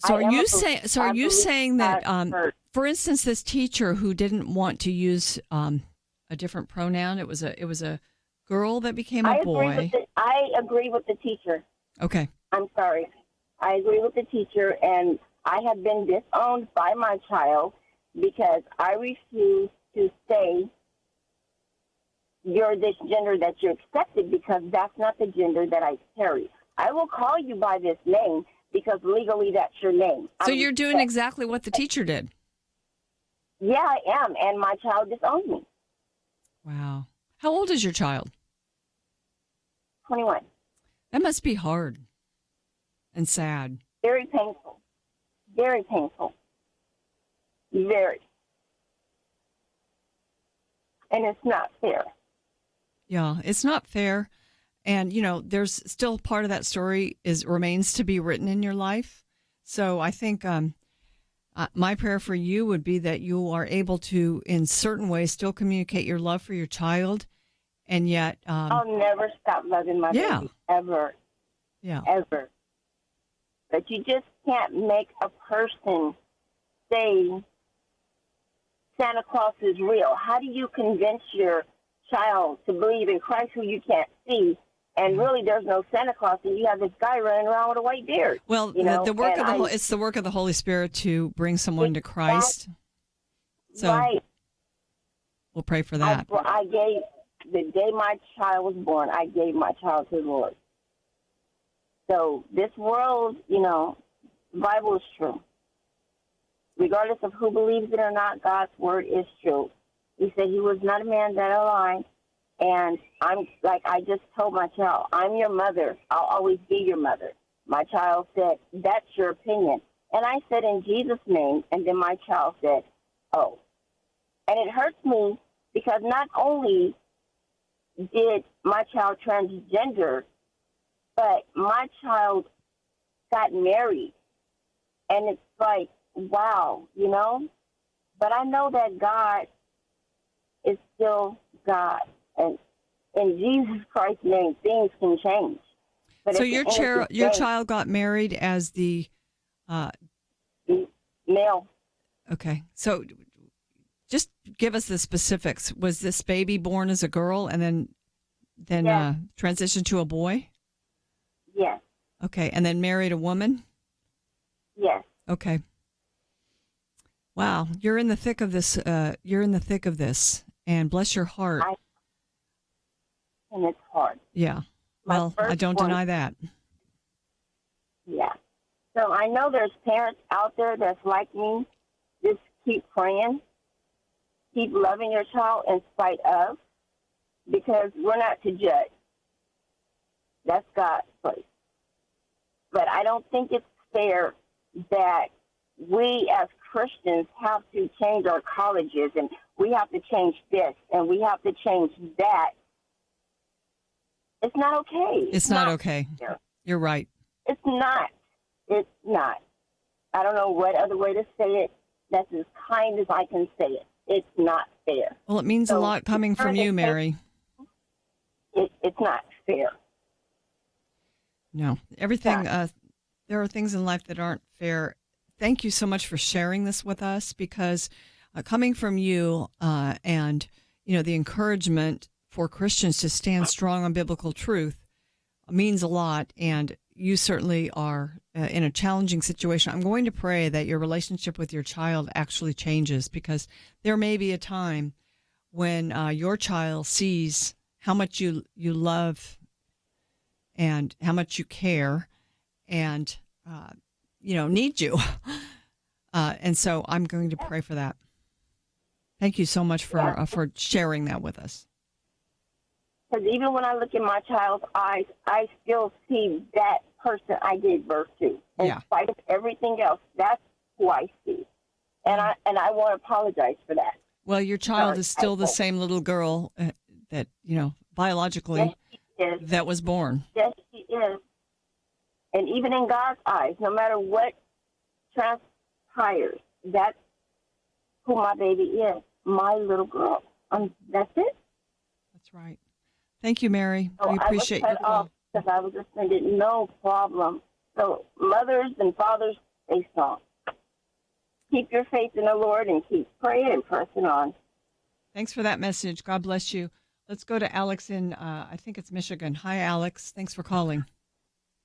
So are you saying that, for instance, this teacher who didn't want to use a different pronoun, it was a girl that became a boy. I agree with the teacher. Okay. I'm sorry. I agree with the teacher, and I have been disowned by my child because I refuse to say you're this gender that you accepted, because that's not the gender that I carry. I will call you by this name because legally that's your name. So you're doing exactly what the teacher did. Yeah, I am, and my child disowned me. Wow. How old is your child? 21. That must be hard and sad. Very painful. Very painful. Very. And it's not fair. Yeah, it's not fair. And, there's still part of that story remains to be written in your life. So I think my prayer for you would be that you are able to, in certain ways, still communicate your love for your child, and yet I'll never stop loving my baby, ever. Yeah. Ever. But you just can't make a person say Santa Claus is real. How do you convince your child to believe in Christ who you can't see, and really there's no Santa Claus, and you have this guy running around with a white beard? Well, the work of it's the work of the Holy Spirit to bring someone to Christ. So right. We'll pray for that. I gave, the day my child was born, I gave my child to the Lord. So this world, the Bible is true. Regardless of who believes it or not, God's word is true. He said he was not a man that lie. And I'm like, I just told my child, I'm your mother. I'll always be your mother. My child said, that's your opinion. And I said, in Jesus' name. And then my child said, oh. And it hurts me because not only did my child transgender, but my child got married. And it's like, wow, But I know that God is still God. And in Jesus Christ's name, things can change. But so your child got married as the male. Okay. So just give us the specifics. Was this baby born as a girl and then yes. Transitioned to a boy? Yes. Okay. And then married a woman? Yes. Okay. Wow. You're in the thick of this. And bless your heart. And it's hard. Yeah. Well, I don't deny that. Yeah. So I know there's parents out there that's like me. Just keep praying. Keep loving your child in spite of, because we're not to judge. That's God's place. But I don't think it's fair that we as Christians have to change our colleges, and we have to change this, and we have to change that. It's not okay. It's not okay. Fair. You're right. It's not. It's not. I don't know what other way to say it. That's as kind as I can say it. It's not fair. Well, it means a lot coming from you, Mary. It's not fair. No. Everything, there are things in life that aren't fair. Thank you so much for sharing this with us, because coming from you and, the encouragement for Christians to stand strong on biblical truth means a lot. And you certainly are in a challenging situation. I'm going to pray that your relationship with your child actually changes, because there may be a time when your child sees how much you love and how much you care and, need you. And so I'm going to pray for that. Thank you so much for sharing that with us. Because even when I look in my child's eyes, I still see that person I gave birth to. In spite of everything else, that's who I see. And I want to apologize for that. Well, your child is still the same little girl that, biologically, that was born. Yes, she is. And even in God's eyes, no matter what transpires, that's who my baby is, my little girl. That's it. That's right. Thank you, Mary. We appreciate your call. Because I was just thinking, no problem. So mothers and fathers, stay strong. Keep your faith in the Lord and keep praying and pressing on. Thanks for that message. God bless you. Let's go to Alex in, I think it's Michigan. Hi, Alex. Thanks for calling.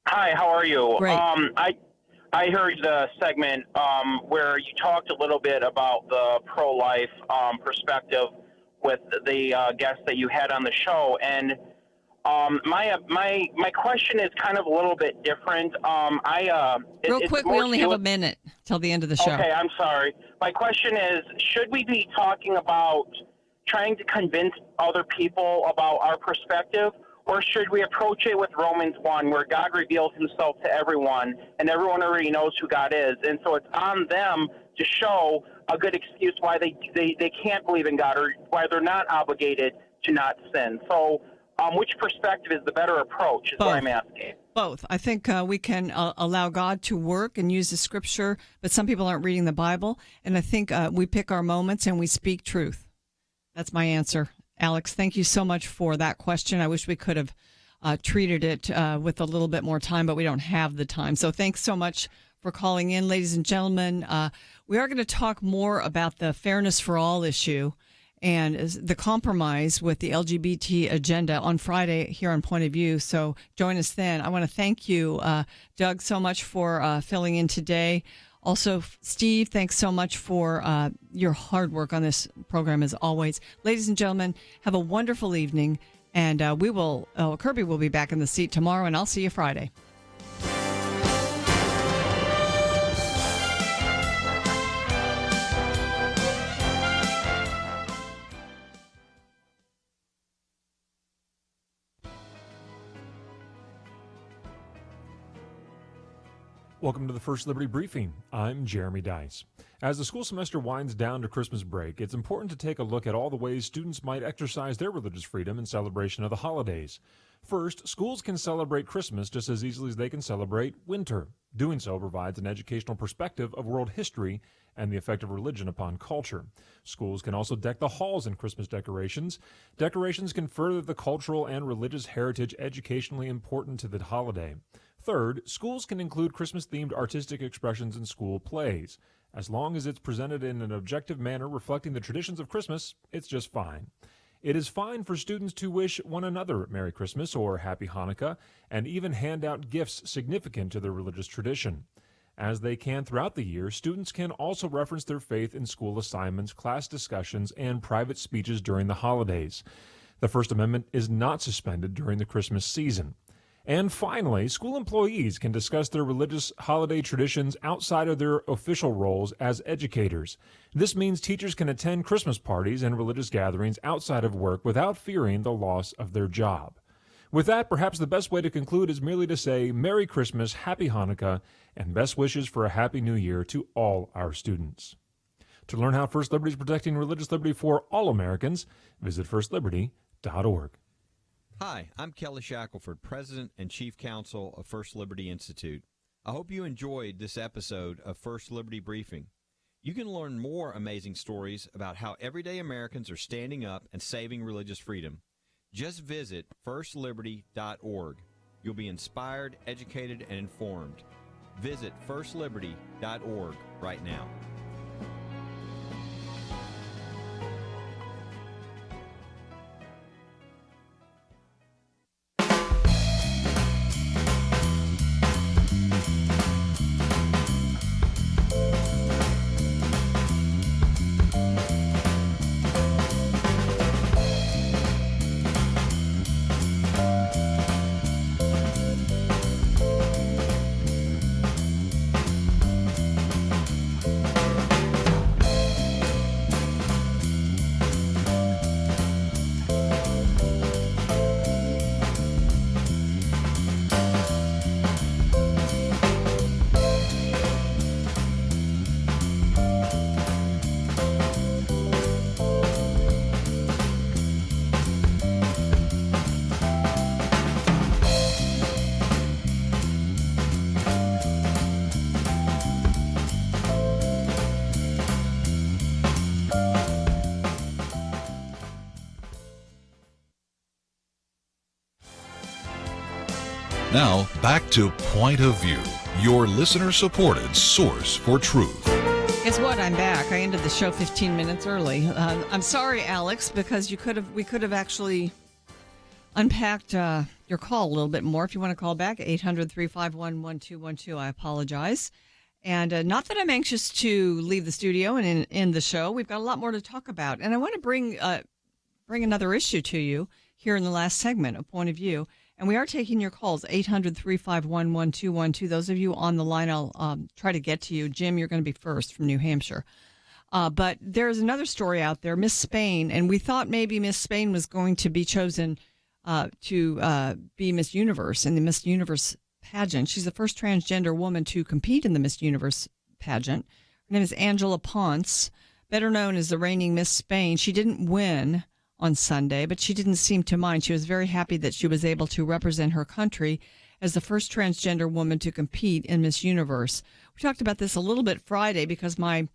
Hi, how are you? Great. I heard the segment where you talked a little bit about the pro-life perspective with the guests that you had on the show, and my question is kind of a little bit different. Real quick, we only have a minute till the end of the show. Okay, I'm sorry. My question is, should we be talking about trying to convince other people about our perspective, or should we approach it with Romans 1, where God reveals himself to everyone, and everyone already knows who God is, and so it's on them to show a good excuse why they can't believe in God, or why they're not obligated to not sin. So Which perspective is the better approach is what I'm asking. Both. I think we can allow God to work and use the scripture, but some people aren't reading the Bible. And I think we pick our moments and we speak truth. That's my answer. Alex, thank you so much for that question. I wish we could have treated it with a little bit more time, but we don't have the time. So thanks so much for calling in, ladies and gentlemen. We are going to talk more about the Fairness for All issue and the compromise with the LGBT agenda on Friday here on Point of View. So join us then. I want to thank you, Doug, so much for filling in today. Also, Steve, thanks so much for your hard work on this program as always. Ladies and gentlemen, have a wonderful evening. And Kirby will be back in the seat tomorrow, and I'll see you Friday. Welcome to the First Liberty Briefing. I'm Jeremy Dice. As the school semester winds down to Christmas break, it's important to take a look at all the ways students might exercise their religious freedom in celebration of the holidays. First, schools can celebrate Christmas just as easily as they can celebrate winter. Doing so provides an educational perspective of world history and the effect of religion upon culture. Schools can also deck the halls in Christmas decorations. Decorations can further the cultural and religious heritage educationally important to the holiday. Third, schools can include Christmas-themed artistic expressions in school plays. As long as it's presented in an objective manner reflecting the traditions of Christmas, it's just fine. It is fine for students to wish one another Merry Christmas or Happy Hanukkah, and even hand out gifts significant to their religious tradition. As they can throughout the year, students can also reference their faith in school assignments, class discussions, and private speeches during the holidays. The First Amendment is not suspended during the Christmas season. And finally, school employees can discuss their religious holiday traditions outside of their official roles as educators. This means teachers can attend Christmas parties and religious gatherings outside of work without fearing the loss of their job. With that, perhaps the best way to conclude is merely to say Merry Christmas, Happy Hanukkah, and best wishes for a Happy New Year to all our students. To learn how First Liberty is protecting religious liberty for all Americans, visit firstliberty.org. Hi, I'm Kelly Shackelford, President and Chief Counsel of First Liberty Institute. I hope you enjoyed this episode of First Liberty Briefing. You can learn more amazing stories about how everyday Americans are standing up and saving religious freedom. Just visit firstliberty.org. You'll be inspired, educated, and informed. Visit firstliberty.org right now. Now, back to Point of View, your listener-supported source for truth. Guess what? I'm back. I ended the show 15 minutes early. I'm sorry, Alex, because we could have actually unpacked your call a little bit more. If you want to call back, 800-351-1212. I apologize. And not that I'm anxious to leave the studio and end the show. We've got a lot more to talk about. And I want to bring another issue to you here in the last segment of Point of View. And we are taking your calls, 800-351-1212. Those of you on the line, I'll try to get to you. Jim, you're going to be first from New Hampshire. But there's another story out there, Miss Spain, and we thought maybe Miss Spain was going to be chosen to be Miss Universe in the Miss Universe pageant. She's the first transgender woman to compete in the Miss Universe pageant. Her name is Angela Ponce, better known as the reigning Miss Spain. She didn't win on Sunday, but she didn't seem to mind. She was very happy that she was able to represent her country as the first transgender woman to compete in Miss Universe. We talked about this a little bit Friday because my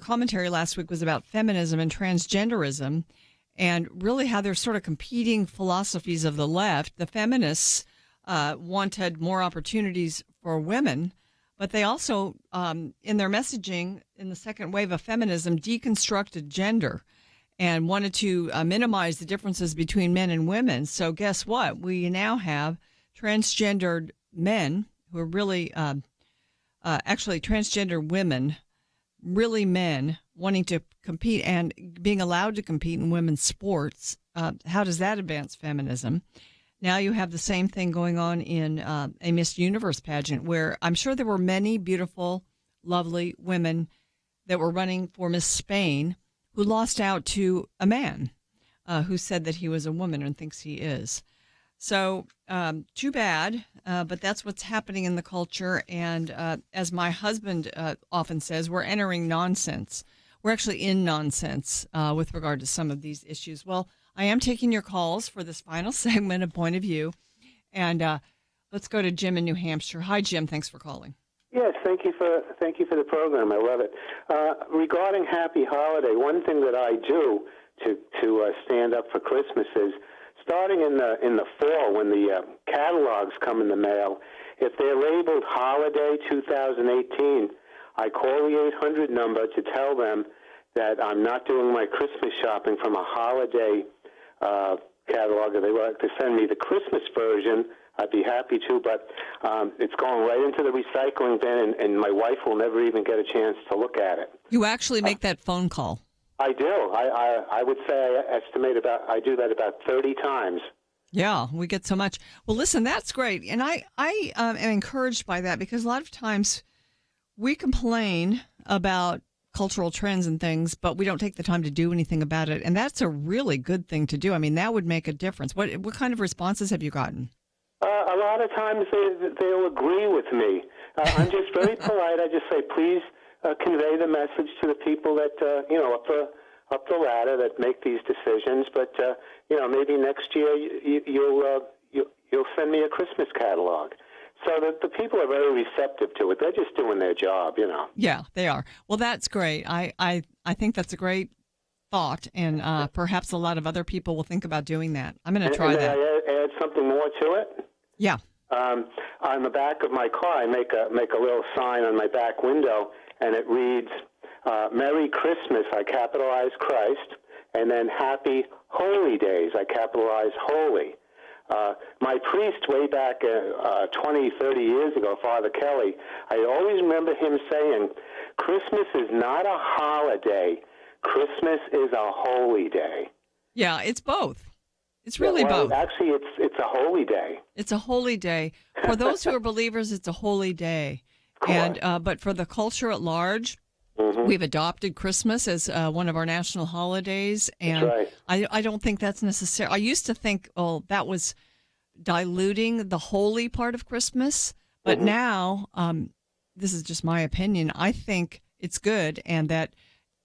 commentary last week was about feminism and transgenderism and really how they're sort of competing philosophies of the left. The feminists wanted more opportunities for women, but they also, in their messaging in the second wave of feminism, deconstructed gender and wanted to minimize the differences between men and women. So guess what? We now have transgendered men who are really, actually transgender women, really men, wanting to compete and being allowed to compete in women's sports. How does that advance feminism? Now you have the same thing going on in a Miss Universe pageant where I'm sure there were many beautiful, lovely women that were running for Miss Spain who lost out to a man who said that he was a woman and thinks he is. So too bad, but that's what's happening in the culture. And as my husband often says, we're entering nonsense. We're actually in nonsense with regard to some of these issues. Well, I am taking your calls for this final segment of Point of View. And let's go to Jim in New Hampshire. Hi, Jim. Thanks for calling. Yes, thank you for the program. I love it. Regarding Happy Holiday, one thing that I do to stand up for Christmas is starting in the fall when the catalogs come in the mail, if they're labeled Holiday 2018, I call the 800 number to tell them that I'm not doing my Christmas shopping from a holiday catalog. If they like to send me the Christmas version, I'd be happy to, but it's going right into the recycling bin, and my wife will never even get a chance to look at it. You actually make that phone call. I do. I would say I do that about 30 times. Yeah, we get so much. Well, listen, that's great. And I am encouraged by that because a lot of times we complain about cultural trends and things, but we don't take the time to do anything about it. And that's a really good thing to do. I mean, that would make a difference. What kind of responses have you gotten? A lot of times they'll agree with me. I'm just very polite. I just say, please convey the message to the people that up the ladder that make these decisions. But maybe next year you'll send me a Christmas catalog. So that the people are very receptive to it. They're just doing their job, Yeah, they are. Well, that's great. I think that's a great thought, and perhaps a lot of other people will think about doing that. I'm going to try that. I add something more to it? Yeah. On the back of my car, I make a little sign on my back window, and it reads, Merry Christmas, I capitalize Christ, and then Happy Holy Days, I capitalize Holy. My priest way back 20, 30 years ago, Father Kelly, I always remember him saying, Christmas is not a holiday. Christmas is a holy day. Yeah, it's both. It's really both. Actually, it's a holy day. It's a holy day. For those who are believers, it's a holy day. And but for the culture at large, we've adopted Christmas as one of our national holidays. And that's right. I don't think that's necessary. I used to think, that was diluting the holy part of Christmas. But now, this is just my opinion, I think it's good, and that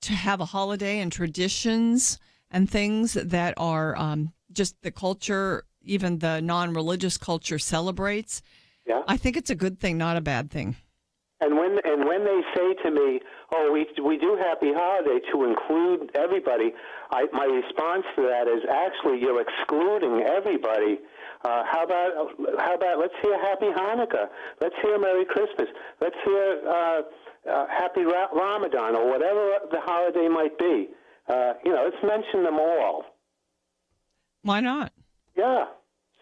to have a holiday and traditions and things that are just the culture, even the non-religious culture celebrates. Yeah. I think it's a good thing, not a bad thing. And when they say to me, "Oh, we do Happy Holiday to include everybody," my response to that is, actually, you're excluding everybody. How about let's hear Happy Hanukkah, let's hear Merry Christmas, let's hear Happy Ramadan, or whatever the holiday might be. Let's mention them all. Why not? Yeah.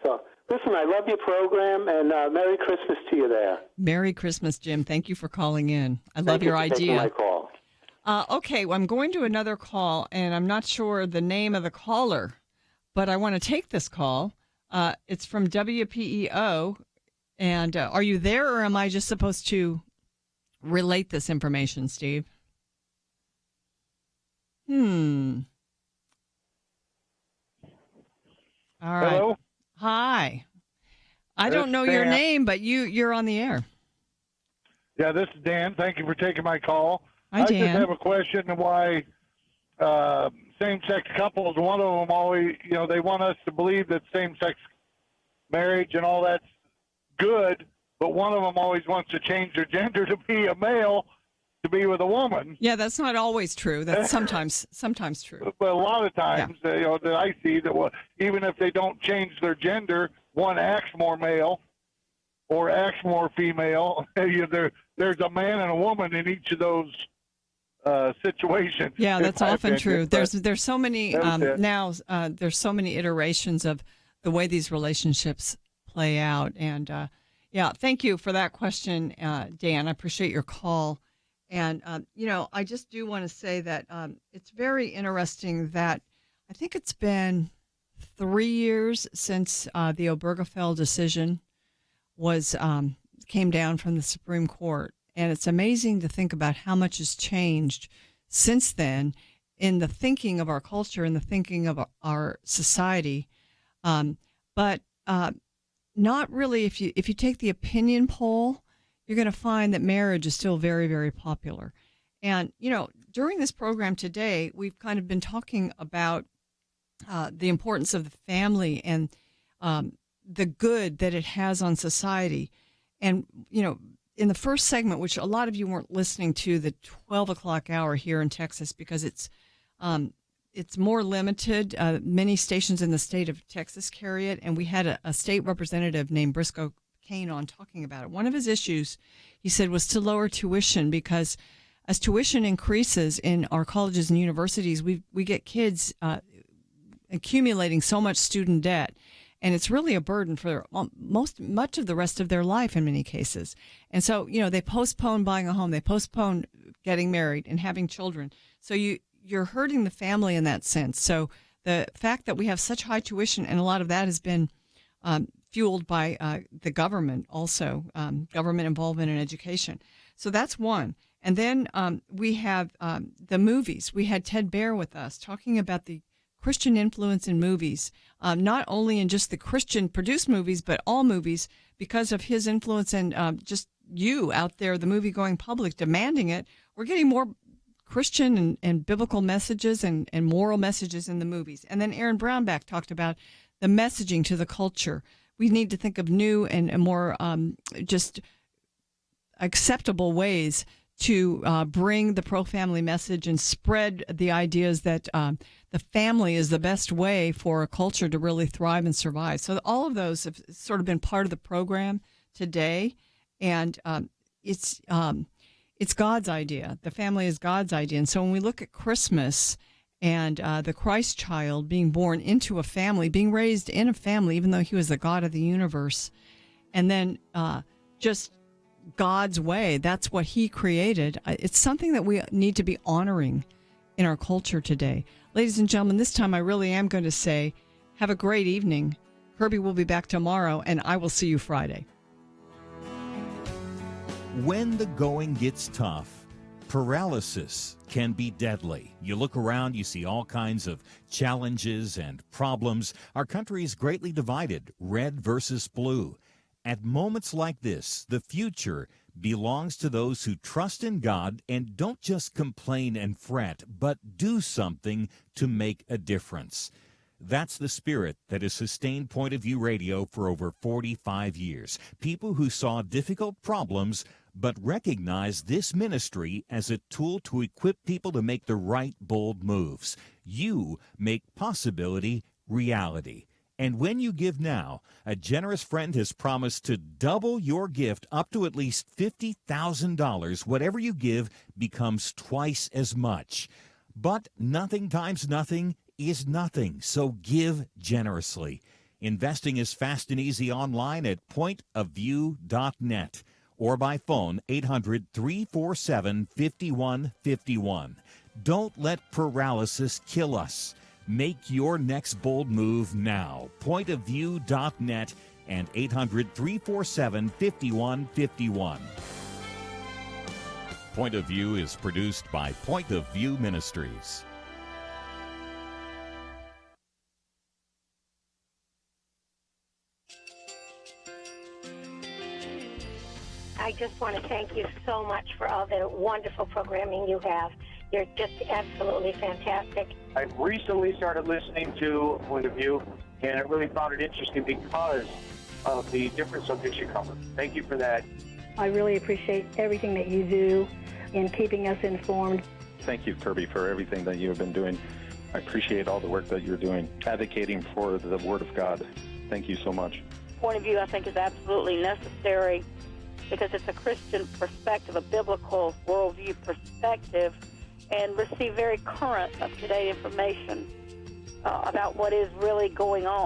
So, listen, I love your program, and Merry Christmas to you there. Merry Christmas, Jim. Thank you for calling in. I love your idea. Thank you for taking my call. Okay, well, I'm going to another call, and I'm not sure the name of the caller, but I want to take this call. It's from WPEO, and are you there, or am I just supposed to relate this information, Steve? All right. Hello? Hi. I don't know your name, but you're on the air. Yeah, this is Dan. Thank you for taking my call. Hi, Dan. I just have a question of why same-sex couples, one of them always, they want us to believe that same-sex marriage and all that's good, but one of them always wants to change their gender to be a male to be with a woman. Yeah, that's not always true. That's sometimes true. But a lot of times, that I see that even if they don't change their gender, one acts more male or acts more female. There's a man and a woman in each of those situations. Yeah, that's often true. There's so many now. There's so many iterations of the way these relationships play out. And thank you for that question, Dan. I appreciate your call. And I just do want to say that it's very interesting that I think it's been 3 years since the Obergefell decision came down from the Supreme Court. And it's amazing to think about how much has changed since then in the thinking of our culture and the thinking of our society. But not really. If you take the opinion poll, you're going to find that marriage is still very, very popular. And, during this program today, we've kind of been talking about the importance of the family and the good that it has on society. And, in the first segment, which a lot of you weren't listening to, the 12 o'clock hour here in Texas, because it's more limited. Many stations in the state of Texas carry it, and we had a state representative named Briscoe Cain on talking about it. One of his issues, he said, was to lower tuition, because as tuition increases in our colleges and universities, we get kids accumulating so much student debt. And it's really a burden for much of the rest of their life in many cases. And so, they postpone buying a home, they postpone getting married and having children. So you're hurting the family in that sense. So the fact that we have such high tuition, and a lot of that has been fueled by the government also, government involvement in education. So that's one. And then we have the movies. We had Ted Baehr with us talking about the Christian influence in movies, not only in just the Christian-produced movies, but all movies, because of his influence and just you out there, the movie-going public, demanding it. We're getting more Christian and biblical messages and moral messages in the movies. And then Erin Brownback talked about the messaging to the culture. We need to think of new and more just acceptable ways to bring the pro-family message and spread the ideas that the family is the best way for a culture to really thrive and survive. So all of those have sort of been part of the program today, and it's God's idea. The family is God's idea. And so when we look at Christmas and the Christ child being born into a family, being raised in a family, even though he was the God of the universe, and then just God's way, that's what he created. It's something that we need to be honoring in our culture today. Ladies and gentlemen, this time I really am going to say, have a great evening. Kirby will be back tomorrow, and I will see you Friday. When the going gets tough, paralysis can be deadly. You look around, you see all kinds of challenges and problems. Our country is greatly divided, red versus blue. At moments like this, the future belongs to those who trust in God and don't just complain and fret, but do something to make a difference. That's the spirit that has sustained Point of View Radio for over 45 years. People who saw difficult problems but recognized this ministry as a tool to equip people to make the right, bold moves. You make possibility reality. And when you give now, a generous friend has promised to double your gift up to at least $50,000. Whatever you give becomes twice as much. But nothing times nothing is nothing, so give generously. Investing is fast and easy online at pointofview.net or by phone 800-347-5151. Don't let paralysis kill us. Make your next bold move now. Pointofview.net and 800-347-5151. Point of View is produced by Point of View Ministries. I just want to thank you so much for all the wonderful programming you have. You're just absolutely fantastic. I've recently started listening to Point of View, and I really found it interesting because of the different subjects you cover. Thank you for that. I really appreciate everything that you do in keeping us informed. Thank you, Kirby, for everything that you have been doing. I appreciate all the work that you're doing, advocating for the Word of God. Thank you so much. Point of view, I think, is absolutely necessary because it's a Christian perspective, a biblical worldview perspective, and receive very current, up-to-date information about what is really going on.